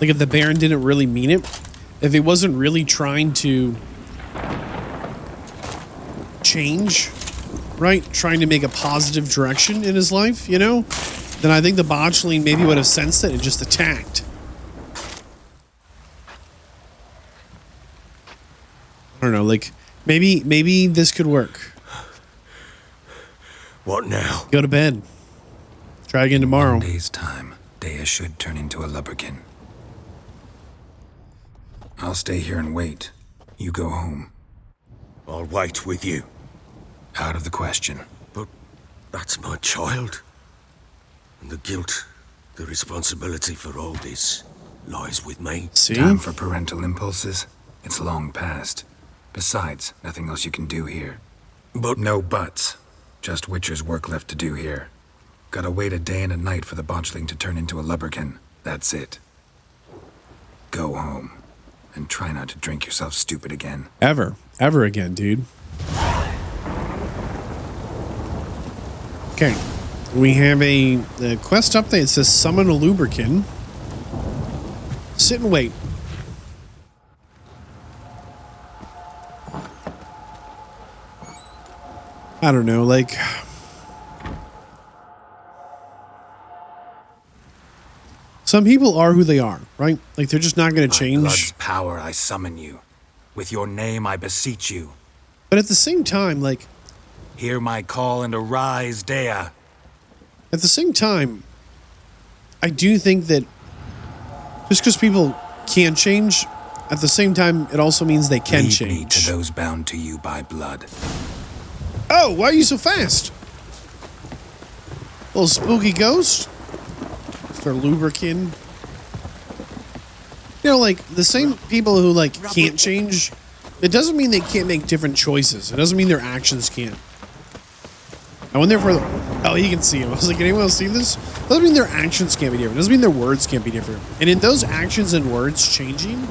Like if the Baron didn't really mean it, if he wasn't really trying to change right, trying to make a positive direction in his life, you know, then I think the Botchling maybe would have sensed it and just attacked. I don't know, like, maybe this could work. What now? Go to bed. Try again tomorrow. 1 day's time, Dea should turn into a Lubricin. I'll stay here and wait. You go home. I'll wait with you. Out of the question. But that's my child. And the guilt, the responsibility for all this lies with me. See? Time for parental impulses? It's long past. Besides, nothing else you can do here. But no buts. Just Witcher's work left to do here. Gotta wait a day and a night for the Botchling to turn into a Lubricin. That's it. Go home. And try not to drink yourself stupid again. Ever again, dude. Okay. We have a quest update. It says summon a Lubricin. Sit and wait. I don't know, like... Some people are who they are, right? Like, they're just not going to change. By blood's power, I summon you. With your name, I beseech you. But at the same time, like... Hear my call and arise, Dea. At the same time, I do think that just because people can change, at the same time, it also means they can change. Lead me to those bound to you by blood. Oh, why are you so fast? Little spooky ghost? For Lubricin. You know, like, the same people who, like, can't change, it doesn't mean they can't make different choices. It doesn't mean their actions can't. I went there for... Oh, you can see him. I was like, anyone else see this? It doesn't mean their actions can't be different. It doesn't mean their words can't be different. And in those actions and words changing,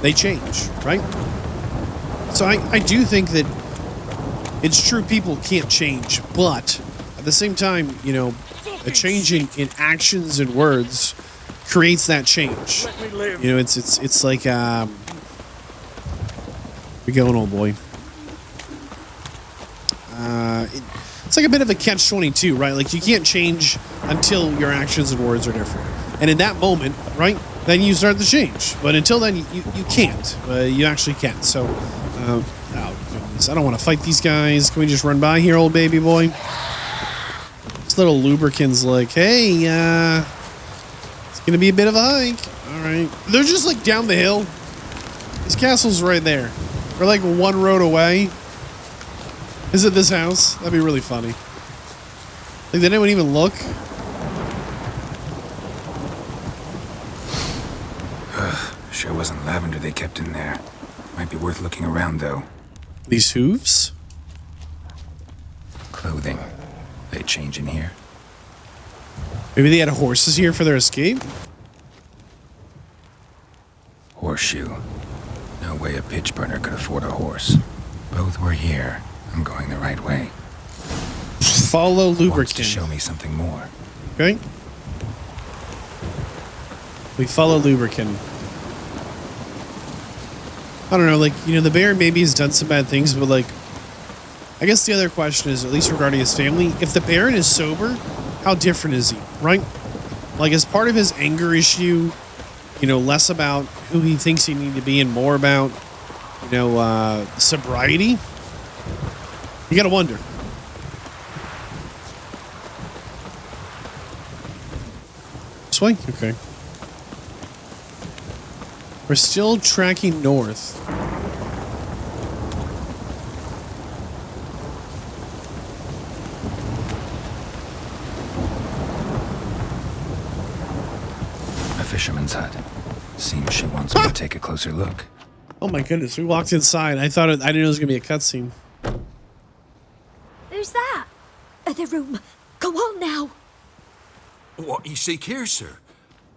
they change, right? So I do think that it's true people can't change, but at the same time, you know, a change in actions and words creates that change. You know, it's like we going, old boy. It's like a bit of a catch-22, right? Like, you can't change until your actions and words are different. And in that moment, right, then you start to change. But until then, you can't. You actually can't. So, oh, goodness. I don't want to fight these guys. Can we just run by here, old baby boy? This little Lubricin's like, hey, it's going to be a bit of a hike. All right. They're just, like, down the hill. This castle's right there. We're, like, one road away. Is it this house? That'd be really funny. Like, did anyone even look? Sure wasn't lavender they kept in there. Might be worth looking around, though. These hooves? Clothing. They change in here? Maybe they had horses here for their escape? Horseshoe. No way a pitch burner could afford a horse. Both were here. I'm going the right way. Follow Lubricin. Wants to show me something more. Okay. We follow Lubricin. I don't know, like, you know, the Baron maybe has done some bad things, but, like, I guess the other question is, at least regarding his family, if the Baron is sober, how different is he, right? Like, as part of his anger issue, you know, less about who he thinks he needs to be and more about, you know, sobriety. You gotta wonder. This way? Okay. We're still tracking north. A fisherman's hut. Seems she wants me to take a closer look. Oh my goodness, we walked inside. I didn't know it was gonna be a cutscene. Who's that? Other room. Go on now. What you seek here, sir?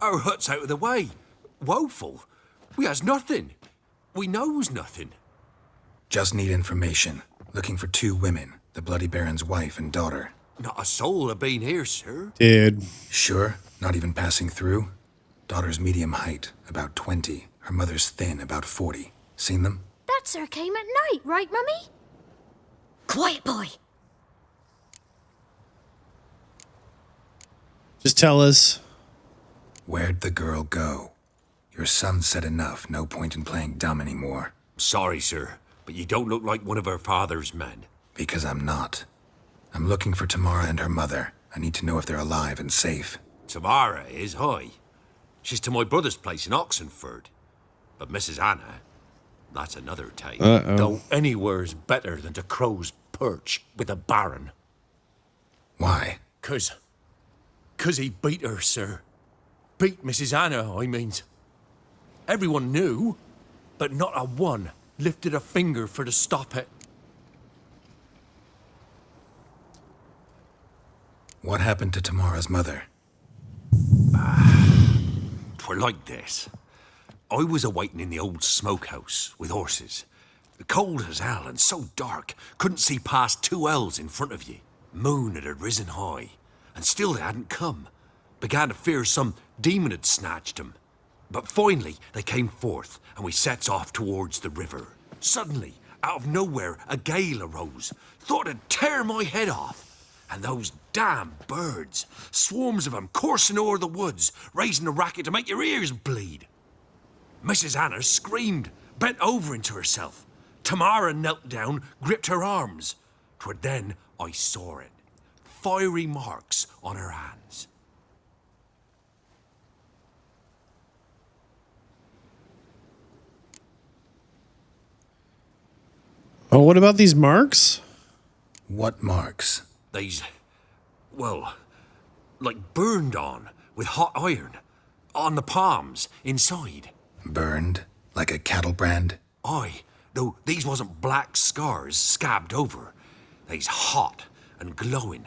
Our hut's out of the way. Woeful. We has nothing. We knows nothing. Just need information. Looking for 2 women. The Bloody Baron's wife and daughter. Not a soul have been here, sir. Dude. Sure? Not even passing through? Daughter's medium height, about 20. Her mother's thin, about 40. Seen them? That sir came at night, right, Mummy? Quiet, boy. Just tell us. Where'd the girl go? Your son said enough. No point in playing dumb anymore. Sorry, sir, but you don't look like one of her father's men. Because I'm not. I'm looking for Tamara and her mother. I need to know if they're alive and safe. Tamara is, hi. She's to my brother's place in Oxenfurt. But Mrs. Anna, that's another tale. Uh-oh. Though anywhere's better than to crow's perch with a baron. Why? 'Cause he beat her, sir. Beat Mrs. Anna, I means. Everyone knew, but not a one lifted a finger for to stop it. What happened to Tamara's mother? 'Twere like this. I was awaiting in the old smokehouse with horses. Cold as hell and so dark, couldn't see past 2 ells in front of ye. Moon had risen high, and still they hadn't come. Began to fear some demon had snatched them. But finally they came forth, and we sets off towards the river. Suddenly, out of nowhere, a gale arose. Thought it'd tear my head off. And those damn birds, swarms of them coursing o'er the woods, raising a racket to make your ears bleed. Mrs. Anna screamed, bent over into herself. Tamara knelt down, gripped her arms. 'Twere then I saw it. Fiery marks on her hands. Oh, what about these marks? What marks? These, well, like burned on with hot iron. On the palms, inside. Burned? Like a cattle brand? Aye, though these wasn't black scars scabbed over. They's hot and glowing,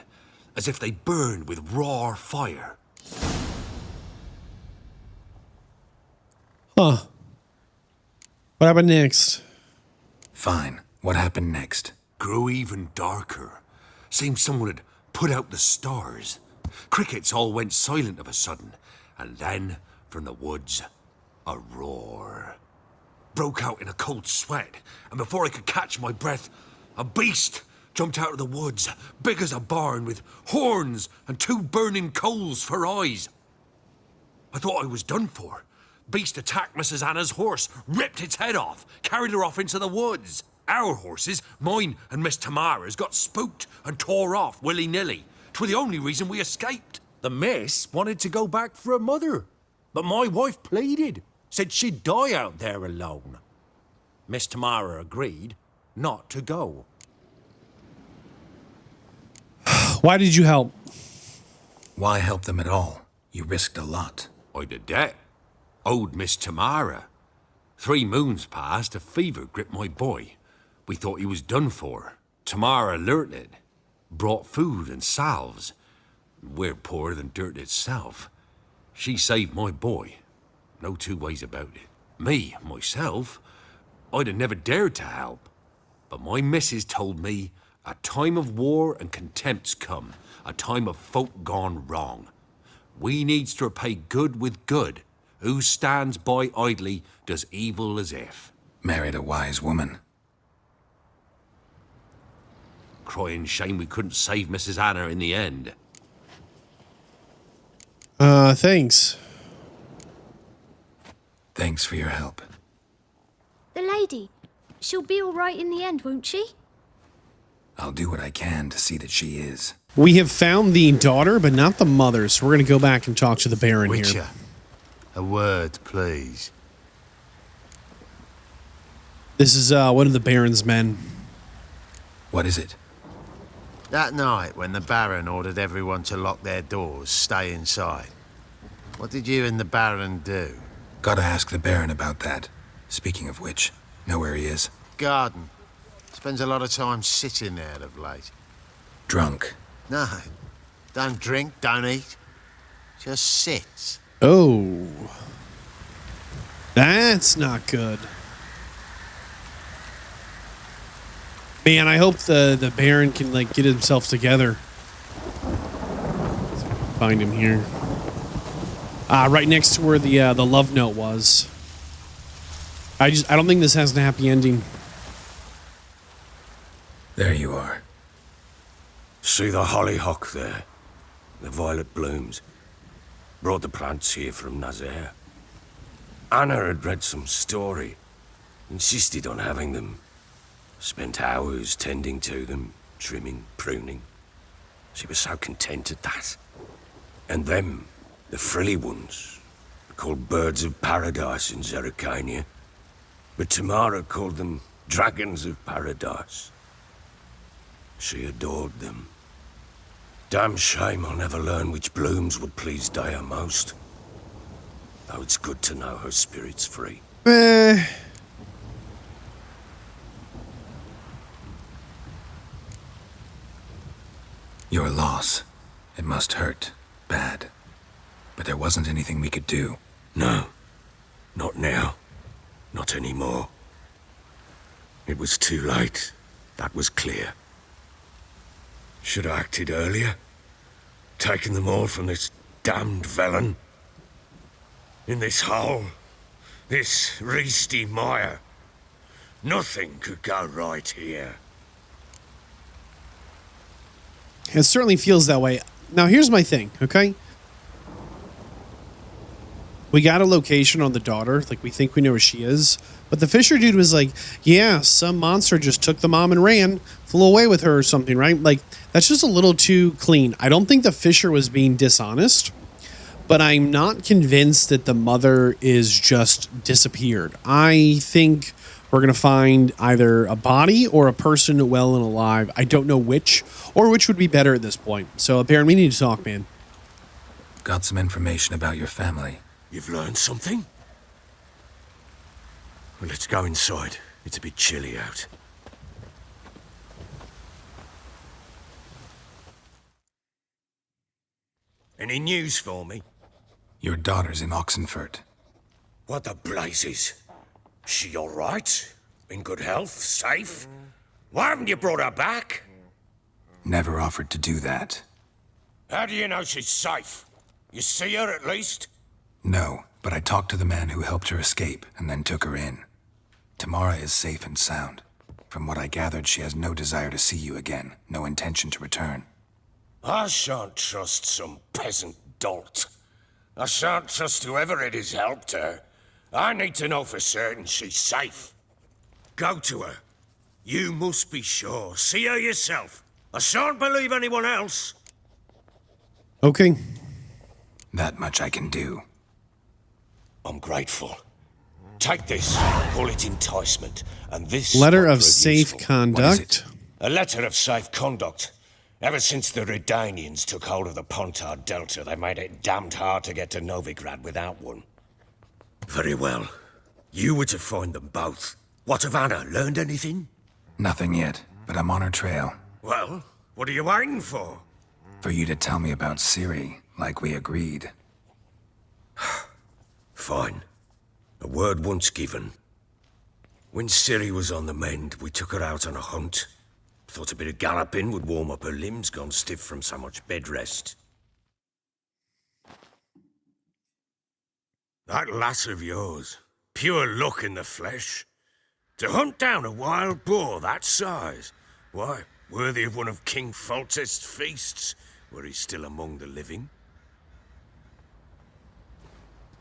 as if they burned with raw fire. Huh. What happened next? Fine. What happened next? Grew even darker. Seemed someone had put out the stars. Crickets all went silent of a sudden, and then, from the woods, a roar. Broke out in a cold sweat, and before I could catch my breath, a beast jumped out of the woods, big as a barn, with horns and 2 burning coals for eyes. I thought I was done for. Beast attacked Mrs. Anna's horse, ripped its head off, carried her off into the woods. Our horses, mine and Miss Tamara's, got spooked and tore off willy-nilly. 'Twere the only reason we escaped. The miss wanted to go back for her mother, but my wife pleaded, said she'd die out there alone. Miss Tamara agreed not to go. Why did you help? Why help them at all? You risked a lot. I'd a debt. Owed Miss Tamara. 3 moons passed, a fever gripped my boy. We thought he was done for. Tamara learnt it. Brought food and salves. We're poorer than dirt itself. She saved my boy. No 2 ways about it. Me, myself, I'd have never dared to help. But my missus told me a time of war and contempt's come. A time of folk gone wrong. We needs to repay good with good. Who stands by idly does evil as if. Married a wise woman. Crying shame we couldn't save Mrs. Anna in the end. Thanks. Thanks for your help. The lady, she'll be all right in the end, won't she? I'll do what I can to see that she is. We have found the daughter, but not the mother, so we're going to go back and talk to the Baron Witcher, here. a word, please. This is one of the Baron's men. What is it? That night when the Baron ordered everyone to lock their doors, stay inside. What did you and the Baron do? Gotta ask the Baron about that. Speaking of which, know where he is? Garden. Spends a lot of time sitting there of late. Drunk. No. Don't drink, don't eat. Just sits. Oh. That's not good. Man, I hope the Baron can like get himself together. Let's find him here. Right next to where the love note was. I don't think this has a happy ending. There you are. See the hollyhock there? The violet blooms. Brought the plants here from Nazaire. Anna had read some story. Insisted on having them. Spent hours tending to them, trimming, pruning. She was so content at that. And them, the frilly ones, called birds of paradise in Zerrikania. But Tamara called them dragons of paradise. She adored them. Damn shame I'll never learn which blooms would please Dea most. Though it's good to know her spirit's free. Your loss. It must hurt. Bad. But there wasn't anything we could do. No. Not now. Not anymore. It was too late. That was clear. Should have acted earlier. Taken them all from this damned villain. In this hole. This reesty mire. Nothing could go right here. It certainly feels that way. Now, here's my thing, okay? We got a location on the daughter. Like, we think we know where she is. But the Fisher dude was like, yeah, some monster just took the mom and ran, flew away with her or something, right? Like, that's just a little too clean. I don't think the Fisher was being dishonest, but I'm not convinced that the mother is just disappeared. I think we're going to find either a body or a person well and alive. I don't know which, or which would be better at this point. So, Baron, we need to talk, man. Got some information about your family. You've learned something? Well, let's go inside. It's a bit chilly out. Any news for me? Your daughter's in Oxenfurt. What the blazes? She all right? In good health? Safe? Why haven't you brought her back? Never offered to do that. How do you know she's safe? You see her at least? No, but I talked to the man who helped her escape and then took her in. Tamara is safe and sound. From what I gathered, she has no desire to see you again, no intention to return. I shan't trust some peasant dolt. I shan't trust whoever it is helped her. I need to know for certain she's safe. Go to her. You must be sure. See her yourself. I shan't believe anyone else. Okay. That much I can do. I'm grateful. Take this, call it enticement, and this... Letter of safe conduct. A letter of safe conduct. Ever since the Redanians took hold of the Pontard Delta, they made it damned hard to get to Novigrad without one. Very well. You were to find them both. What of Anna? Learned anything? Nothing yet, but I'm on her trail. Well, what are you waiting for? For you to tell me about Ciri, like we agreed. Fine. A word once given. When Ciri was on the mend, we took her out on a hunt. Thought a bit of galloping would warm up her limbs, gone stiff from so much bed rest. That lass of yours, pure luck in the flesh. To hunt down a wild boar that size, why, worthy of one of King Foltest's feasts, were he still among the living.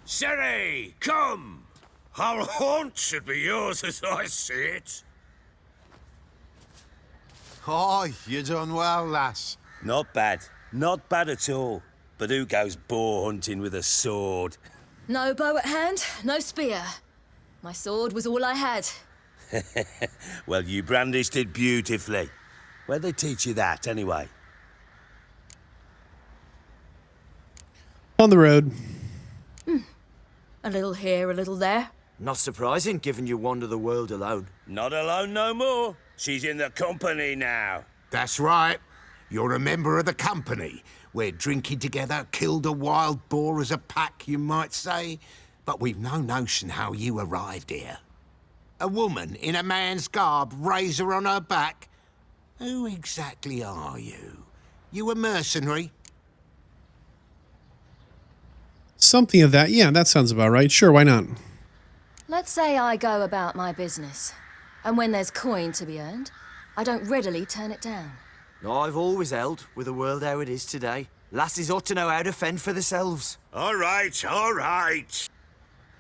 Ciri, come! Our haunt should be yours as I see it. Oh, you done well, lass. Not bad. Not bad at all. But who goes boar hunting with a sword? No bow at hand, no spear. My sword was all I had. Well, you brandished it beautifully. Where'd they teach you that, anyway? On the road. A little here, a little there. Not surprising, given you wander the world alone. Not alone no more. She's in the company now. That's right. You're a member of the company. We're drinking together, killed a wild boar as a pack, you might say. But we've no notion how you arrived here. A woman in a man's garb, razor on her back. Who exactly are you? You a mercenary? Something of that. Yeah, that sounds about right. Sure, why not? Let's say I go about my business. And when there's coin to be earned, I don't readily turn it down. I've always held, with the world how it is today, Lasses ought to know how to fend for themselves. All right, all right.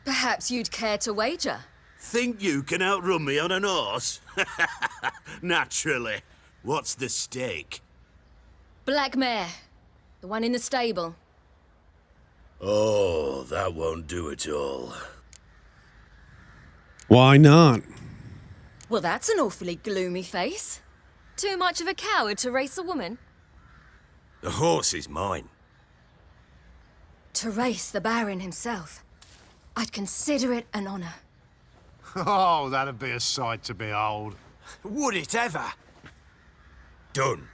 Perhaps you'd care to wager? Think you can outrun me on an horse? Naturally. What's the stake? Black mare. The one in the stable. Oh, that won't do it all. Why not? Well, that's an awfully gloomy face. Too much of a coward to race a woman? The horse is mine. To race the Baron himself. I'd consider it an honor. Oh, that'd be a sight to behold. Would it ever? Done.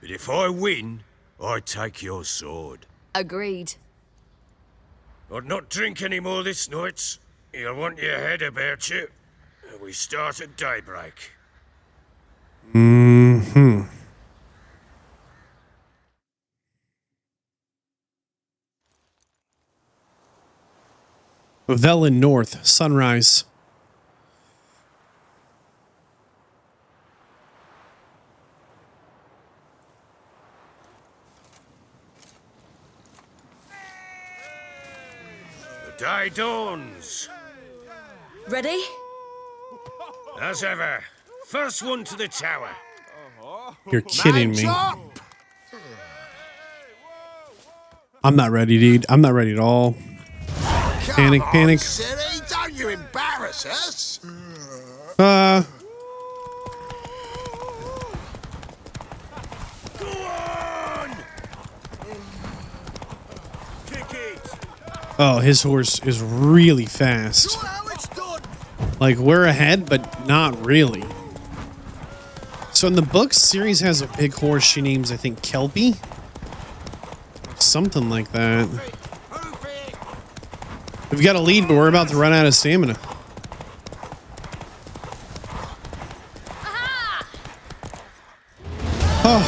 But if I win, I take your sword. Agreed. I'd not drink any more this night. You'll want your head about you. We start at daybreak. Mm-hmm. Velen North, sunrise. The day dawns. Ready? As ever. First one to the tower. You're kidding me. I'm not ready, dude. I'm not ready at all. Panic, panic. Ciri, don't you embarrass us. Oh, his horse is really fast. Like, we're ahead, but not really. So in the books, Ciri has a big horse she names, I think, Kelpie? Something like that. We've got a lead, but we're about to run out of stamina. Oh.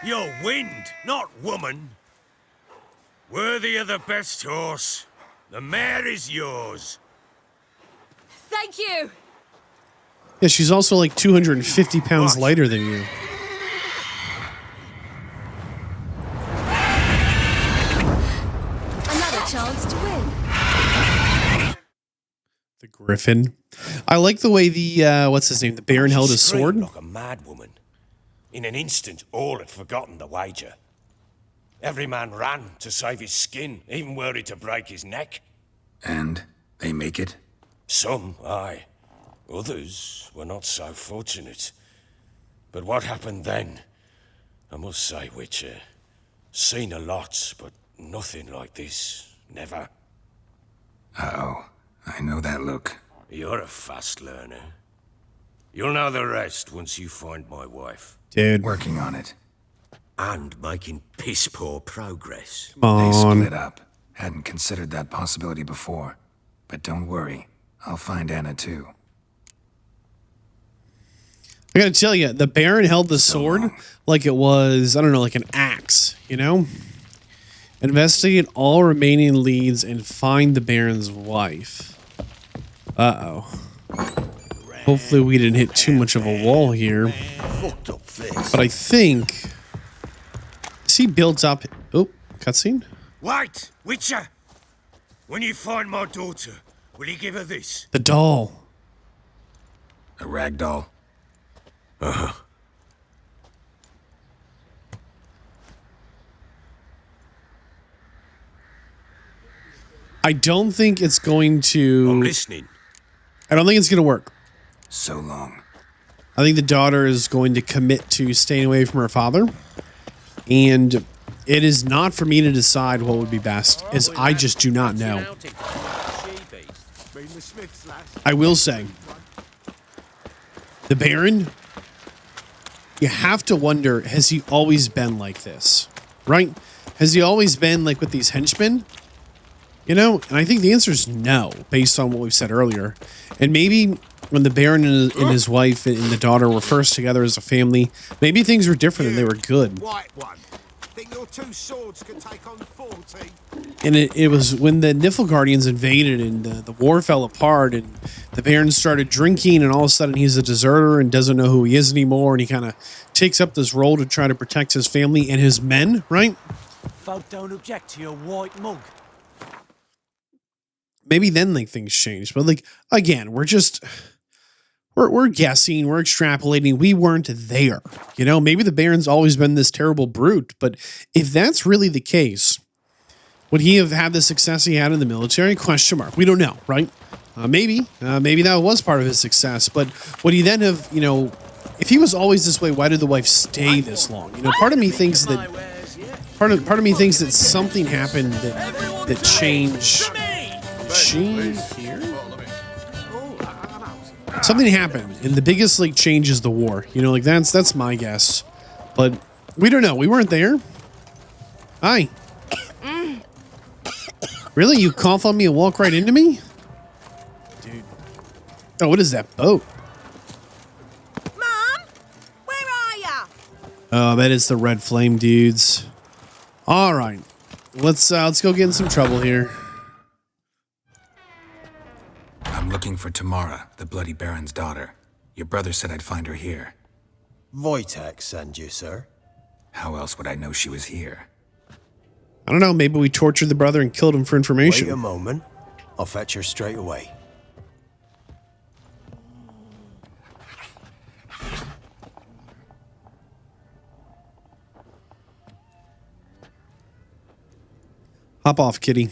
You're wind, not woman. Worthy of the best horse. The mare is yours. Thank you. Yeah, she's also like 250 pounds lighter than you. Another chance to win. The Griffin. I like the way the, what's his name? The Baron held his sword. Like a mad woman. In an instant, all had forgotten the wager. Every man ran to save his skin, even were it to break his neck. And they make it? Some, aye. Others were not so fortunate. But what happened then? I must say, Witcher, seen a lot, but nothing like this. Never. Uh-oh. I know that look. You're a fast learner. You'll know the rest once you find my wife. Dude. Working on it. And making piss-poor progress. They split up. Hadn't considered that possibility before. But don't worry. I'll find Anna too. I gotta tell you, the Baron held the sword like it was, I don't know, like an axe, you know? Investigate all remaining leads and find the Baron's wife. Uh-oh. Hopefully we didn't hit too much of a wall here. But I think... Is he built up... Oh, cutscene? Wait, Witcher! When you find my daughter, will you give her this? The doll. A rag doll? Uh-huh. I don't think it's going to... I'm listening. I don't think it's going to work. So long. I think the daughter is going to commit to staying away from her father. And it is not for me to decide what would be best, as I just do not know. I will say, the Baron, you have to wonder, has he always been like this? Right? Has he always been like with these henchmen? You know, and I think the answer is no, based on what we've said earlier. And maybe when the Baron and his wife and the daughter were first together as a family, maybe things were different and they were good. Think your 2 swords can take on 40? And it was when the Niflgaardians invaded and the war fell apart and the Baron started drinking and all of a sudden he's a deserter and doesn't know who he is anymore, and he kind of takes up this role to try to protect his family and his men, right? Folk don't object to your white mug. Maybe then like things change, but like again, we're guessing, we're extrapolating. We weren't there, you know. Maybe the Baron's always been this terrible brute, but if that's really the case, would he have had the success he had in the military? Question mark. We don't know, right? Maybe that was part of his success, but would he then have, you know, if he was always this way, why did the wife stay this long? You know, part of me thinks that something happened that changed. Something happened, and the biggest like change is the war. You know, like that's my guess, but we don't know. We weren't there. Hi. Really? You cough on me and walk right into me? Dude. Oh, what is that boat? Mom, where are ya? Oh, that is the Red Flame dudes. All right, let's go get in some trouble here. I'm looking for Tamara, the Bloody Baron's daughter. Your brother said I'd find her here. Wojtek send you, sir. How else would I know she was here? I don't know. Maybe we tortured the brother and killed him for information. Wait a moment. I'll fetch her straight away. Hop off, kitty.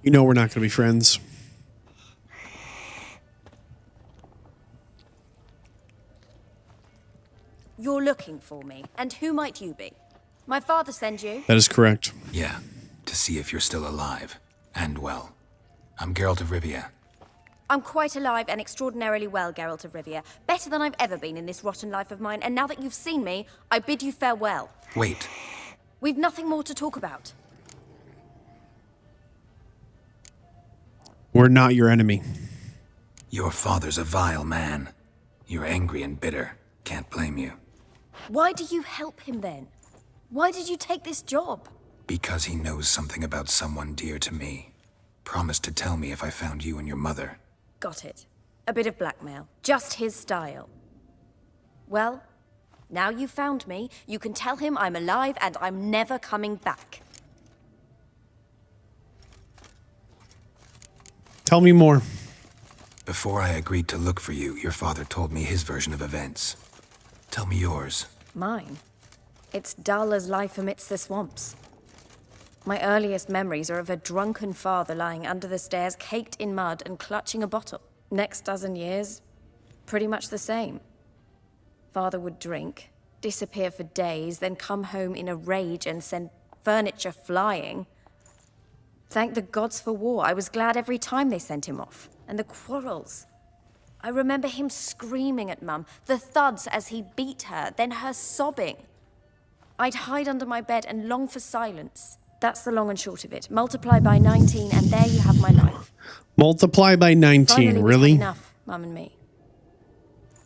You know we're not going to be friends. You're looking for me, and who might you be? My father sent you? That is correct. Yeah, to see if you're still alive. And well. I'm Geralt of Rivia. I'm quite alive and extraordinarily well, Geralt of Rivia. Better than I've ever been in this rotten life of mine, and now that you've seen me, I bid you farewell. Wait. We've nothing more to talk about. We're not your enemy. Your father's a vile man. You're angry and bitter. Can't blame you. Why do you help him then? Why did you take this job? Because he knows something about someone dear to me. Promised to tell me if I found you and your mother. Got it. A bit of blackmail. Just his style. Well, now you've found me, you can tell him I'm alive and I'm never coming back. Tell me more. Before I agreed to look for you, your father told me his version of events. Tell me yours. Mine? It's dull as life amidst the swamps. My earliest memories are of a drunken father lying under the stairs, caked in mud and clutching a bottle. Next dozen years, pretty much the same. Father would drink, disappear for days, then come home in a rage and send furniture flying. Thank the gods for war. I was glad every time they sent him off. And the quarrels. I remember him screaming at Mum, the thuds as he beat her, then her sobbing. I'd hide under my bed and long for silence. That's the long and short of it. Multiply by 19 and there you have my life. Multiply by 19, Finally, really? we'd had enough, Mum and me.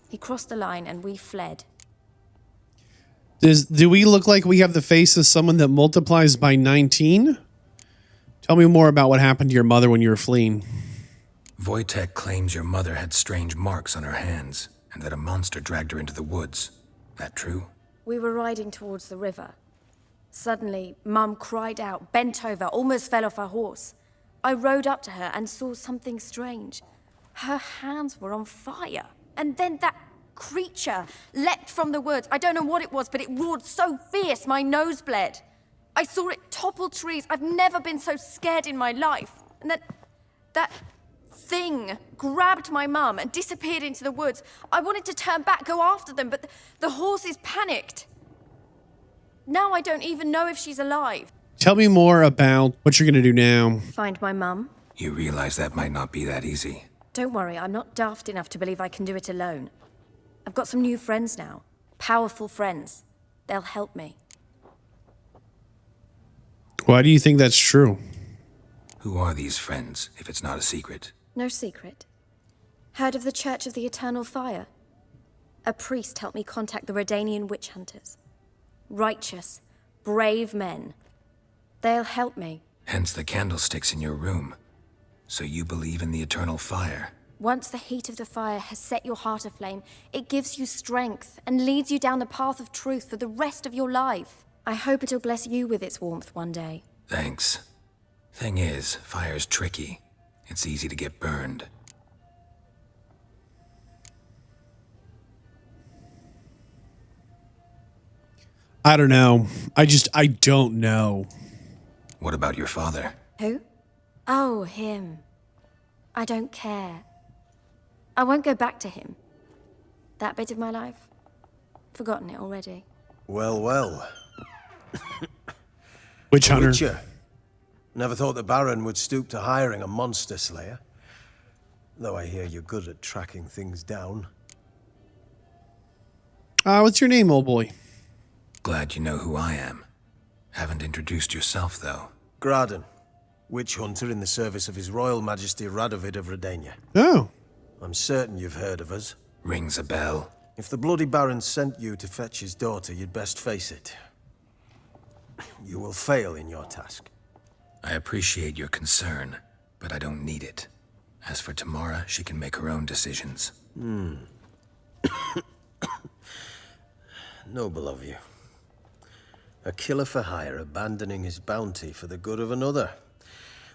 He crossed the line and we fled. Do we look like we have the face of someone that multiplies by 19? Tell me more about what happened to your mother when you were fleeing. Wojtek claims your mother had strange marks on her hands, and that a monster dragged her into the woods. That true? We were riding towards the river. Suddenly, Mum cried out, bent over, almost fell off her horse. I rode up to her and saw something strange. Her hands were on fire. And then that creature leapt from the woods. I don't know what it was, but it roared so fierce my nose bled. I saw it topple trees. I've never been so scared in my life. And that thing grabbed my mum and disappeared into the woods. I wanted to turn back, go after them, but the horses panicked. Now I don't even know if she's alive. Tell me more about what you're going to do now. Find my mum. You realize that might not be that easy. Don't worry, I'm not daft enough to believe I can do it alone. I've got some new friends now. Powerful friends. They'll help me. Why do you think that's true? Who are these friends, if it's not a secret? No secret. Heard of the Church of the Eternal Fire? A priest helped me contact the Redanian witch hunters. Righteous, brave men. They'll help me. Hence the candlesticks in your room. So you believe in the eternal fire? Once the heat of the fire has set your heart aflame, it gives you strength and leads you down the path of truth for the rest of your life. I hope it'll bless you with its warmth one day. Thanks. Thing is, fire's tricky. It's easy to get burned. I don't know. I don't know. What about your father? Who? Oh, him. I don't care. I won't go back to him. That bit of my life? Forgotten it already. Well, well. Witch hunter. Witcher. Never thought the Baron would stoop to hiring a monster slayer. Though I hear you're good at tracking things down. What's your name, old boy? Glad you know who I am. Haven't introduced yourself, though. Graden. Witch hunter in the service of His Royal Majesty Radovid of Redania. Oh. I'm certain you've heard of us. Rings a bell. If the Bloody Baron sent you to fetch his daughter, you'd best face it. You will fail in your task. I appreciate your concern, but I don't need it. As for Tamara, she can make her own decisions. Noble of you. A killer for hire abandoning his bounty for the good of another.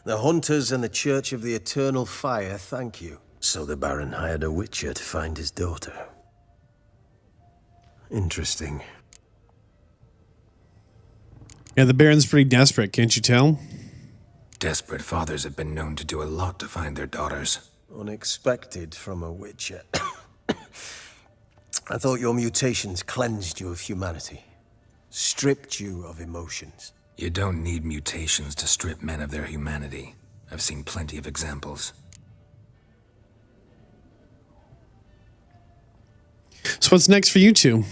The hunters and the Church of the Eternal Fire thank you. So the Baron hired a witcher to find his daughter. Interesting. Yeah, the Baron's pretty desperate, can't you tell? Desperate fathers have been known to do a lot to find their daughters. Unexpected from a witcher. I thought your mutations cleansed you of humanity. Stripped you of emotions. You don't need mutations to strip men of their humanity. I've seen plenty of examples. So what's next for you two?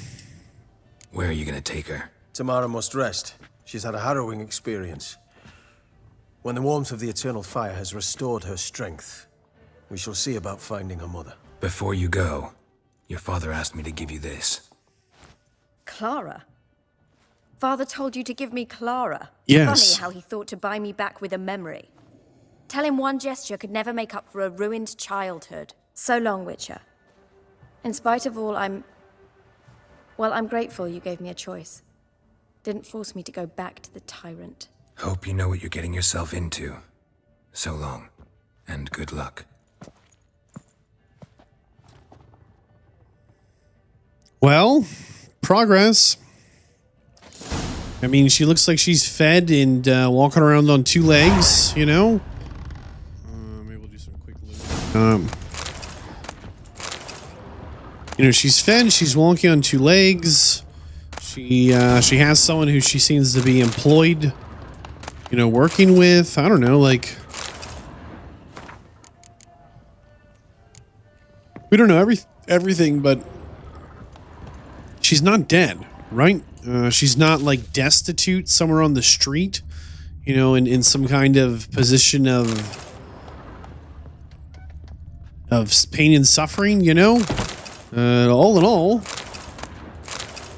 Where are you gonna take her? Tamara must rest. She's had a harrowing experience. When the warmth of the Eternal Fire has restored her strength, we shall see about finding her mother. Before you go, your father asked me to give you this. Clara? Father told you to give me Clara? Yes. Funny how he thought to buy me back with a memory. Tell him one gesture could never make up for a ruined childhood. So long, Witcher. In spite of all, I'm grateful you gave me a choice. Didn't force me to go back to the tyrant. Hope you know what you're getting yourself into. So long, and good luck. Well, progress. I mean, she looks like she's fed and walking around on two legs, you know? Maybe we'll do some quick loot. You know, she's fed, she's walking on two legs. She has someone who she seems to be employed, you know, working with. I don't know, like... We don't know everything, but... She's not dead, right? She's not, like, destitute somewhere on the street, you know, in some kind of position of pain and suffering, you know? All in all,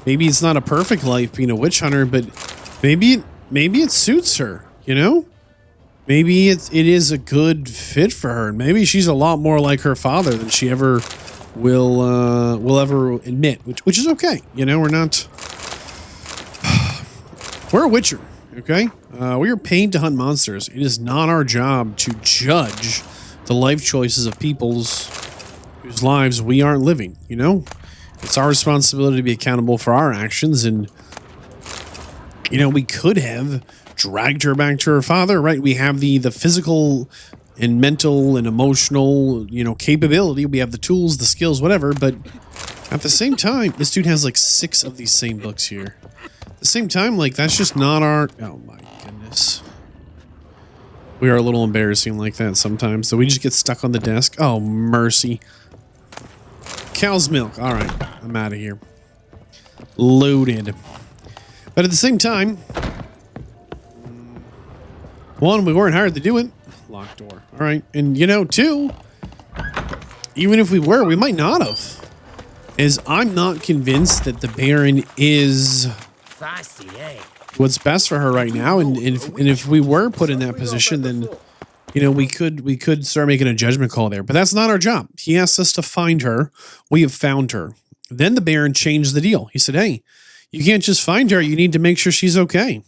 maybe it's not a perfect life being a witch hunter, but maybe it suits her, you know? Maybe it is a good fit for her. Maybe she's a lot more like her father than she ever will ever admit, which is okay. You know, we're a witcher, okay? We are paid to hunt monsters. It is not our job to judge the life choices of people's whose lives we aren't living, you know? It's our responsibility to be accountable for our actions, and, you know, we could have dragged her back to her father, right? We have the physical and mental and emotional, you know, capability. We have the tools, the skills, whatever, but at the same time, this dude has like 6 of these same books here. At the same time, like, that's just not our... Oh my goodness. We are a little embarrassing like that sometimes, so we just get stuck on the desk. Oh, mercy. Cow's milk. All right, I'm out of here. Loaded. But at the same time, one, we weren't hired to do it. Locked door. All right. And, you know, 2, even if we were, we might not have. As I'm not convinced that the Baron is... Feisty, eh? what's best for her right now. And if we were put in that position, then, you know, we could start making a judgment call there. But that's not our job. He asked us to find her. We have found her. Then the Baron changed the deal. He said, hey, you can't just find her. You need to make sure she's okay.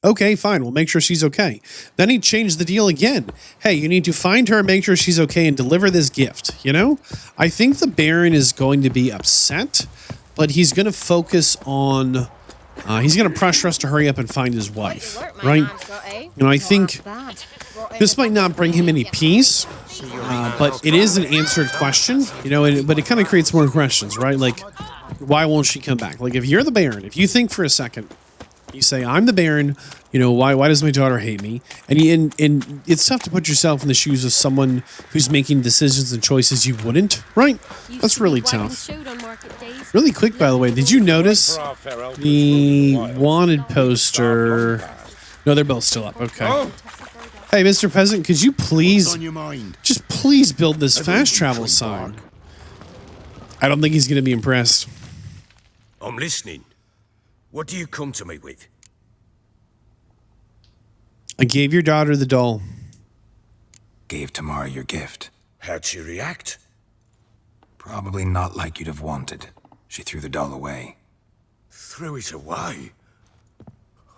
Okay, fine. We'll make sure she's okay. Then he changed the deal again. Hey, you need to find her, make sure she's okay, and deliver this gift. You know, I think the Baron is going to be upset, but he's going to focus on, he's going to pressure us to hurry up and find his wife, right? You know, I think this might not bring him any peace, but it is an answered question, you know, but it kind of creates more questions, right? Like, why won't she come back? Like, if you're the Baron, if you think for a second, you say, I'm the Baron, you know, why does my daughter hate me? And it's tough to put yourself in the shoes of someone who's making decisions and choices you wouldn't, right? That's really tough. Really quick, by the way, did you notice the wanted poster? No, they're both still up. Okay. Hey, Mr. Peasant, could you please, just please build this fast travel sign? I don't think he's going to be impressed. I'm listening. What do you come to me with? I gave your daughter the doll. Gave Tamara your gift. How'd she react? Probably not like you'd have wanted. She threw the doll away. Threw it away?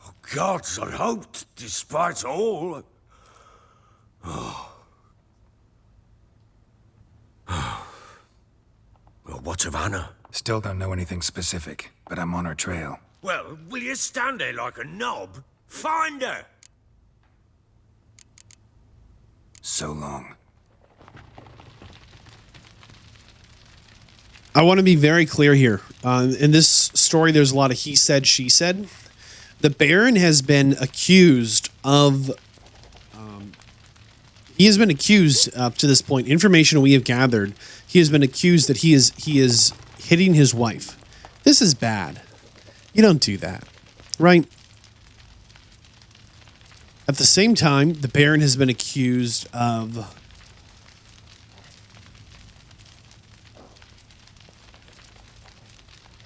Oh, gods, I hoped, despite all. Oh. Well, what of Anna? Still don't know anything specific, but I'm on her trail. Well, will you stand there like a knob? Find her! So long. I want to be very clear here. In this story, there's a lot of he said, she said. The Baron has been accused of... he has been accused up to this point. Information we have gathered, he has been accused that he is hitting his wife. This is bad. You don't do that, right? At the same time, the Baron has been accused of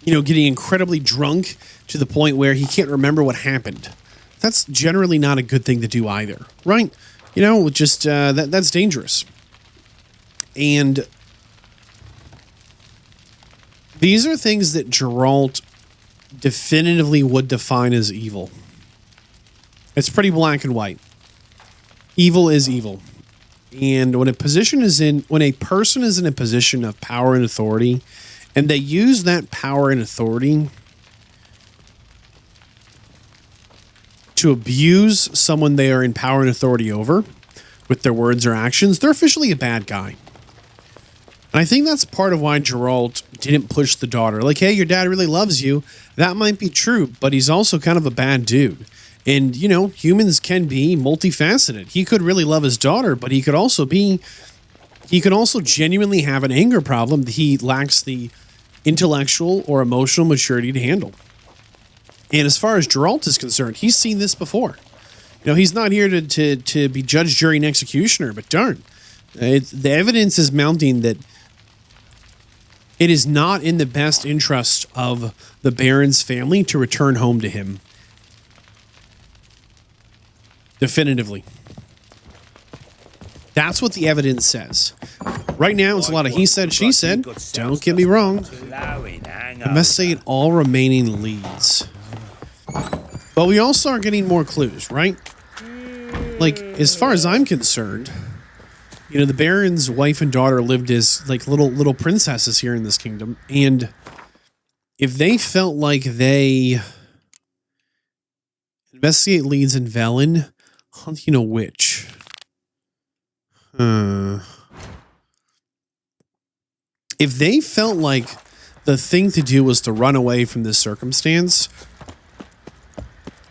getting incredibly drunk to the point where he can't remember what happened. That's generally not a good thing to do either, right? Just that's dangerous. And these are things that Geralt definitively would define as evil. It's pretty black and white. Evil is evil. And when a person is in a position of power and authority, and they use that power and authority to abuse someone they are in power and authority over with their words or actions, they're officially a bad guy. And I think that's part of why Geralt didn't push the daughter. Like, hey, your dad really loves you. That might be true, but he's also kind of a bad dude. And, humans can be multifaceted. He could really love his daughter, but he could also genuinely have an anger problem that he lacks the intellectual or emotional maturity to handle. And as far as Geralt is concerned, he's seen this before. He's not here to be judge, jury, and executioner, but darn, the evidence is mounting that it is not in the best interest of the Baron's family to return home to him. Definitively. That's what the evidence says. Right now, it's a lot of he said, she said. Don't get me wrong. Investigate all remaining leads. But we also are getting more clues, right? Like, as far as I'm concerned, the Baron's wife and daughter lived as like little princesses here in this kingdom. And if they felt like they investigate leads in Velen, which? If they felt like the thing to do was to run away from this circumstance,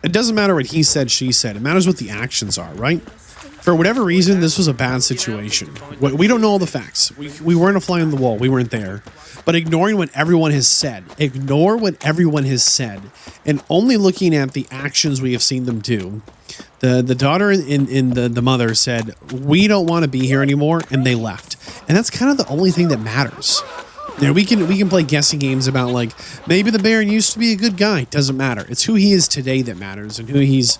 it doesn't matter what he said, she said. It matters what the actions are, right? For whatever reason, this was a bad situation. We don't know all the facts. We weren't a fly on the wall. We weren't there. But ignoring what everyone has said, and only looking at the actions we have seen them do, the daughter and the mother said, we don't want to be here anymore, and they left. And that's kind of the only thing that matters. Yeah, we can play guessing games about like maybe the Baron used to be a good guy. Doesn't matter. It's who he is today that matters, and who he's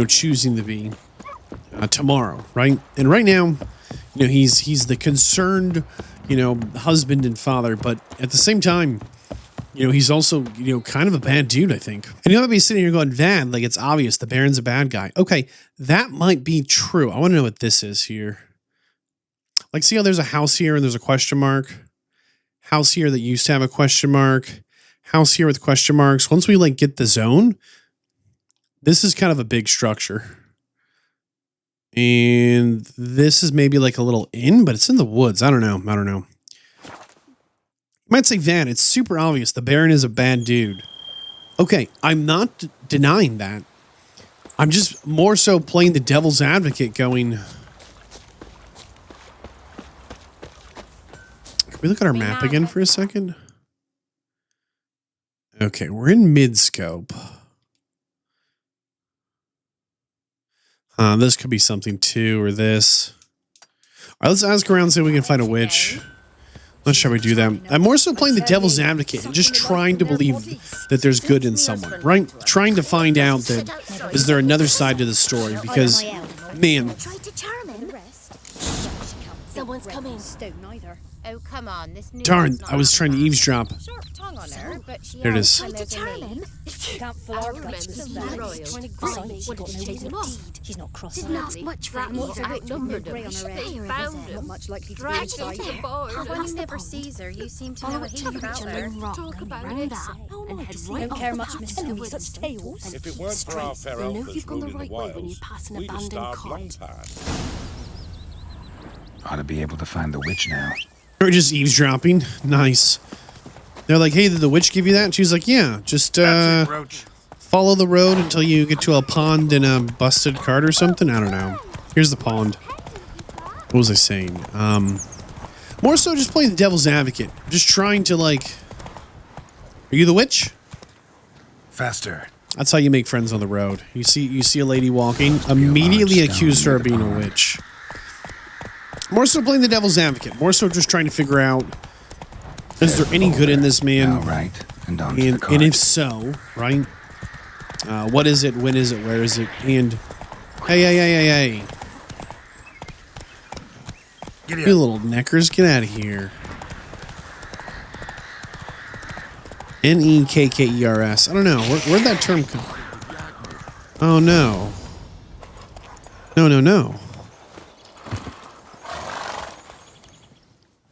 choosing to be tomorrow, right? And right now, he's the concerned husband and father, but at the same time, he's also kind of a bad dude, I think. And you might be sitting here going, Vadd, like it's obvious the Baron's a bad guy. Okay, that might be true. I want to know what this is here. Like, see how there's a house here and there's a question mark. House here that used to have a question mark. House here with question marks. Once we like get the zone, this is kind of a big structure. And this is maybe like a little inn, but it's in the woods. I don't know. You might say, Vadd, it's super obvious the Baron is a bad dude. Okay, I'm not denying that. I'm just more so playing the devil's advocate going... we look at our map again for a second? Okay, we're in Midcopse. This could be something too, or this. All right, let's ask around and see if we can find a witch. Let's try to do that. I'm more so playing the devil's advocate and just trying to believe that there's good in someone, right? Trying to find out that is there another side to the story, because, man... Someone's coming. Oh, come on. This new Darn, I was trying to eavesdrop. Short tongue on her, but she There it is. tried to charm him. Can't fool our guts. She's not cross. Didn't ask much for him. What's outnumbered her? Not much likely to be inside. When you never sees her, you seem to know a heap about her. Talk about that. And head right don't care much, Miss Louise. Such tales. If it weren't for our fair uncles ruling the wilds, we'd have starved long time. Ought to be able to find the witch now. Or just eavesdropping. Nice. They're like, hey, did the witch give you that? And she's like, yeah, just follow the road until you get to a pond and a busted cart or something. I don't know. Here's the pond. What was I saying? More so just playing the devil's advocate. Just trying to like... Are you the witch? Faster. That's how you make friends on the road. You see a lady walking, immediately accuse her of being a witch. More so playing the devil's advocate. More so just trying to figure out, is there any good in this man? Now right, and on to the cart. And if so, right? What is it? When is it? Where is it? And hey. You little neckers, get out of here. Nekkers. I don't know. Where'd that term come? Oh no. No.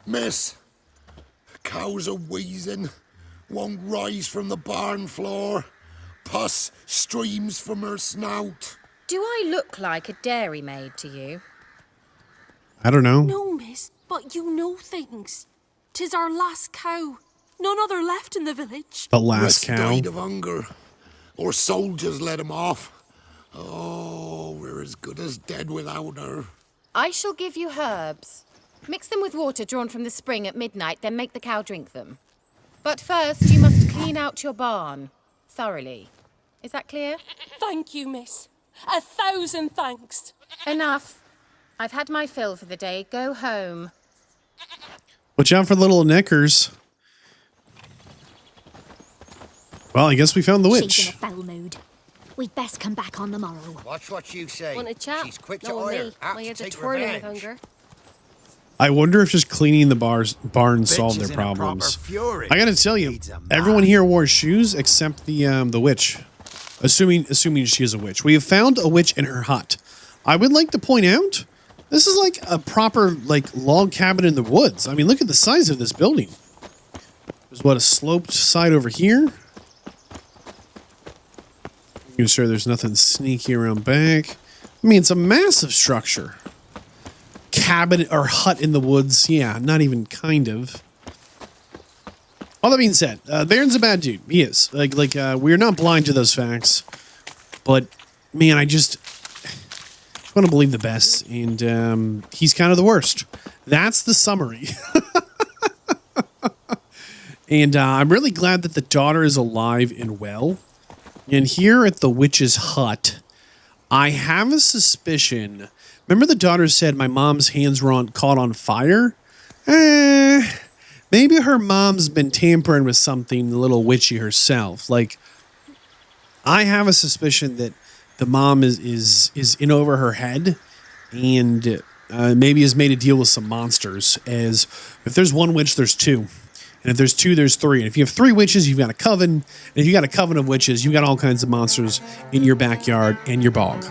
Miss, cows are wheezing, won't rise from the barn floor, pus streams from her snout. Do I look like a dairymaid to you? I don't know. No, miss, but you know things. 'Tis our last cow. None other left in the village. The last cow. Died of hunger. Or soldiers let him off. Oh, we're as good as dead without her. I shall give you herbs. Mix them with water drawn from the spring at midnight, then make the cow drink them. But first, you must clean out your barn thoroughly. Is that clear? Thank you, miss. 1,000 thanks. Enough. I've had my fill for the day. Go home. Watch out for little neckers. Well, I guess we found the witch. She's in a foul mood. We'd best come back on the morrow. Watch what you say. Want a chat? She's quick to No, oil. me. Apt My to head's a take twirling with revenge. hunger. I wonder if just cleaning the barn solved their in a problems. proper fury. I gotta tell you, everyone here wore shoes except the witch. Assuming she is a witch. We have found a witch in her hut. I would like to point out, this is like a proper log cabin in the woods. I mean, look at the size of this building. There's a sloped side over here. I'm sure there's nothing sneaky around back. I mean, it's a massive structure. Cabin or hut in the woods. Yeah, not even kind of. All that being said, Baron's a bad dude. He is. We're not blind to those facts. But, man, I just want to believe the best. And he's kind of the worst. That's the summary. And I'm really glad that the daughter is alive and well. And here at the witch's hut, I have a suspicion. Remember the daughter said my mom's hands were caught on fire? Maybe her mom's been tampering with something a little witchy herself. Like, I have a suspicion that the mom is in over her head and maybe has made a deal with some monsters. As if there's one witch, there's two. And if there's two, there's three. And if you have three witches, you've got a coven. And if you got a coven of witches, you got all kinds of monsters in your backyard and your bog.